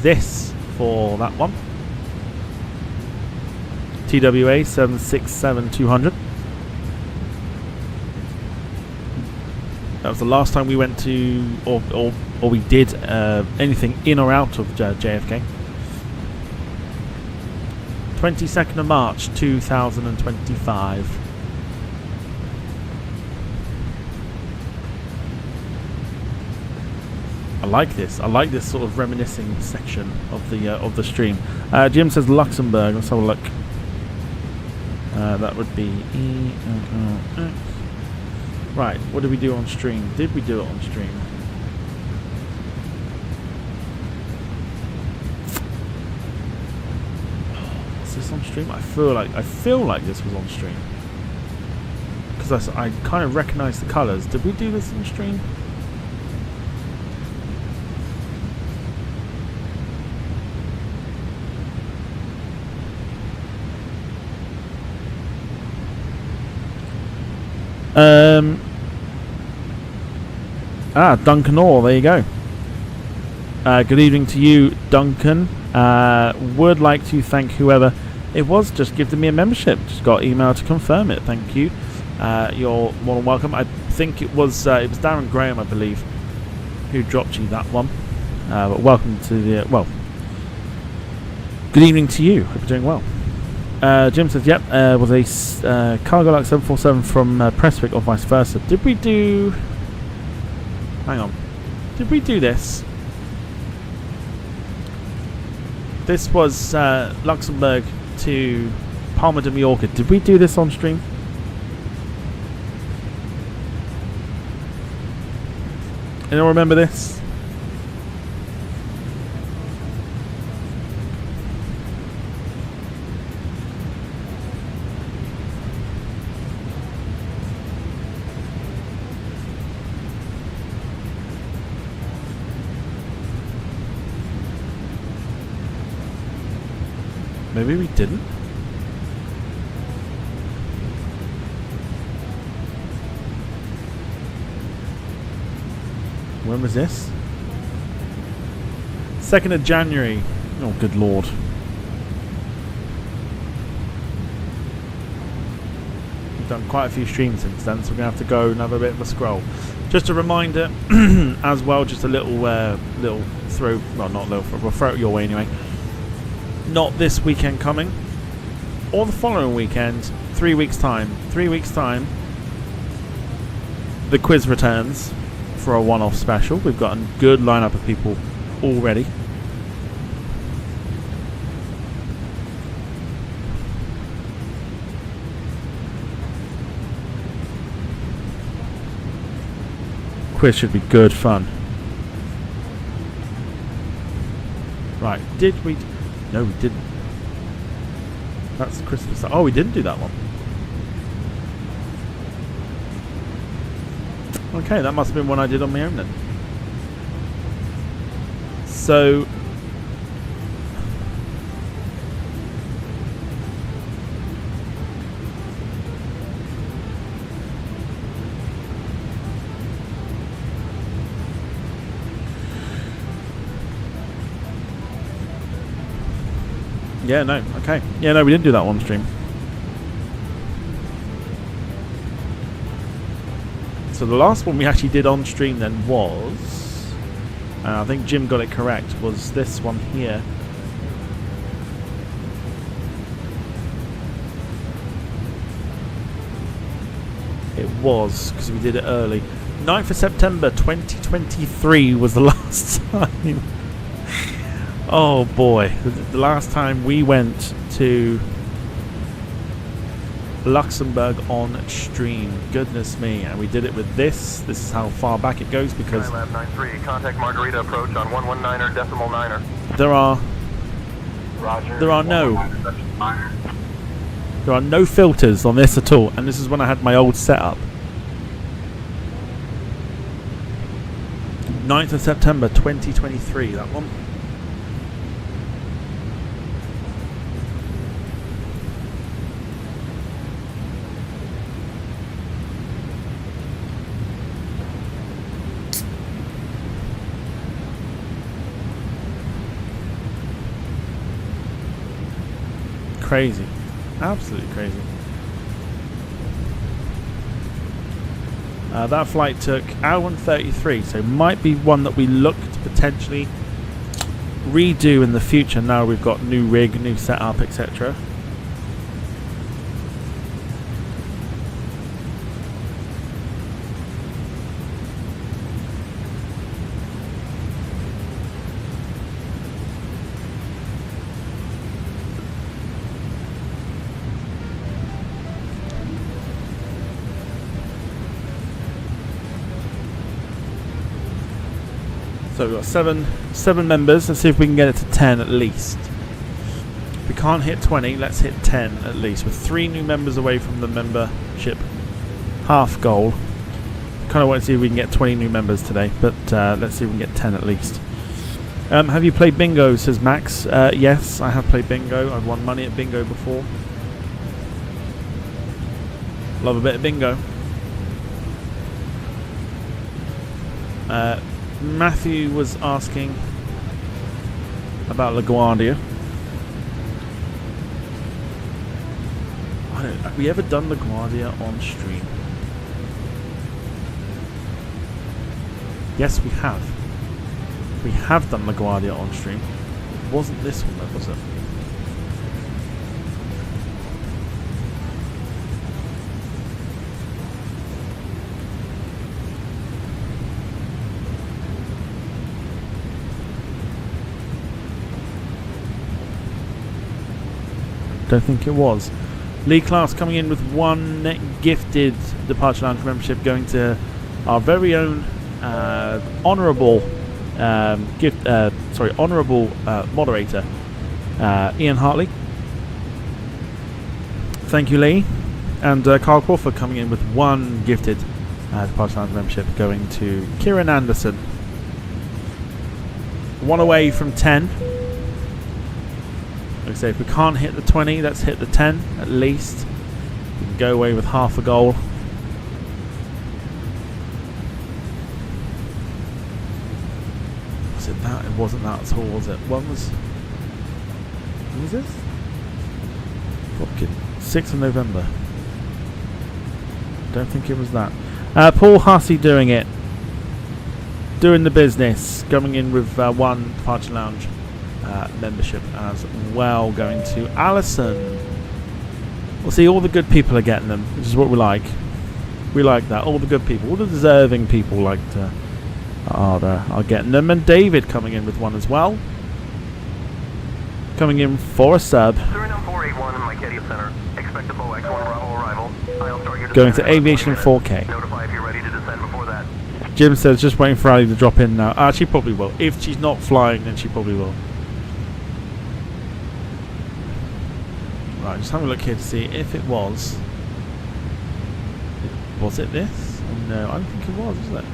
this for that one. TWA 767-200. That was the last time we went to, or we did anything in or out of JFK. 22nd of March 2025. I like this. I like this sort of reminiscing section of the stream. Jim says Luxembourg. Let's have a look. That would be right. What did we do on stream? Did we do it on stream? Is this on stream? I feel like this was on stream because I kind of recognise the colours. Did we do this on stream? Duncan Orr, there you go. Good evening to you, Duncan. Would like to thank whoever it was just gifted me a membership. Just got email to confirm it. Thank you. You're more than welcome. I think it was Darren Graham, I believe, who dropped you that one. But welcome to the good evening to you. Hope you're doing well. Jim says, "Yep, was a cargo like 747 from Prestwick or vice versa." Did we do? Hang on. Did we do this? This was Luxembourg to Palma de Mallorca. Did we do this on stream? Anyone remember this? Maybe we didn't. When was this? 2nd of January. Oh, good lord. We've done quite a few streams since then, so we're going to have to go and have a bit of a scroll. Just a reminder, as well, just a little throw. Well, not little, we'll throw it your way anyway. Not this weekend coming, or the following weekend, 3 weeks' time. 3 weeks' time, the quiz returns for a one-off special. We've got a good lineup of people already. Quiz should be good fun. Right, did we... No, we didn't. That's Christmas. Oh, we didn't do that one. Okay, that must have been one I did on my own then. So... Yeah, no, okay. Yeah, no, we didn't do that one stream. So the last one we actually did on stream then was, and I think Jim got it correct, was this one here. It was, because we did it early. 9th of September 2023 was the last time. Oh boy, the last time we went to Luxembourg on stream. Goodness me, and we did it with this. This is how far back it goes because Lab 93, contact Margarita approach on 119er.9. There are no filters on this at all, and this is when I had my old setup. 9th of September 2023, that one. Crazy, absolutely crazy. That flight took hour and 33, so it might be one that we look to potentially redo in the future. Now we've got new rig, new setup, etc. So we've got seven members. Let's see if we can get it to 10 at least. If we can't hit 20, let's hit 10 at least. We're 3 new members away from the membership half goal. Kind of want to see if we can get 20 new members today, but let's see if we can get 10 at least. Have you played bingo, says Max. Yes, I have played bingo. I've won money at bingo before. Love a bit of bingo. Matthew was asking about LaGuardia. Have we ever done LaGuardia on stream? Yes, we have. We have done LaGuardia on stream. It wasn't this one though, was it? Don't think it was. Lee Class coming in with one gifted Departure Lounge membership, going to our very own honourable honourable moderator, Ian Hartley. Thank you, Lee. And Carl Crawford coming in with one gifted Departure Lounge membership, going to Kieran Anderson. One away from 10. Like I say, if we can't hit the 20, let's hit the 10 at least. We can go away with half a goal. Was it that? It wasn't that at all, was it? What was this? Fucking 6th of November. Don't think it was that. Paul Hussey doing it. Doing the business. Coming in with one Departure Lounge membership as well, going to Alison. We'll see, all the good people are getting them, which is what we like. We like that. All the good people, all the deserving people are getting them. And David coming in with one as well. Coming in for a sub. Surinam 481 in Mikedia Center. Expect a Boeing 1 Bravo arrival. I'll start your Going to Aviation in 4K. Notify if you're ready to descend before that. Jim says just waiting for Ali to drop in now. She probably will. If she's not flying, then she probably will. Right, just have a look here to see if it was. Was it this? No, I don't think it was, is it?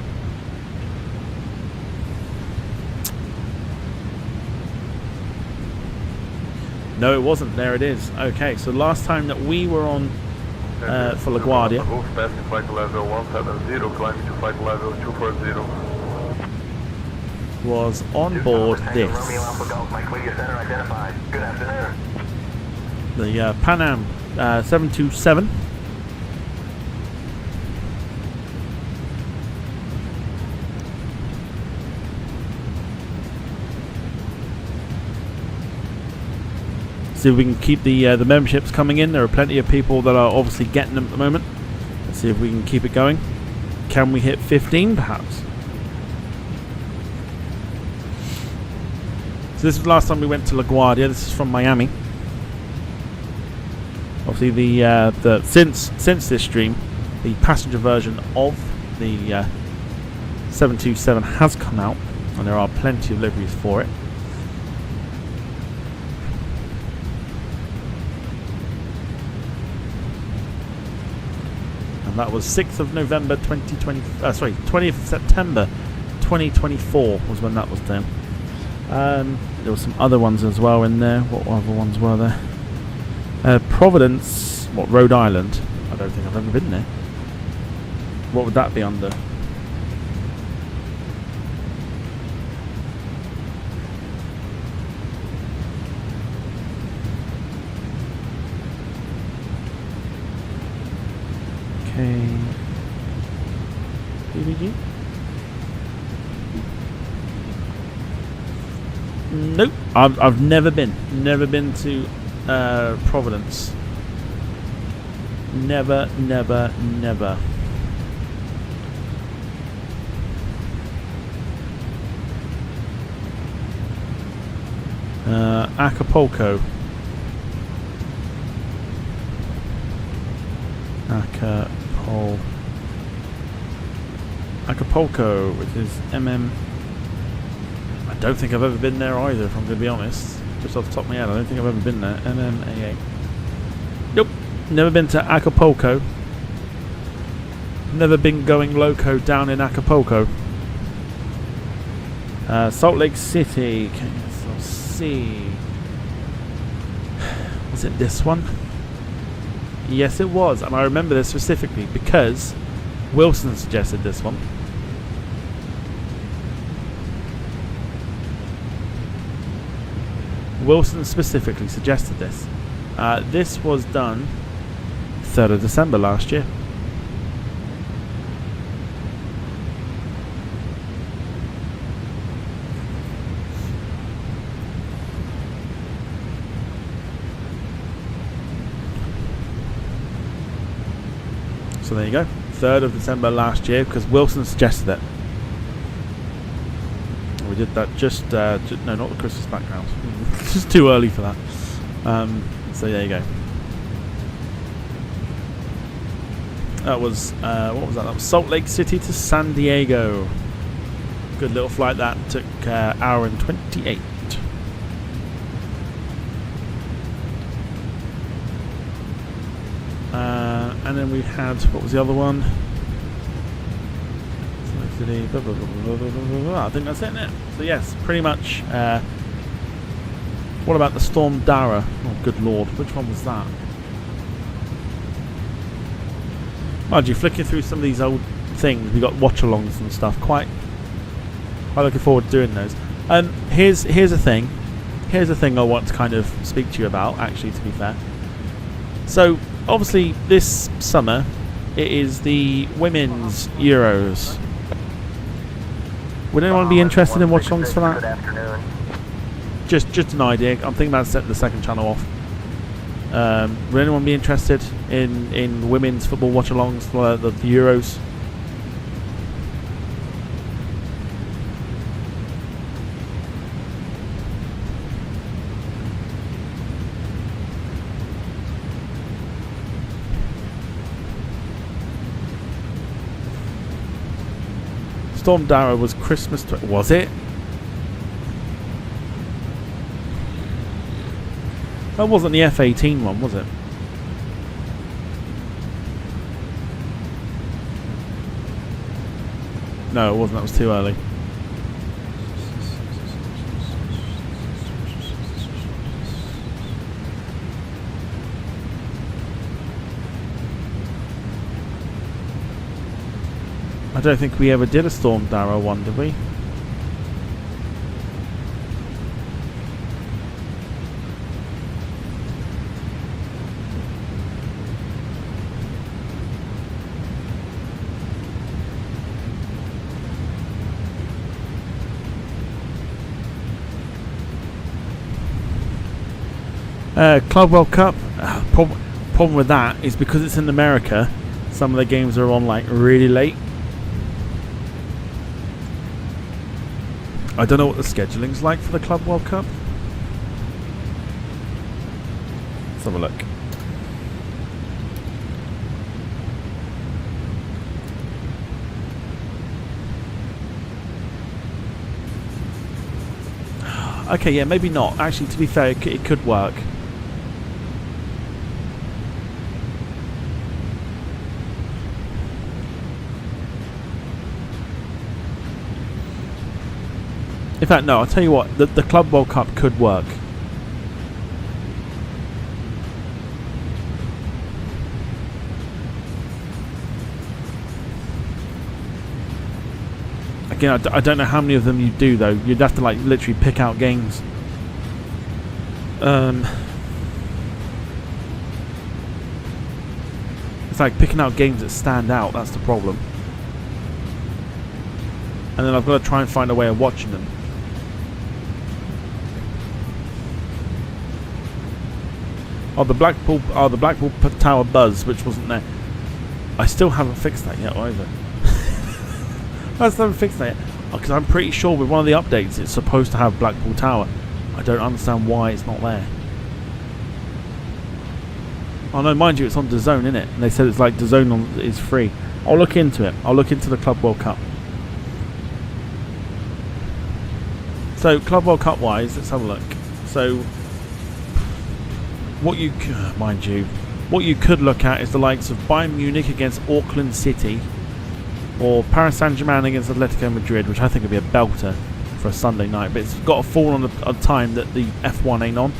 No, it wasn't. There it is. Okay, so last time that we were on for LaGuardia Passing flight level 170, climbing to flight level 240. was on board this. The Pan Am 727. See if we can keep the memberships coming in. There are plenty of people that are obviously getting them at the moment. Let's see if we can keep it going. Can we hit 15 perhaps? So this was the last time we went to LaGuardia. This is from Miami. Obviously, the since this stream, the passenger version of the 727 has come out, and there are plenty of liveries for it. And that was 6th of November 2020. Sorry, 20th of September 2024 was when that was done. There were some other ones as well in there. What other ones were there? Providence, Rhode Island. I don't think I've ever been there. What would that be under? Okay. BBG? Nope. I've never been to Providence. Never. Acapulco. Acapulco, which is MM. I don't think I've ever been there either, if I'm going to be honest. Just off the top of my head, I don't think I've ever been there. MMAA. Nope. Never been to Acapulco. Never been going loco down in Acapulco. Salt Lake City. Let's see. Was it this one? Yes, it was. And I remember this specifically because Wilson suggested this one. Wilson specifically suggested this. This was done 3rd of December last year. So there you go. 3rd of December last year, because Wilson suggested it. We did that just no, not the Christmas background. It's just too early for that. So there you go. That was what was that? That was Salt Lake City to San Diego. Good little flight that took hour and 28. And then we had, what was the other one? I think that's it now. So yes, pretty much. What about the Storm Dara? Oh, good lord, which one was that? Mind you, flicking through some of these old things, we got watch-alongs and stuff. Quite looking forward to doing those. Here's a thing. Here's a thing I want to kind of speak to you about. Actually, to be fair. So obviously, this summer it is the women's Euros. Would anyone be interested in watch-alongs for that? Good afternoon. Just an idea. I'm thinking about setting the second channel off. Would anyone be interested in women's football watch-alongs for the Euros? Storm Dara was Christmas. Was it? That wasn't the F-18 one, was it? No, it wasn't. That was too early. I don't think we ever did a Storm Dara one, did we? Club World Cup, problem with that is because it's in America, some of the games are on like really late. I don't know what the scheduling's like for the Club World Cup. Let's have a look. Okay, yeah, maybe not. Actually, to be fair, it could work. In fact, no, I'll tell you what, the Club World Cup could work. Again, I don't know how many of them you do, though. You'd have to, like, literally pick out games. It's like picking out games that stand out, that's the problem. And then I've got to try and find a way of watching them. Oh, the Blackpool Tower buzz, which wasn't there. I still haven't fixed that yet either. I still haven't fixed that yet. Because I'm pretty sure with one of the updates it's supposed to have Blackpool Tower. I don't understand why it's not there. Oh no, mind you, it's on DAZN, isn't it? And they said it's like DAZN is free. I'll look into it. I'll look into the Club World Cup. So, Club World Cup wise, let's have a look. So, what you could look at is the likes of Bayern Munich against Auckland City, or Paris Saint-Germain against Atletico Madrid, which I think would be a belter for a Sunday night. But it's got to fall on a time that the F1 ain't on,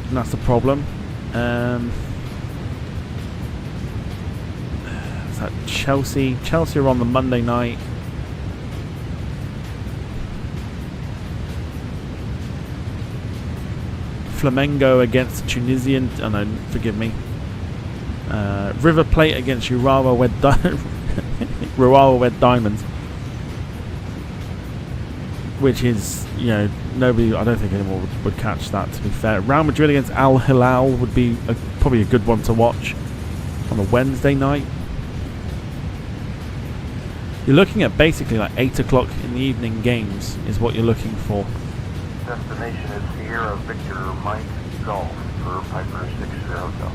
and that's the problem. Is that Chelsea? Chelsea are on the Monday night. Flamengo against Tunisian. Oh no, forgive me. River Plate against Urawa Red Diamonds, which is, you know, nobody. I don't think anyone would catch that. To be fair, Real Madrid against Al Hilal would be probably a good one to watch. on a Wednesday night. You're looking at basically like 8 o'clock in the evening games is what you're looking for. Destination is Sierra Victor Mike Golf for Piper 6 Sierra Hotel.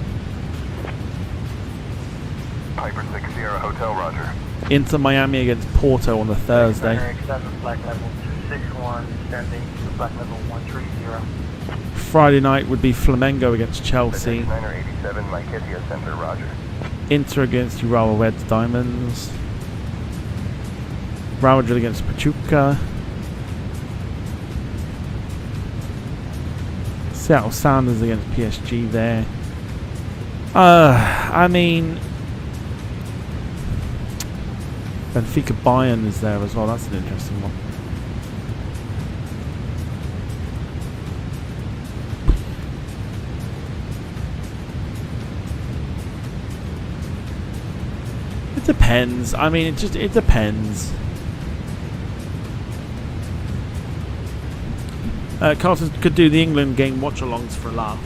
Piper 6 Sierra Hotel, roger. Inter Miami against Porto on the Thursday. Flight level 261, descending to flight level 130. Friday night would be Flamengo against Chelsea. 987, Miketia Center, roger. Inter against Urawa Reds Diamonds. Real Madrid against Pachuca. Seattle Sounders against PSG there. I mean, Benfica Bayern is there as well. That's an interesting one. It depends. I mean, it depends. Carlton could do the England game watch-alongs for a laugh.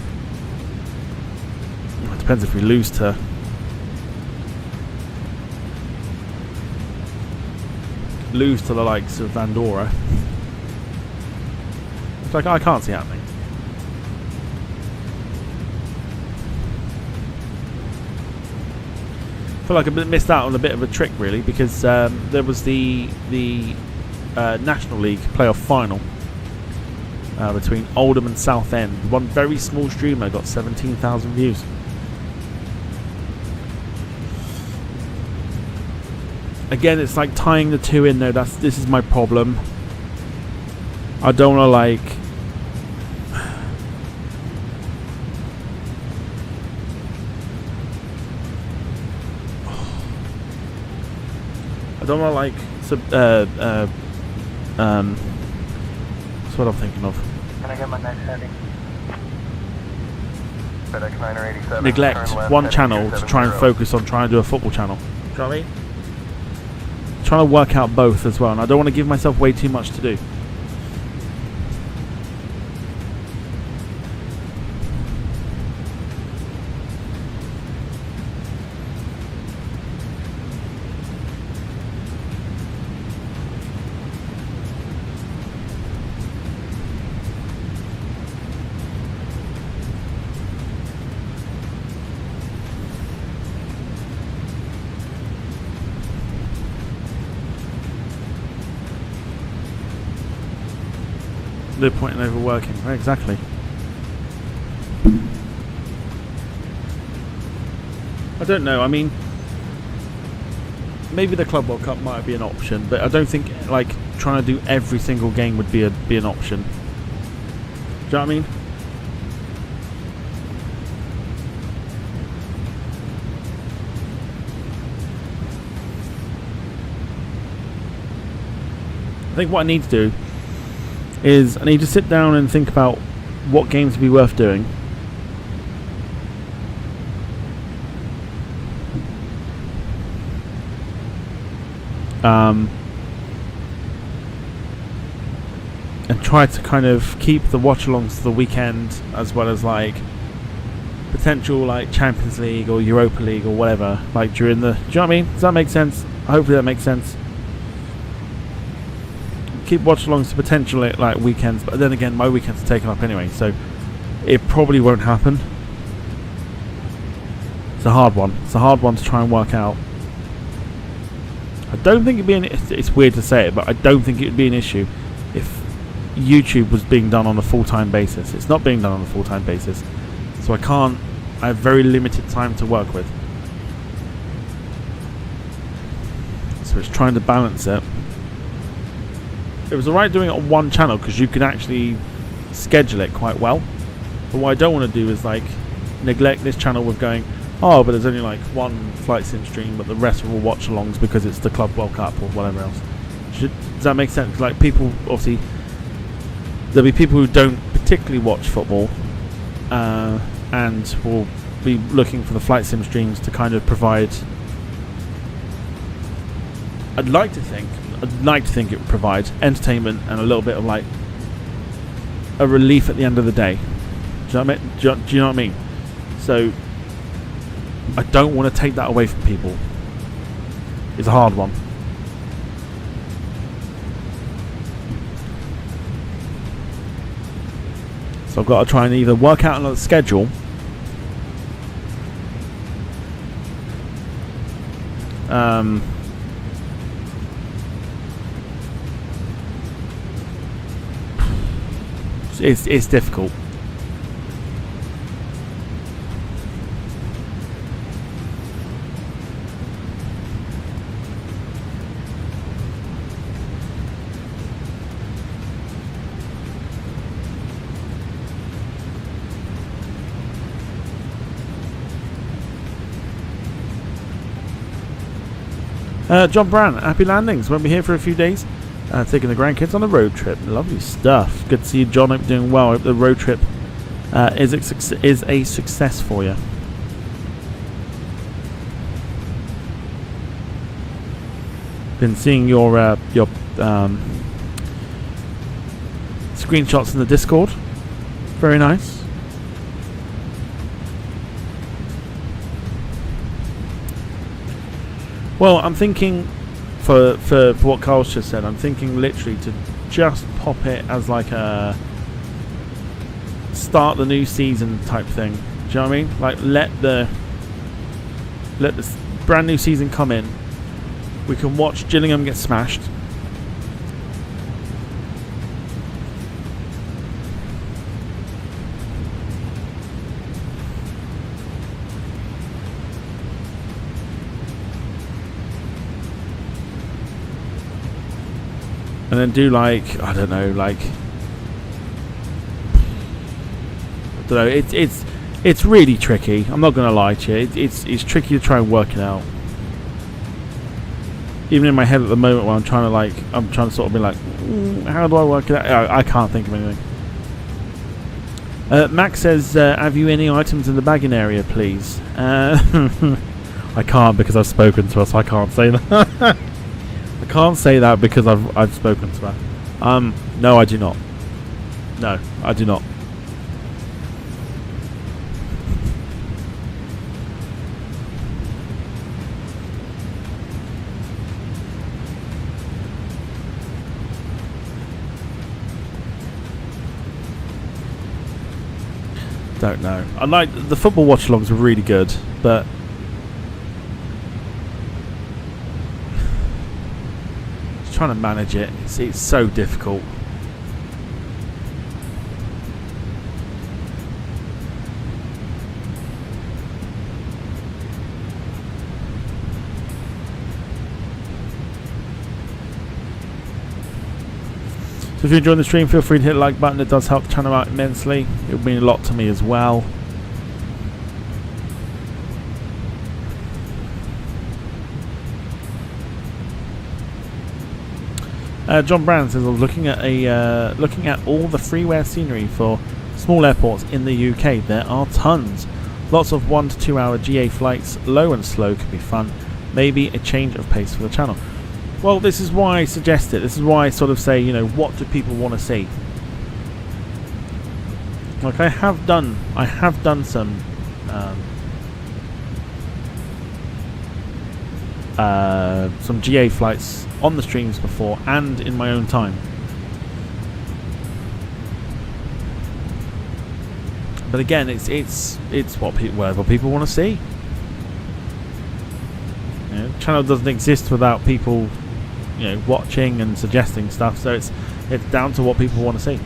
It depends if we lose to the likes of Andorra. It's like I can't see it happening. I feel like I missed out on a bit of a trick really, because there was the National League playoff final. Between Oldham and Southend. One very small streamer got 17,000 views. Again, it's like tying the two in there. This is my problem. I don't want to like... I don't want to like... that's what I'm thinking of. Can I get my next heading? FedEx 987. Neglect one channel to try and focus on trying to do a football channel. Do you know what I mean? Trying to work out both as well, and I don't want to give myself way too much to do. No point in overworking. Right, exactly. I don't know. I mean, maybe the Club World Cup might be an option, but I don't think like trying to do every single game would be an option. Do you know what I mean? I think what I need to do is I need to sit down and think about what games would be worth doing. And try to kind of keep the watch-alongs to the weekend, as well as like potential like Champions League or Europa League or whatever, like during the... Do you know what I mean? Does that make sense? Hopefully that makes sense. Keep watch-alongs to potential like weekends, but then again my weekends are taken up anyway, so it probably won't happen. It's a hard one. It's a hard one to try and work out. I don't think it'd be it's weird to say it, but I don't think it would be an issue if YouTube was being done on a full-time basis. It's not being done on a full-time basis, so I have very limited time to work with, so it's trying to balance it. It was alright doing it on one channel because you can actually schedule it quite well. But what I don't want to do is like neglect this channel with going, oh, but there's only like one flight sim stream, but the rest are all watch-alongs because it's the Club World Cup or whatever else. Does that make sense? Like people, obviously, there'll be people who don't particularly watch football, and will be looking for the flight sim streams to kind of provide. I'd like to think it would provide entertainment and a little bit of like a relief at the end of the day. Do you know what I mean? So I don't want to take that away from people. It's a hard one. So I've got to try and either work out another schedule, it's difficult. John Brown, happy landings. Won't be here for a few days. Taking the grandkids on a road trip. Lovely stuff. Good to see you, John. Hope you're doing well. Hope the road trip is a success for you. Been seeing your screenshots in the Discord. Very nice. Well, I'm thinking, for what Carl's just said, I'm thinking literally to just pop it as like a start the new season type thing. Do you know what I mean? Like let the brand new season come in. We can watch Gillingham get smashed. And then do like, I don't know, it's really tricky. I'm not gonna lie to you. It's tricky to try and work it out. Even in my head at the moment, where I'm trying to sort of be like, how do I work it out? I can't think of anything. Max says, have you any items in the bagging area, please? I can't because I've spoken to her, so I can't say that. I can't say that because I've spoken to her. No, I do not. No, I do not. Don't know. I like the football watch-alongs are really good, but trying to manage it, it's so difficult. So if you're enjoying the stream, feel free to hit the like button. It does help the channel out immensely. It would mean a lot to me as well. John Brown says, I was looking at all the freeware scenery for small airports in the UK. There are tons. Lots of 1 to 2 hour GA flights, low and slow, could be fun. Maybe a change of pace for the channel. Well, this is why I suggest it. This is why I sort of say, you know, what do people want to see? Like I have done some GA flights on the streams before and in my own time. But again, it's whatever people want to see. You know, the channel doesn't exist without people, you know, watching and suggesting stuff. So it's down to what people want to see.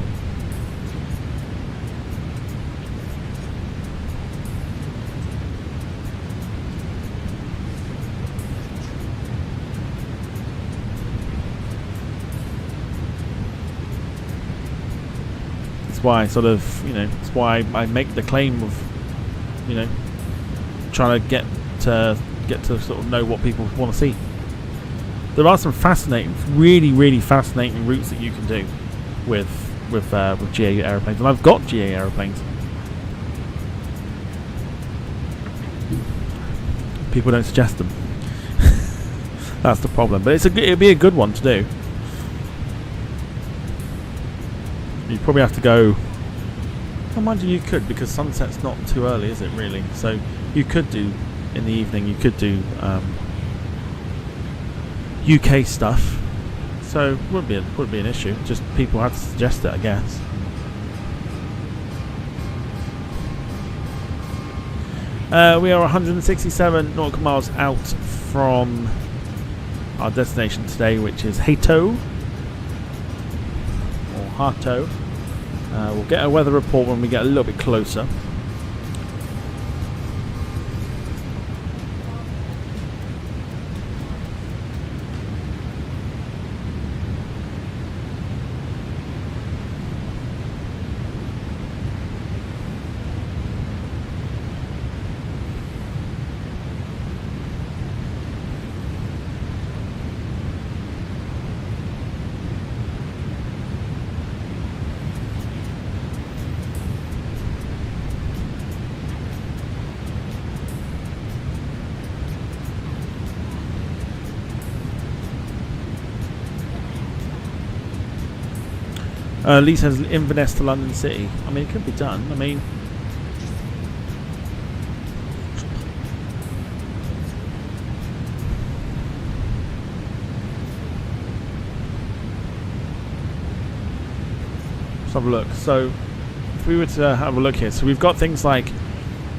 Why sort of, you know, it's why I make the claim of, you know, trying to get to sort of know what people want to see. There are some fascinating, really fascinating routes that you can do with GA aeroplanes, and I've got GA aeroplanes. People don't suggest them. That's the problem, but it'd be a good one to do. You probably have to go. Well, mind you could, because sunset's not too early, is it really? So you could do in the evening you could do UK stuff, so wouldn't be an issue. Just people had to suggest it, I guess. We are 167 nautical miles out from our destination today, which is Hato or Hato. We'll get a weather report when we get a little bit closer. Lee says Inverness to London City. I mean, it could be done. I mean, let's have a look. So, if we were to have a look here, so we've got things like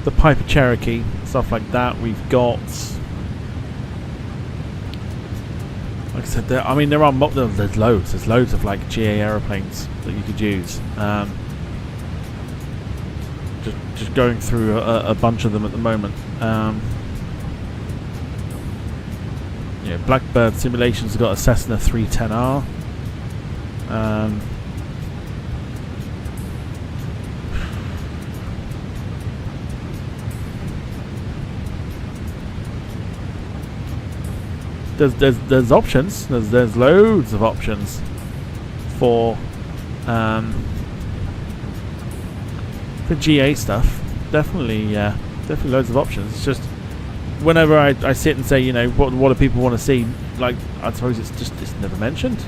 the Piper Cherokee, stuff like that. We've got, like I said, I mean, there's loads. There's loads of like GA aeroplanes that you could use. Just going through a bunch of them at the moment. Yeah, Blackbird Simulations have got a Cessna 310R. There's options. There's loads of options for GA stuff. Definitely loads of options. It's just whenever I sit and say, you know, what do people want to see? Like, I suppose it's never mentioned.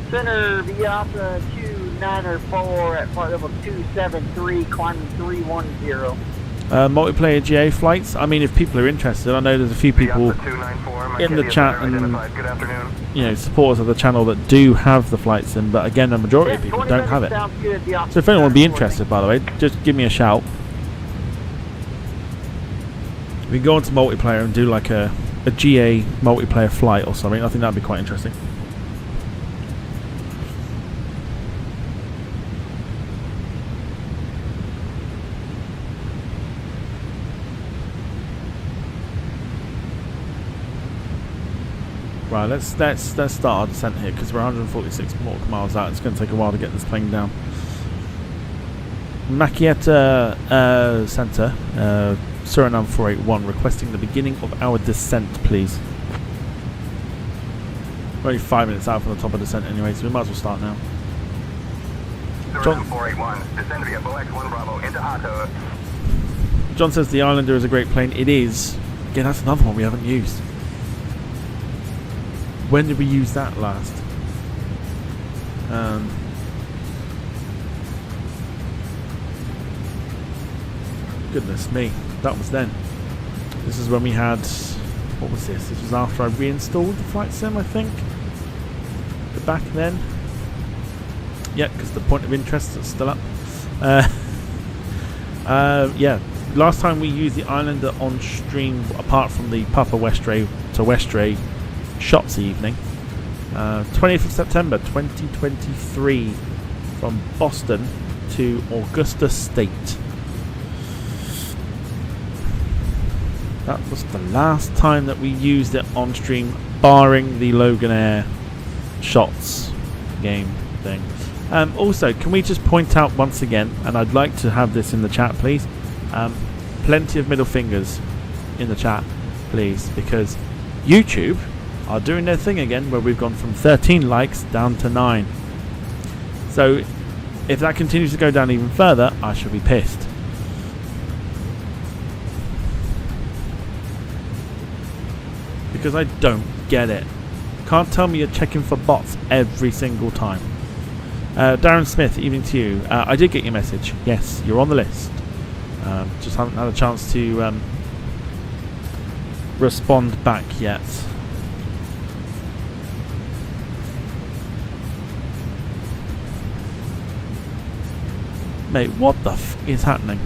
Center Viasa 2904 at flight level 273, climbing 310. Multiplayer GA flights. I mean, if people are interested, I know there's a few people in the chat and supporters of the channel that do have the flights in, but again, the majority of people don't have it. So if anyone would be interested, by the way, just give me a shout. We can go on to multiplayer and do like a GA multiplayer flight or something. I think that'd be quite interesting. Right, let's start our descent here because we're 146 nautical miles out. It's going to take a while to get this plane down. Makieta Center, Surinam 481, requesting the beginning of our descent, please. We're only 5 minutes out from the top of descent anyway, so we might as well start now. Surinam 481, descend via BOX-1 Bravo into Hato. John says the Islander is a great plane. It is. Again, that's another one we haven't used. When did we use that last? Goodness me, that was then. This is when we had, what was this? This was after I reinstalled the flight sim, I think. Back then. Yeah, because the point of interest is still up. Yeah, last time we used the Islander on stream, apart from the Papa Westray to Westray shots evening, 20th of September 2023, from Boston to Augusta State. That was the last time that we used it on stream, barring the Logan Air shots game thing. Also, can we just point out once again, and I'd like to have this in the chat, please, plenty of middle fingers in the chat, please, because YouTube are doing their thing again, where we've gone from 13 likes down to 9. So if that continues to go down even further, I shall be pissed. Because I don't get it. Can't tell me you're checking for bots every single time. Darren Smith, evening to you. I did get your message. Yes, you're on the list. Just haven't had a chance to respond back yet. Mate, what the f is happening?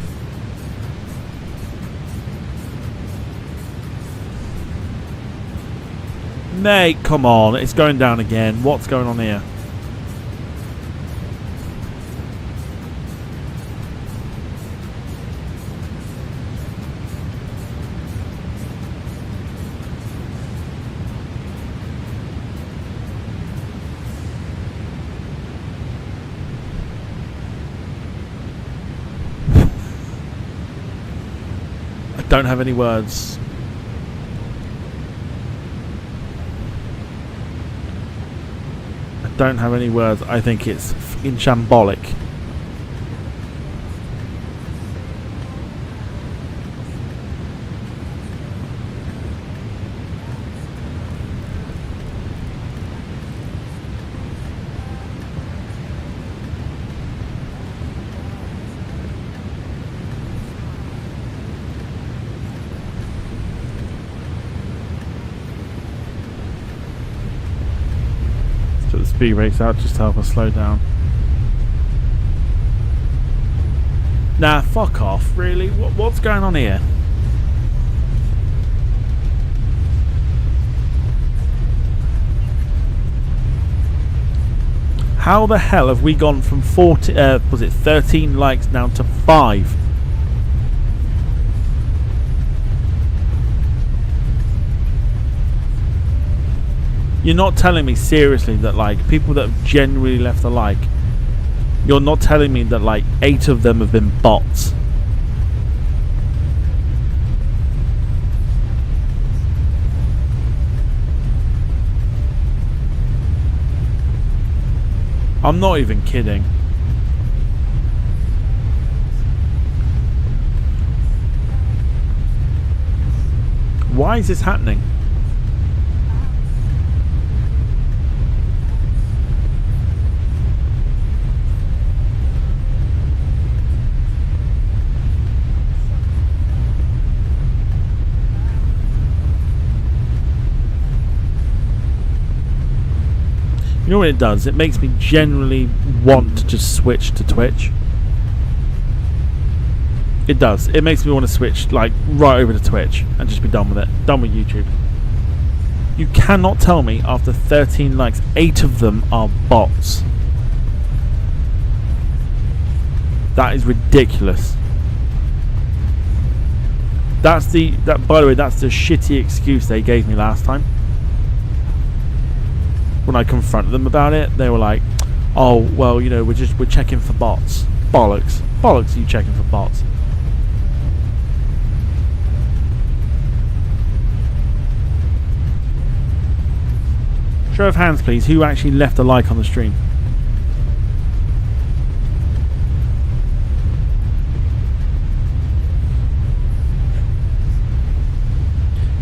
Mate, come on. It's going down again. What's going on here? I don't have any words. Don't have any words. I think it's fucking shambolic. Speed brakes out just to help us slow down. Nah, fuck off. Really? What's going on here? How the hell have we gone from 13 likes down to 5? You're not telling me seriously that like people that have genuinely left a like, you're not telling me that like 8 of them have been bots. I'm not even kidding. Why is this happening? You know what it does? It makes me generally want to just switch to Twitch. It does. It makes me want to switch like right over to Twitch and just be done with it. Done with YouTube. You cannot tell me after 13 likes, 8 of them are bots. That is ridiculous. By the way, that's the shitty excuse they gave me last time. When I confronted them about it, they were like, "Oh, well, you know, we're checking for bots." Bollocks, bollocks! Are you checking for bots? Show of hands, please. Who actually left a like on the stream?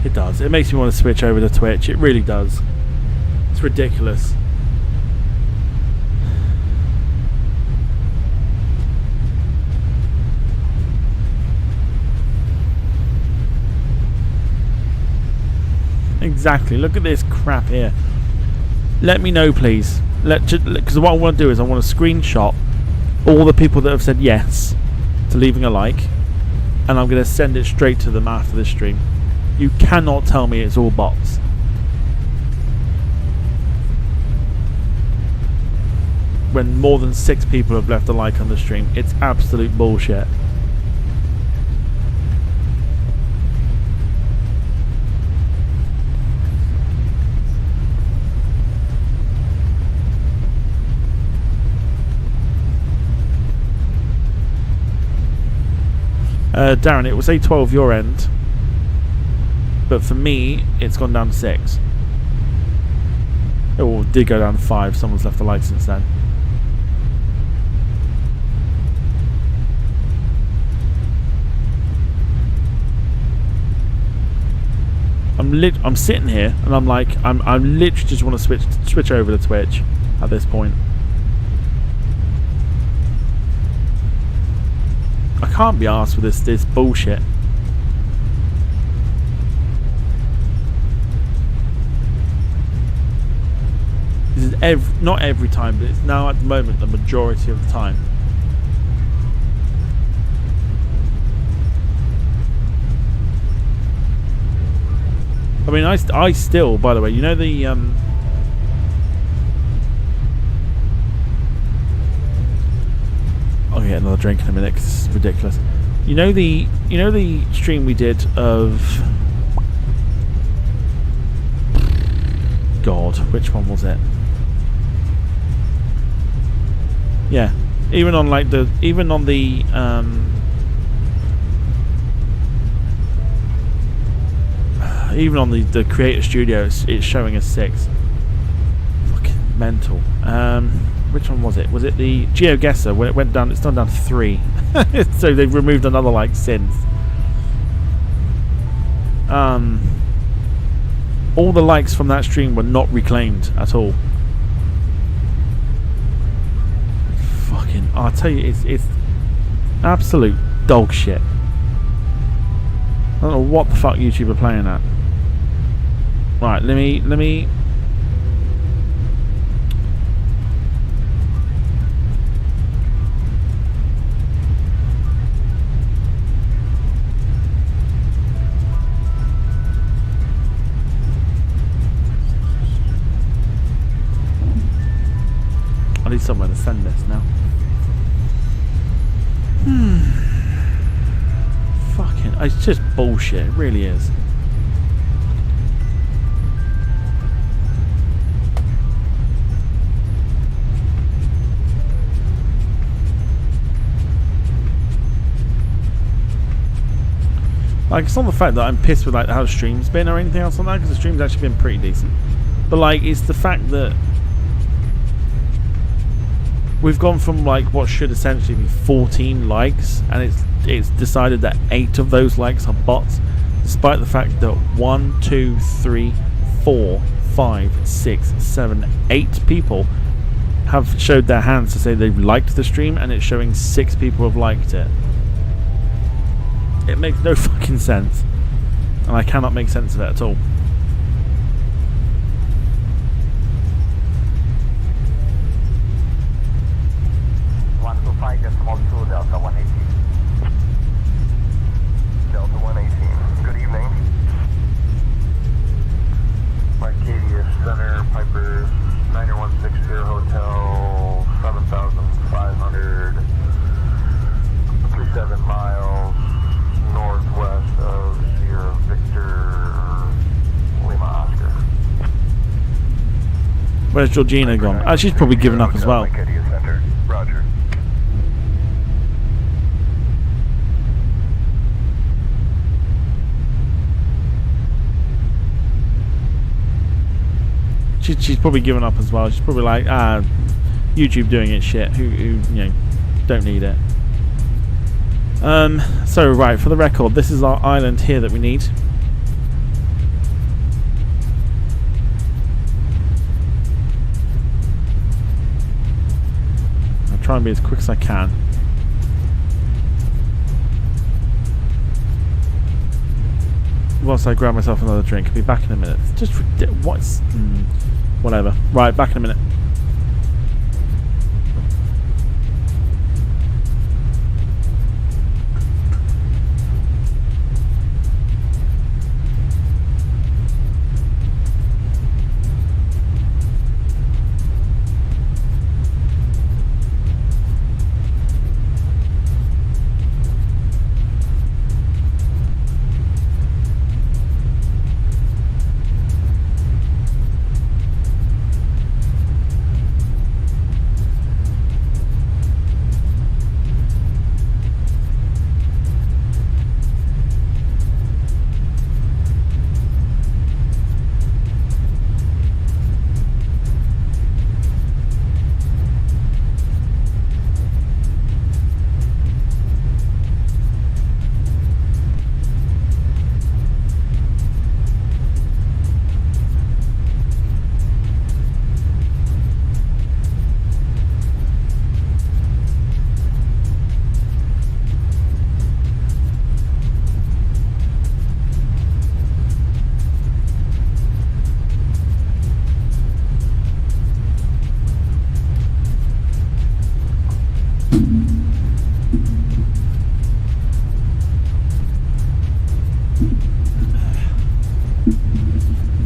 It does. It makes me want to switch over to Twitch. It really does. It's ridiculous. Exactly. Look at this crap here. Let me know, please. Because what I want to do is I want to screenshot all the people that have said yes to leaving a like, and I'm going to send it straight to them after this stream. You cannot tell me it's all bots. When more than 6 people have left a like on the stream, it's absolute bullshit. Darren, it was a 12 your end, but for me it's gone down to 6. It did go down to 5. Someone's left a like since then. I'm sitting here and I'm like, I'm literally just want to switch over to Twitch at this point. I can't be arsed with this bullshit. is not every time, but it's now at the moment the majority of the time. I mean, I still, by the way, you know the I'll get another drink in a minute because this is ridiculous. You know the stream we did of God, which one was it? Yeah, even on the creator studio, it's showing us 6. Fucking mental. Which one was it? Was it the GeoGuessr? When it went down, it's gone down to 3. So they've removed another like since. All the likes from that stream were not reclaimed at all. Fucking, I'll tell you, it's absolute dog shit. I don't know what the fuck YouTube are playing at. Right, let me. I need somewhere to send this now. Fucking, it's just bullshit. It really is. Like, it's not the fact that I'm pissed with like how the stream's been or anything else like that, because the stream's actually been pretty decent. But like, it's the fact that we've gone from like what should essentially be 14 likes, and it's decided that 8 of those likes are bots, despite the fact that 1, 2, 3, 4, 5, 6, 7, 8 people have showed their hands to say they've liked the stream, and it's showing 6 people have liked it. It makes no fucking sense, and I cannot make sense of it at all. Delta 118. Delta 118. Good evening. Arcadia Center, Piper 9160 Hotel, 7,500, 37 miles northwest of Sierra Victor, Lima Oscar. Where's Georgina gone? Oh, she's probably given up as well. Arcadia Center. Roger. She's probably given up as well. She's probably like, YouTube doing its shit. Who you know, don't need it. So right, for the record, this is our island here that we need. I'll try and be as quick as I can. Whilst I grab myself another drink, I'll be back in a minute. It's just what's whatever. Right, back in a minute.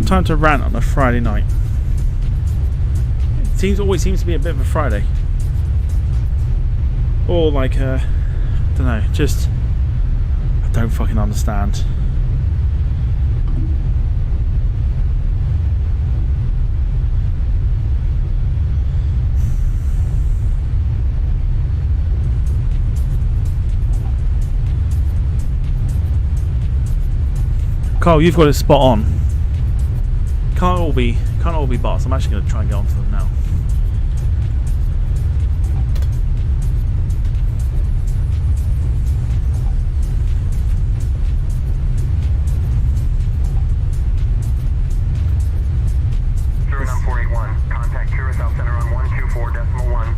time to rant on a Friday night. It always seems to be a bit of a Friday. Or like, I don't know, just, I don't fucking understand. Carl, you've got it spot on. Can't all be bots. I'm actually going to try and get onto them now. Surinam 481, contact Curacao Center on 124.1.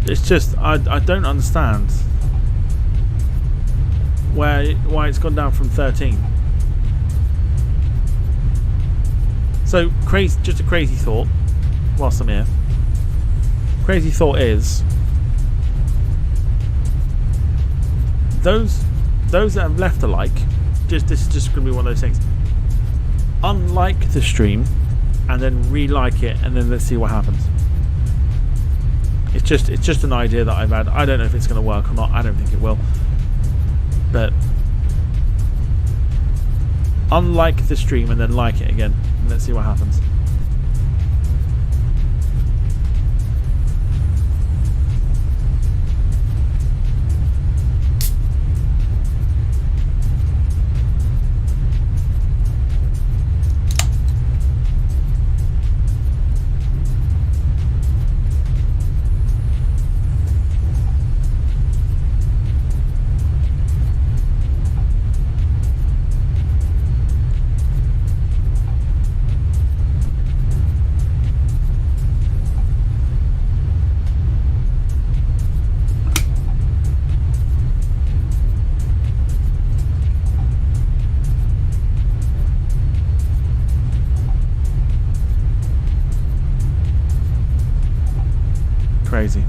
It's just I don't understand why it's gone down from 13. So crazy, just a crazy thought whilst I'm here. Crazy thought is those that have left a like, this is just going to be one of those things. Unlike the stream and then re-like it, and then let's see what happens. It's just an idea that I've had. I don't know if it's going to work or not. I don't think it will. But unlike the stream and then like it again. And let's see what happens. Crazy.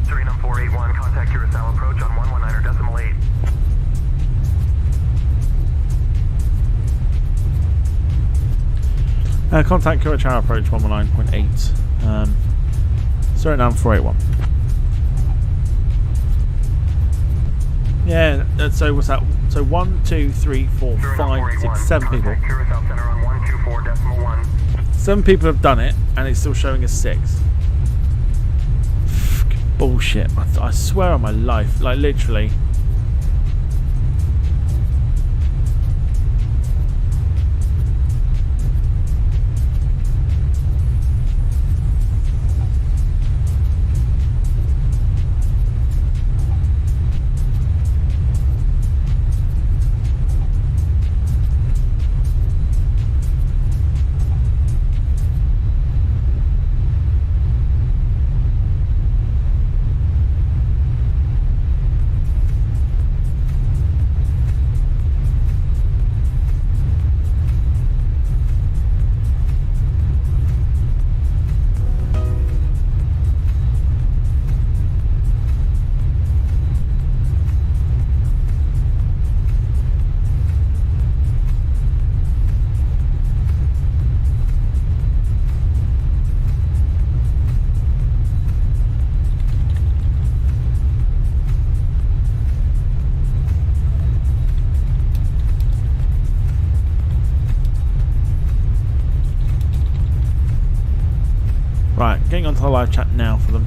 Surinam 481, contact Curacao approach on 119.8. Contact Curacao approach 119.8. Surinam 481. Yeah, so what's that? So 1, 2, 3, 4, 5, 6, 7 people. 7 people have done it, and it's still showing us 6. Bullshit. I swear on my life, like literally. onto the live chat now for them.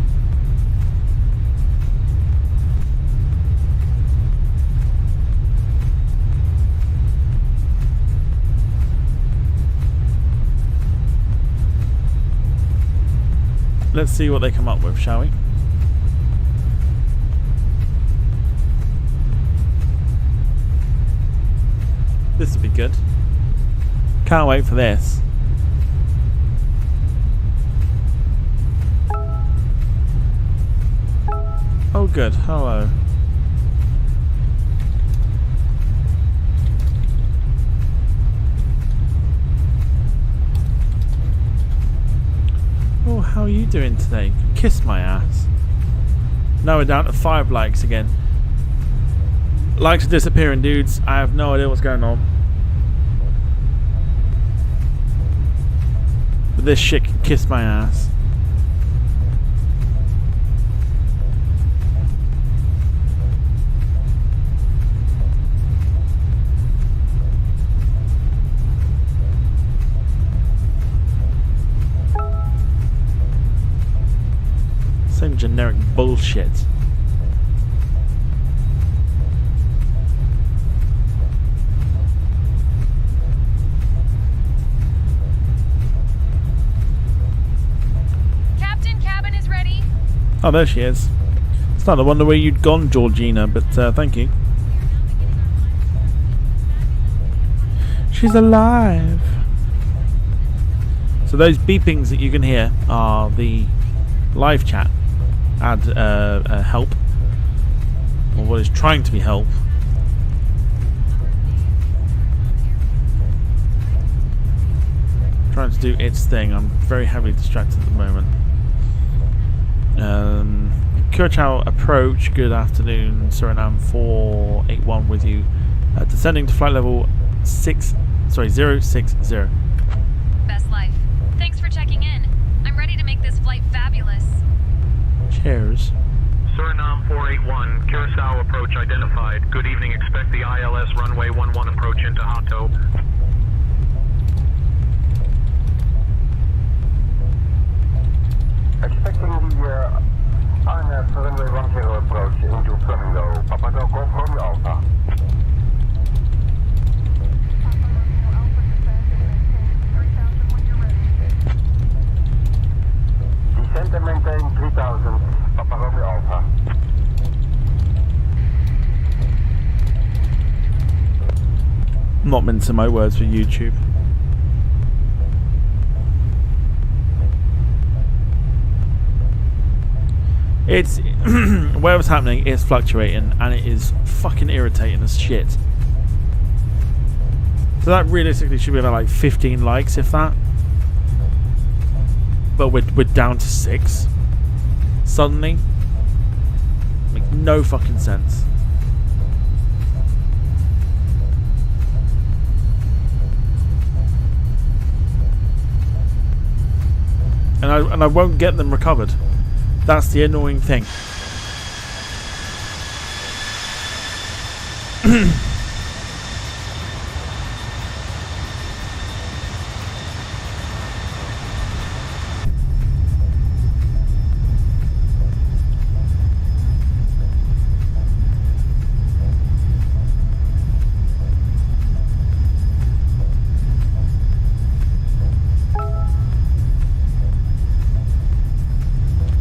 Let's see what they come up with, shall we? This will be good. Can't wait for this. Oh good, hello. Oh, how are you doing today? Kiss my ass. Now we're down to 5 likes again. Likes are disappearing, dudes. I have no idea what's going on. But this shit can kiss my ass. Same generic bullshit. Captain, cabin is ready. Oh, there she is. Started to wonder where you'd gone, Georgina, but thank you. She's alive. So those beepings that you can hear are the live chat add help, or what is trying to be help. Trying to do its thing. I'm very heavily distracted at the moment. Curacao approach, good afternoon. Surinam 481 with you. Descending to flight level 060. Best life. Thanks for checking in. I'm ready to make this flight fabulous. Cheers. Surinam 481, Curacao approach identified. Good evening, expect the ILS runway 11 approach into Hato. Expecting the ILS runway 10 approach into Flamingo. Papa Golf Romeo Alpha. Descent and maintain 3000, Papa Romeo Alpha. Not mincing my words for YouTube. It's whatever's happening is fluctuating and it is fucking irritating as shit. So that realistically should be about like 15 likes, if that. But we're down to 6 suddenly. Makes no fucking sense. And I won't get them recovered. That's the annoying thing.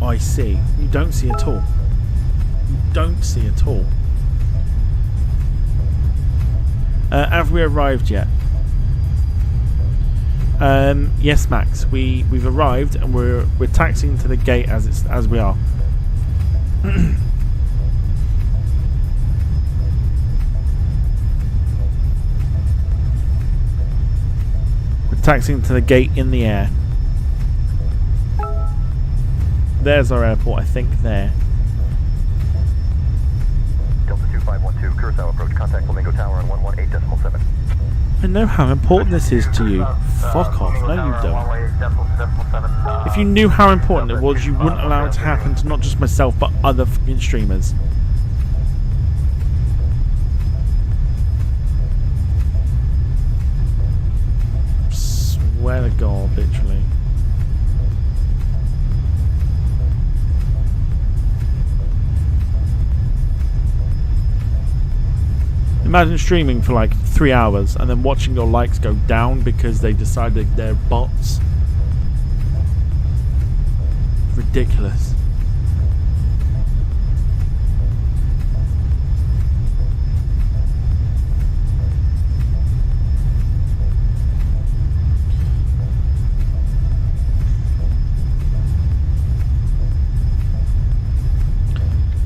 I see. You don't see at all. You don't see at all. Have we arrived yet? Yes, Max. We've arrived and we're taxiing to the gate as we are. We're taxiing to the gate in the air. There's our airport, I think, there. Delta 2512, Curacao approach, contact Flamingo Tower on 118.7. I know how important this is to you. Fuck off. No, you don't. If you knew how important it was, you wouldn't allow it to happen to not just myself, but other fucking streamers. Swear to God, literally. Imagine streaming for like 3 hours and then watching your likes go down because they decided they're bots. Ridiculous.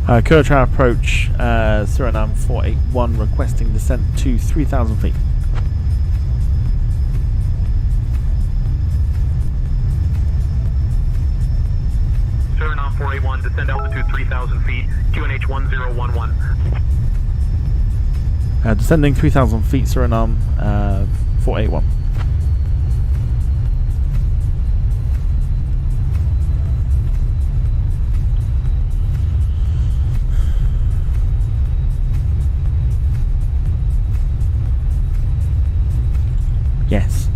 Curatown approach, Surinam 481 requesting descent to 3,000 feet. Surinam 481, descend altitude 3,000 feet, QNH 1011. Descending 3,000 feet, Surinam 481. Yes.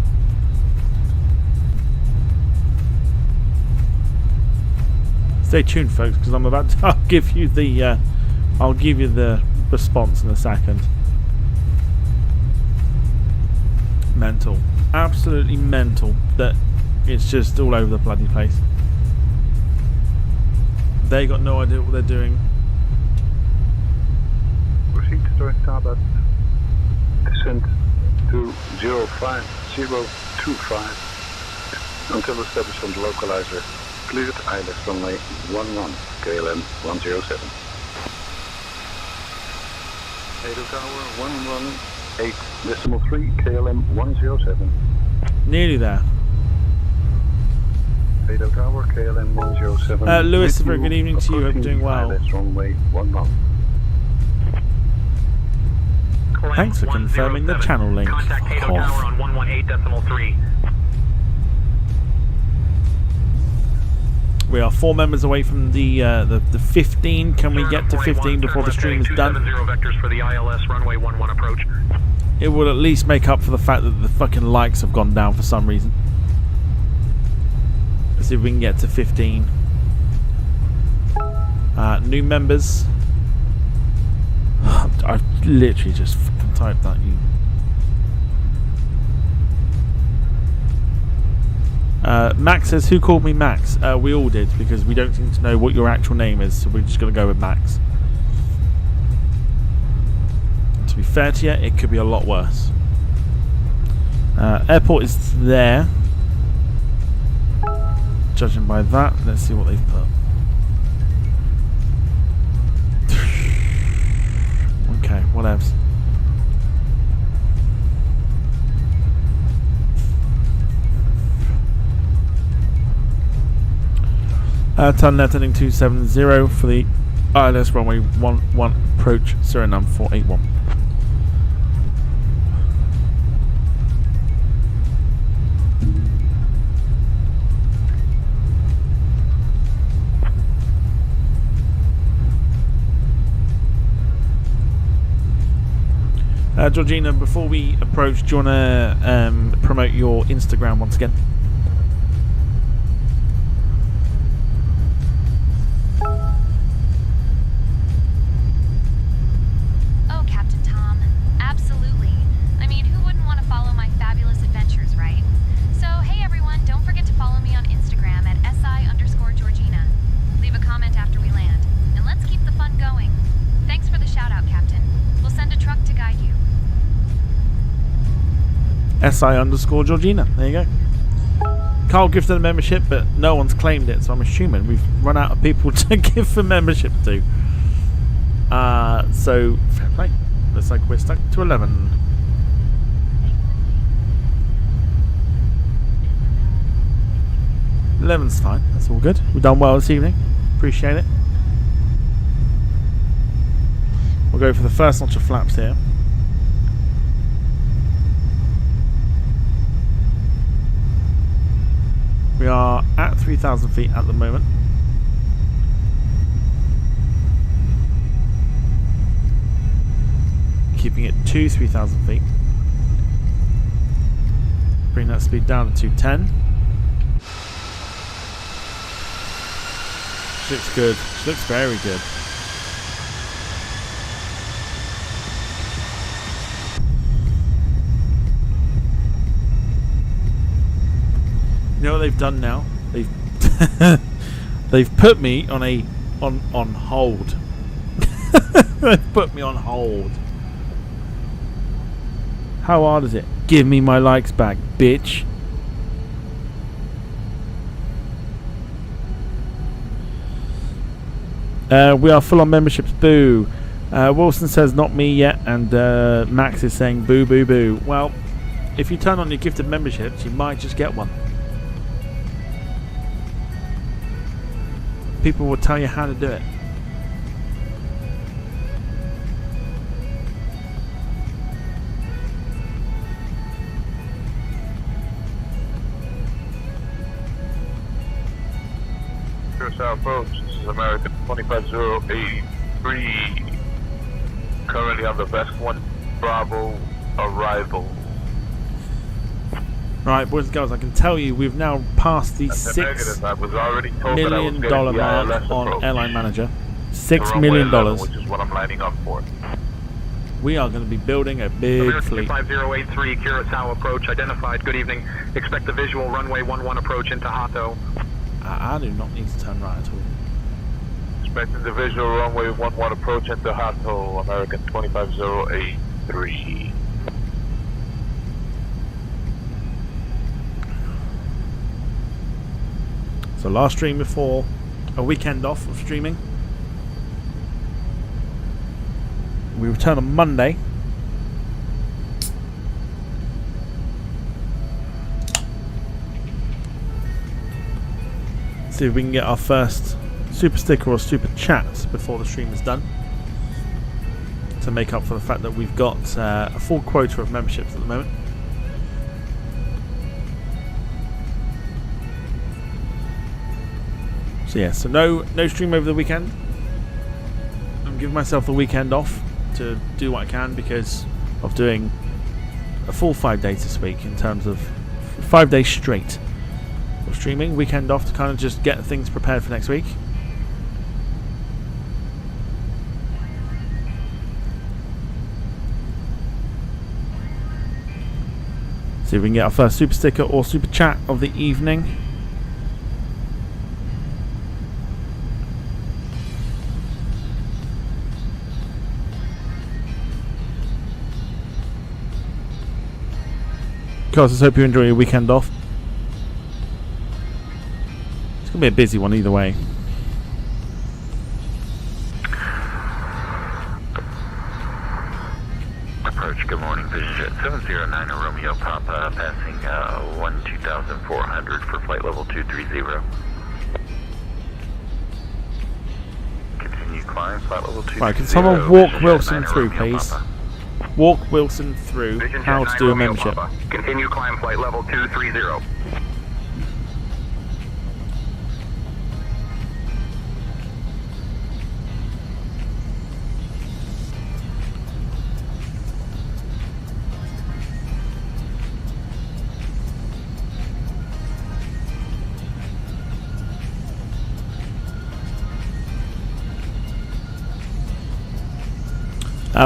Stay tuned, folks, because I'm about to. I'll give you the response in a second. Mental, absolutely mental. That it's just all over the bloody place. They got no idea what they're doing. Proceed to direct starboard. Descent to 05025 until established on the localizer. Cleared ILS runway 11, KLM 107. Ado Tower 118.3, KLM 107. Nearly there. Ado Tower, KLM 107. Lewis, a very good evening to you. Hope you're doing well. ILS runway 11. Thanks for confirming the channel link. Contact Ado Tower on 118.3. We are 4 members away from the 15. Can we get to 15 before the stream is done? Vectors for the ILS runway 11 approach. It will at least make up for the fact that the fucking likes have gone down for some reason. Let's see if we can get to 15. New members. I've literally just fucking typed that. Max says, who called me Max? We all did, because we don't seem to know what your actual name is, so we're just going to go with Max. To be fair to you, it could be a lot worse. Airport is there. Judging by that, let's see what they've put. Okay, what else? Turn left heading 270 for the ILS runway 11 approach, Surinam 481. Georgina, before we approach, do you want to promote your Instagram once again? Oh, Captain Tom, absolutely. I mean, who wouldn't want to follow my fabulous adventures, right? So, hey everyone, don't forget to follow me on Instagram at SI_Georgina. Leave a comment after we land, and let's keep the fun going. Thanks for the shout out, Captain. We'll send a truck to guide you. SI_Georgina. There you go. Carl gifted a membership, but no one's claimed it, so I'm assuming we've run out of people to give for membership to. So, fair play. Looks like we're stuck to 11. Eleven's fine. That's all good. We've done well this evening. Appreciate it. We'll go for the first notch of flaps here. We are at 3,000 feet at the moment. Keeping it to 3,000 feet. Bring that speed down to 210. She looks good. She looks very good. You know what they've done now? They've they've put me on hold. They've put me on hold. How hard is it? Give me my likes back, bitch. We are full on memberships, boo. Wilson says not me yet, and Max is saying boo boo boo. Well, if you turn on your gifted memberships, you might just get one. People will tell you how to do it. Curacao approach, this is American 25083. Currently on the West 1 Bravo arrival. Right, boys and girls, I can tell you we've now passed the $6 million mark on Airline Manager. $6 million. Which is what I'm lining up for. We are going to be building a big fleet. 25083, Curacao approach identified. Good evening. Expect the visual runway 11 approach into Hato. I do not need to turn right at all. Expecting the visual runway 11 approach into Hato, American 25083. So last stream before a weekend off of streaming. We return on Monday. See if we can get our first super sticker or super chat before the stream is done, to make up for the fact that we've got a full quota of memberships at the moment. So yeah, so no stream over the weekend. I'm giving myself the weekend off to do what I can because of doing a full 5 days this week, in terms of 5 days straight of streaming. Weekend off to kind of just get things prepared for next week. See if we can get our first super sticker or super chat of the evening. Guys, I hope you enjoy your weekend off. It's going to be a busy one either way. Approach, good morning, Vision Jet 709 Romeo Papa, passing 12,400 for flight level 230. Continue climb, flight level 230. Right, can someone walk Wilson through, please? Walk Wilson through how to do a membership. Continue climb flight level 230.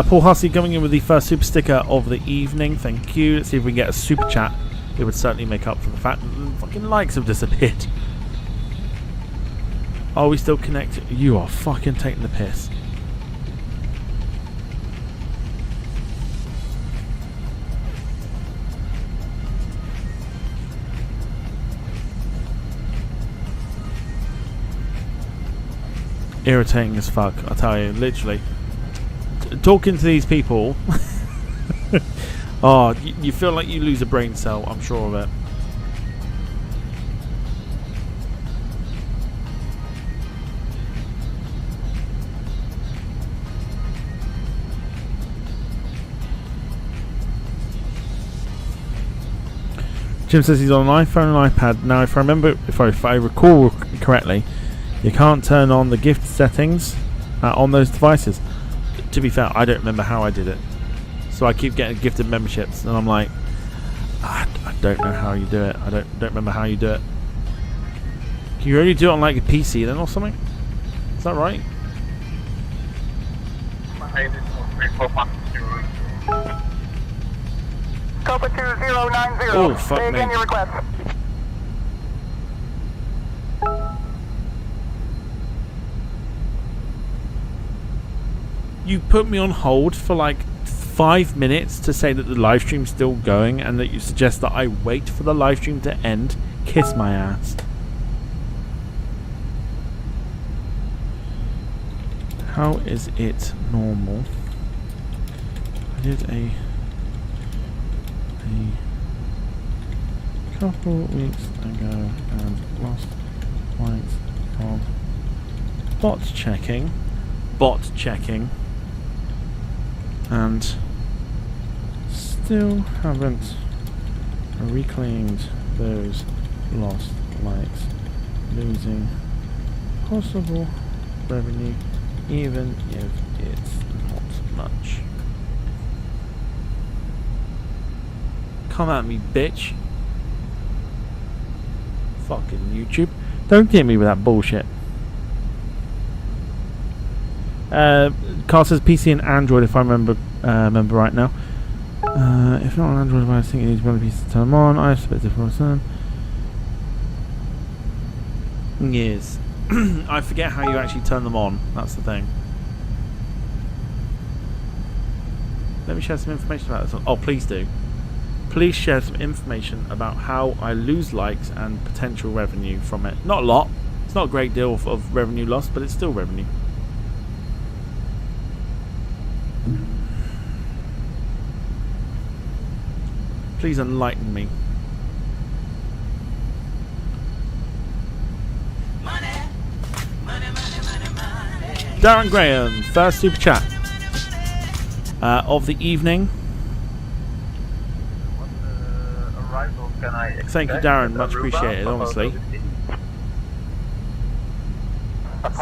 Paul Hussey coming in with the first super sticker of the evening. Thank you. Let's see if we can get a super chat. It would certainly make up for the fact that the fucking likes have disappeared. Are we still connected? You are fucking taking the piss. Irritating as fuck, I tell you, literally. Talking to these people, oh, you feel like you lose a brain cell, I'm sure of it. Jim says he's on an iPhone and iPad. Now, if I recall correctly, you can't turn on the gift settings on those devices. To be fair, I don't remember how I did it, so I keep getting gifted memberships, and I'm like, I don't know how you do it. I don't remember how you do it. Can you only do it on like a PC then or something? Is that right? Copa 2090. Oh fuck me! Your request. You put me on hold for like 5 minutes to say that the live stream's still going and that you suggest that I wait for the live stream to end. Kiss my ass. How is it normal? I did a couple weeks ago and lost flights from bot checking, and still haven't reclaimed those lost flights, losing possible revenue even if it's not much. Come at me, bitch. Fucking YouTube. Don't get me with that bullshit. Carl says PC and Android, if I remember right now. If not on Android, I think it needs one piece to turn them on. I suspect different return. Yes. I forget how you actually turn them on. That's the thing. Let me share some information about this one. Oh, please do. Please share some information about how I lose likes and potential revenue from it. Not a lot. It's not a great deal of revenue loss, but it's still revenue. Please enlighten me. Darren Graham, first super chat of the evening. Thank you, Darren. Much appreciated, honestly.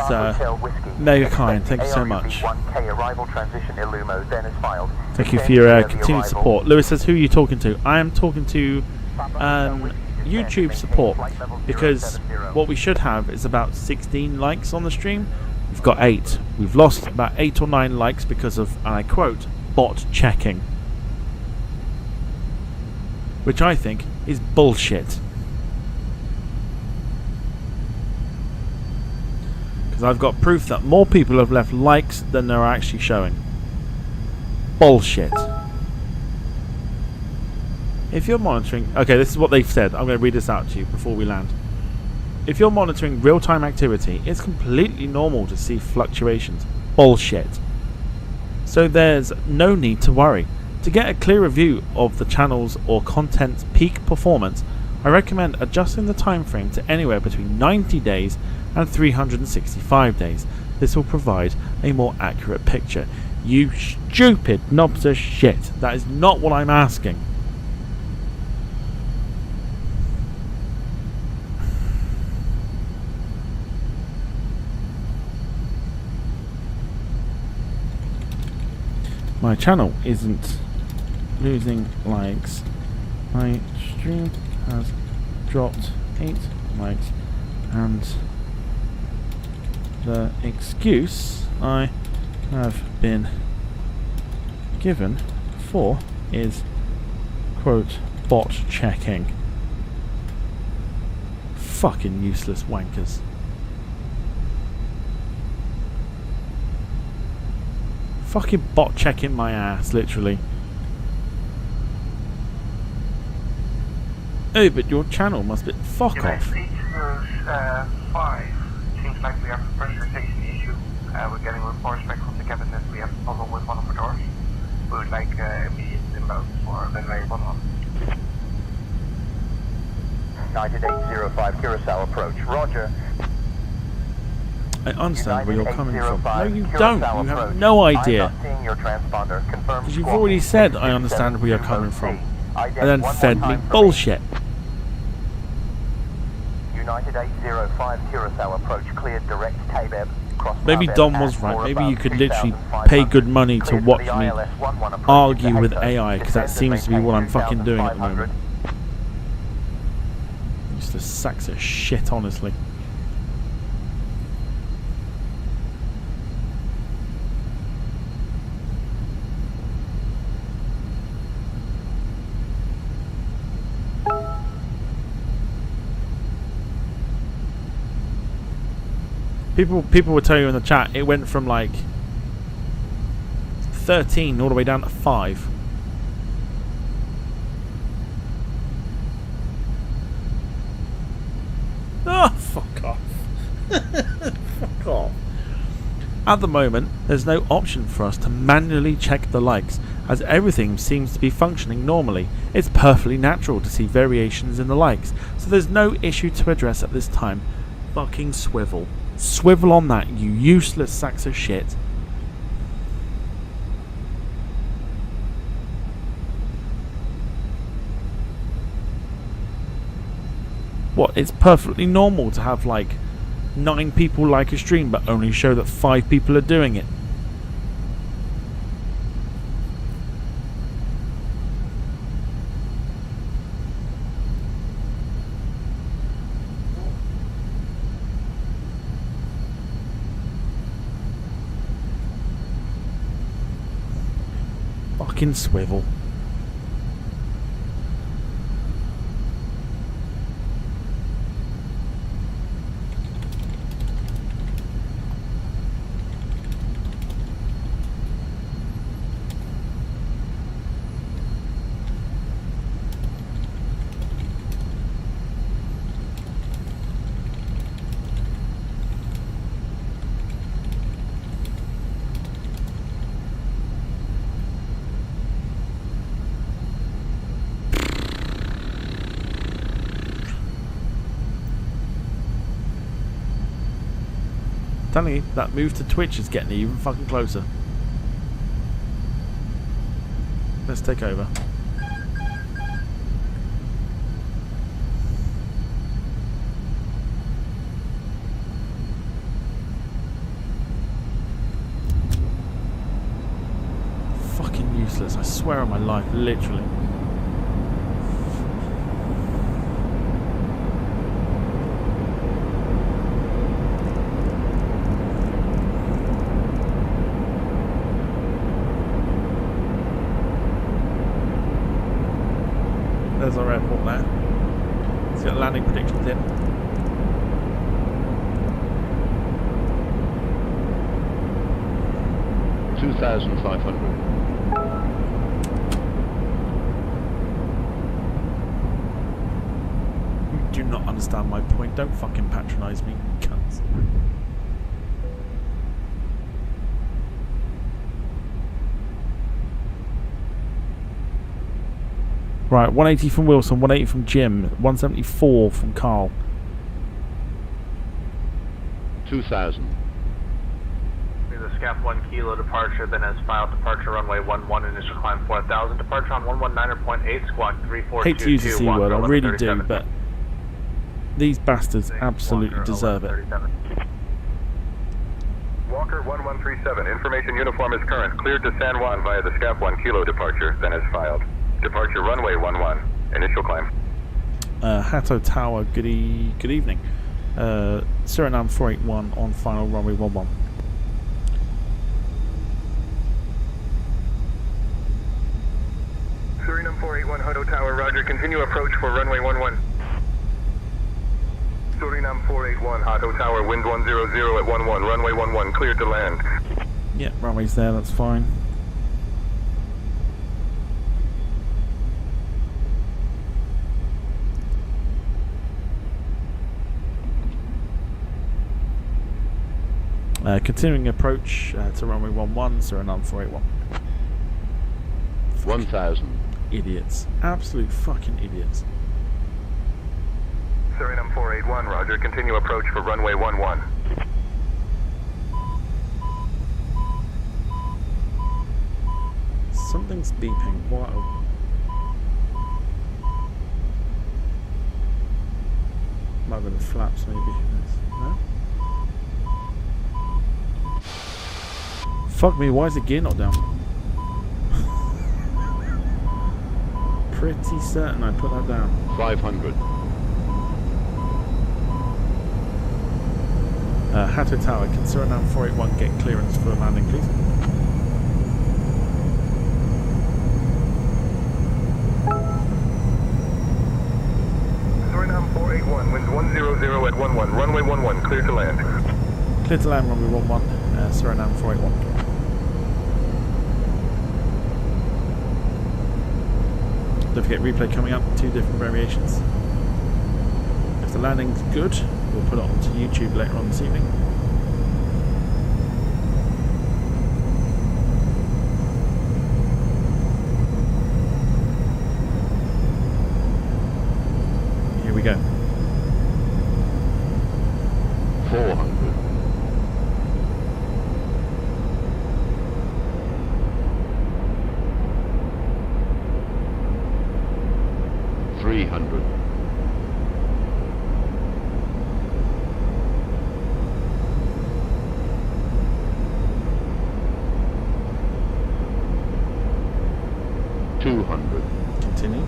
So, mega kind. Thank you so much. Thank you for your continued support. Lewis says, who are you talking to? I am talking to YouTube support, because what we should have is about 16 likes on the stream. We've got 8. We've lost about 8 or 9 likes because of, and I quote, bot checking. Which I think is bullshit. Because I've got proof that more people have left likes than they're actually showing. Bullshit. If you're monitoring... Okay, this is what they've said. I'm going to read this out to you before we land. If you're monitoring real-time activity, it's completely normal to see fluctuations. Bullshit. So there's no need to worry. To get a clearer view of the channel's or content's peak performance, I recommend adjusting the time frame to anywhere between 90 days and 365 days. This will provide a more accurate picture. You stupid knobs of shit. That is not what I'm asking. My channel isn't losing likes. My stream has dropped 8 likes, and the excuse I have been given for is, quote, bot checking. Fucking useless wankers. Fucking bot checking my ass, literally. Oh, but your channel must be... Fuck off. 5. Seems like we have a pressurization issue. We're getting reports back from the captain that we have a problem with one of our doors. We would like immediate inbound for runway 11. 9805 Curacao approach. Roger. I understand where you're coming from. No, you don't. You have no idea. Because you've already said I understand where you're coming from. And then fed me bullshit. United 805 Curacao approach cleared direct KBEB. Maybe Dom was right. Maybe you could literally pay good money to watch me argue with AI, because that seems to be what I'm fucking doing at the moment. Just a sacks of shit, honestly. People will tell you in the chat, it went from like 13 all the way down to 5. Oh, fuck off. Fuck off. At the moment, there's no option for us to manually check the likes, as everything seems to be functioning normally. It's perfectly natural to see variations in the likes, so there's no issue to address at this time. Fucking swivel. Swivel on that, you useless sacks of shit. What, it's perfectly normal to have like 9 people like a stream but only show that 5 people are doing it. Fucking swivel. Telling you, that move to Twitch is getting even fucking closer. Let's take over. Fucking useless, I swear on my life, literally. There's our airport there. Let's get landing predictions in. $2,500. You do not understand my point. Don't fucking patronise me, cunts. Right, 180 from Wilson, 180 from Jim, 174 from Carl. 2,000. The SCAP 1 kilo departure, then as filed departure runway 11, initial climb 4,000, departure on 119.8, squawk 3422. Hate to use the C word, I really do, but these bastards absolutely deserve it. Walker 1137, information uniform is current, cleared to San Juan via the SCAP 1 kilo departure, then as filed. Departure runway 11, initial climb. Hatto Tower, good evening. Surinam 481 on final runway 11. Surinam 481, Hatto Tower, roger, continue approach for runway 11. Surinam 481, Hatto Tower, wind 100 at 11, runway 11, cleared to land. Yeah, runway's there, that's fine. Continuing approach to runway 11, Surinam 481. 1,000. Idiots. Absolute fucking idiots. Surinam 481, roger, continue approach for runway 11. Something's beeping. Wow. Might have been the flaps, maybe. No? Fuck me, why is the gear not down? Pretty certain I put that down. 500. Hatto Tower, can Surinam 481 get clearance for landing, please? Surinam 481, winds 100 at 11, runway 11, clear to land. Clear to land, runway 11, Surinam 481. Don't forget replay coming up, 2 different variations. If the landing's good, we'll put it onto YouTube later on this evening. Here we go. 400. 300. 200. Continue.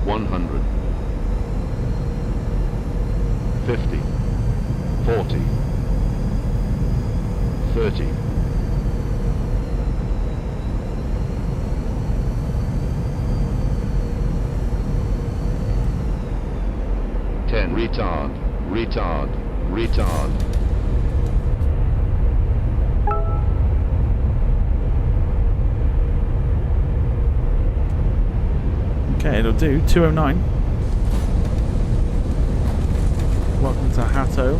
100. 50. 40. 30. 10. Retard. Retard. Retard. Okay, it'll do. 209. Welcome to Hatto.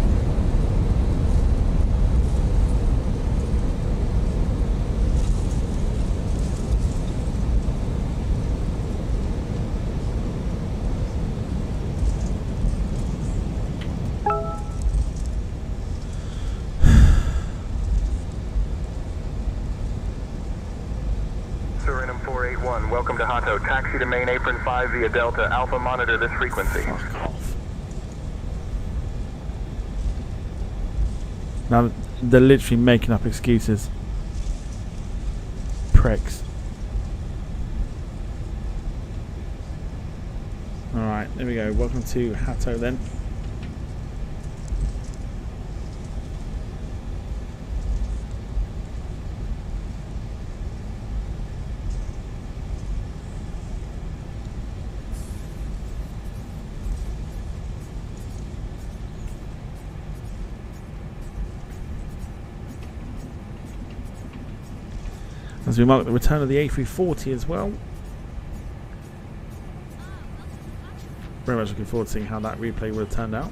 Surinam 481, welcome to Hato. Taxi to main apron 5 via Delta. Alpha, monitor this frequency. Now they're literally making up excuses. Pricks. Alright, there we go. Welcome to Hatto then. As we mark the return of the A340 as well. Very much looking forward to seeing how that replay would have turned out.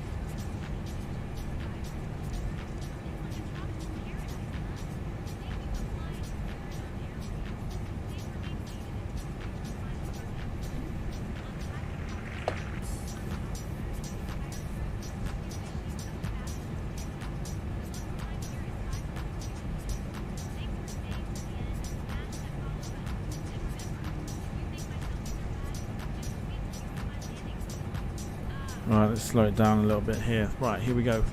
Alright, let's slow it down a little bit here. Right, here we go.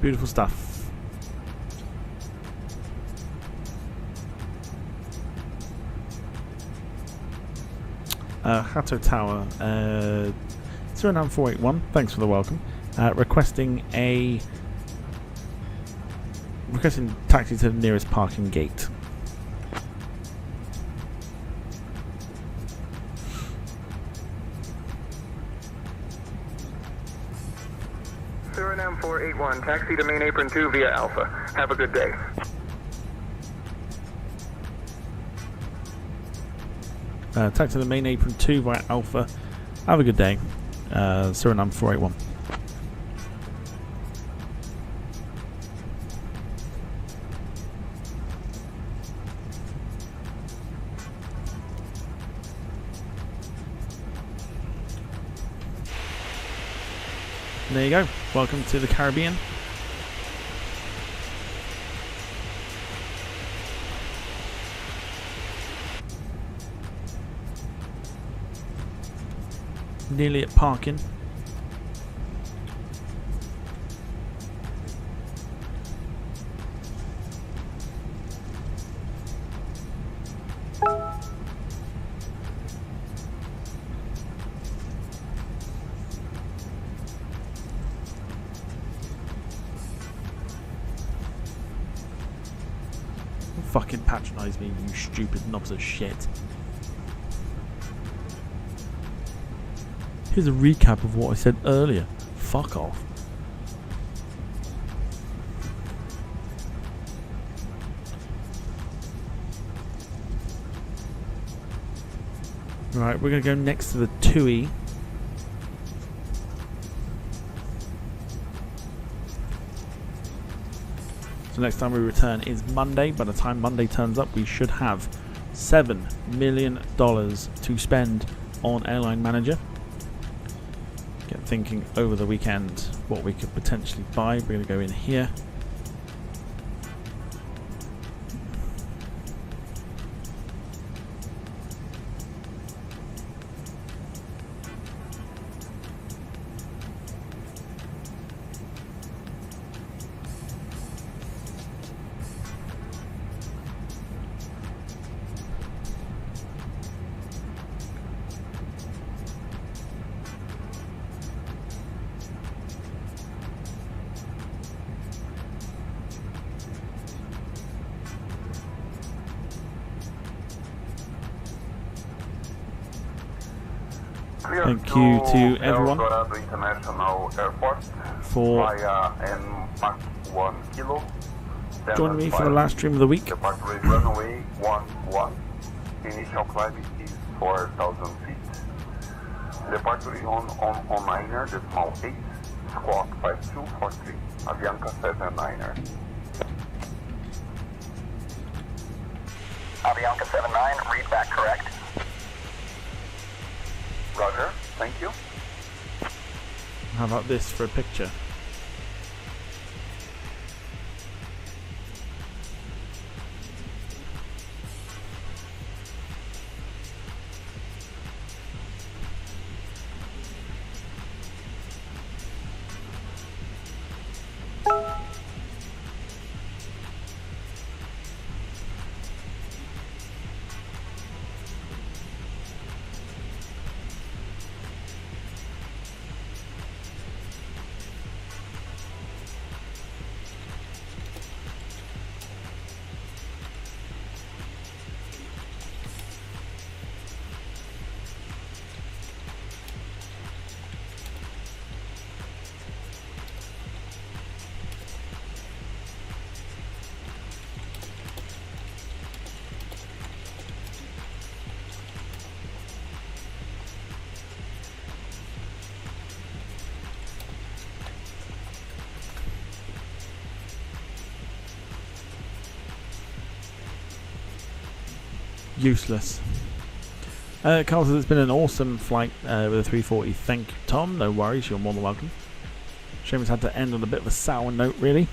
Beautiful stuff. Hatto Tower, Surinam 481, thanks for the welcome. Requesting taxi to the nearest parking gate. Surinam 481, taxi to main apron 2 via Alpha. Have a good day. Taxi to the main apron 2 via Alpha. Have a good day. Surinam 481. There you go. Welcome to the Caribbean. Nearly at parking. fucking patronise me, you stupid knobs of shit. Here's a recap of what I said earlier. Fuck off. Right, we're going to go next to the TUI. So next time we return is Monday. By the time Monday turns up, we should have $7 million to spend on Airline Manager. Get thinking over the weekend what we could potentially buy. We're going to go in here. Thank you to everyone for joining me for the last stream of the week. Departure is runway 11. Initial climb is 4,000 feet. Departure is on liner, decimal 8, squawk 5243, Avianca 79er. Avianca 79, read back correct. Roger, thank you. How about this for a picture? Useless. Carl says it's been an awesome flight with a 340. Thank you, Tom. No worries, you're more than welcome. Shame it's had to end on a bit of a sour note, really.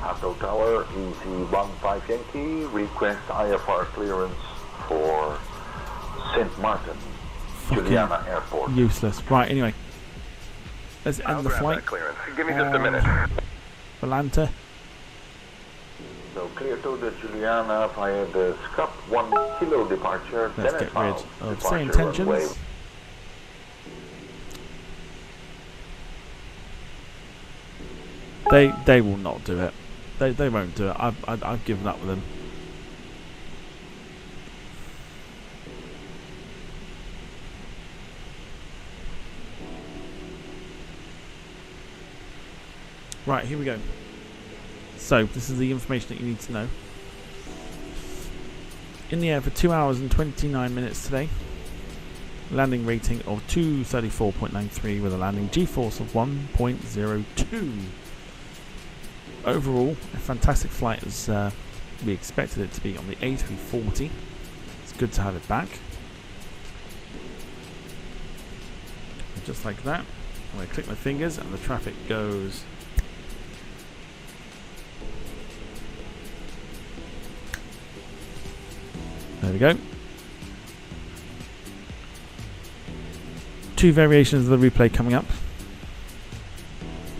Hato Tower, EZ15 Yankee, request IFR clearance for St. Martin, Juliana Airport. Useless. Right, anyway. Let's end the flight. Clearance. Give me just a minute. Volanta. So clear to the Juliana via the SCUP 1 kilo departure. Let's get rid of say intentions. They will not do it. They won't do it. I've given up with them. Right, here we go. So, this is the information that you need to know. In the air for 2 hours and 29 minutes today. Landing rating of 234.93 with a landing G-force of 1.02. Overall, a fantastic flight as we expected it to be on the A340. It's good to have it back. And just like that, I'm going to click my fingers and the traffic goes. There we go. 2 variations of the replay coming up.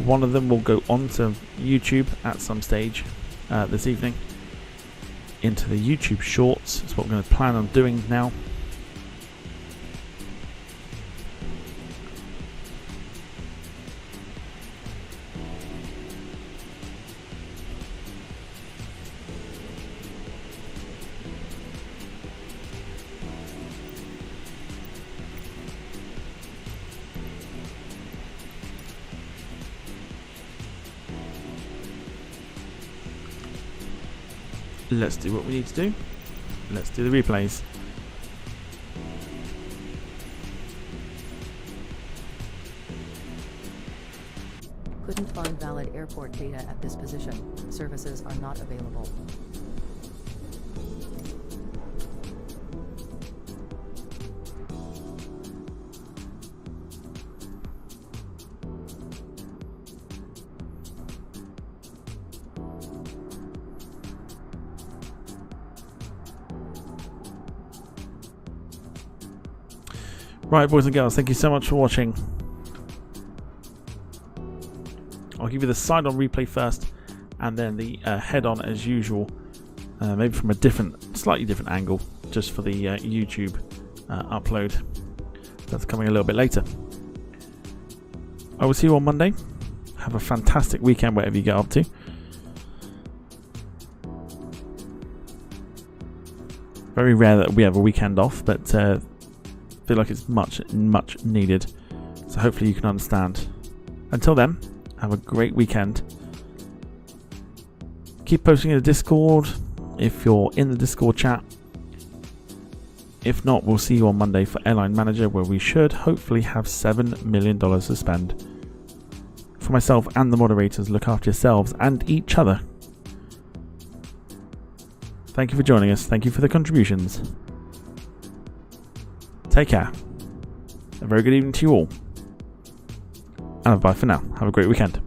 One of them will go onto YouTube at some stage this evening. Into the YouTube Shorts. That's what we're going to plan on doing now. let's do what we need to do. Let's do the replays. Couldn't find valid airport data at this position. Services are not available. Right, boys and girls, thank you so much for watching. I'll give you the side-on replay first, and then the head-on as usual, maybe from a slightly different angle, just for the YouTube upload. That's coming a little bit later. I will see you on Monday. Have a fantastic weekend, whatever you get up to. Very rare that we have a weekend off, but feel like it's much needed. So hopefully you can understand. Until then, have a great weekend. Keep posting in the Discord if you're in the Discord chat. If not, we'll see you on Monday for Airline Manager, where we should hopefully have $7 million to spend. For myself and the moderators, look after yourselves and each other. Thank you for joining us. Thank you for the contributions. Take care. A very good evening to you all. And bye for now. Have a great weekend.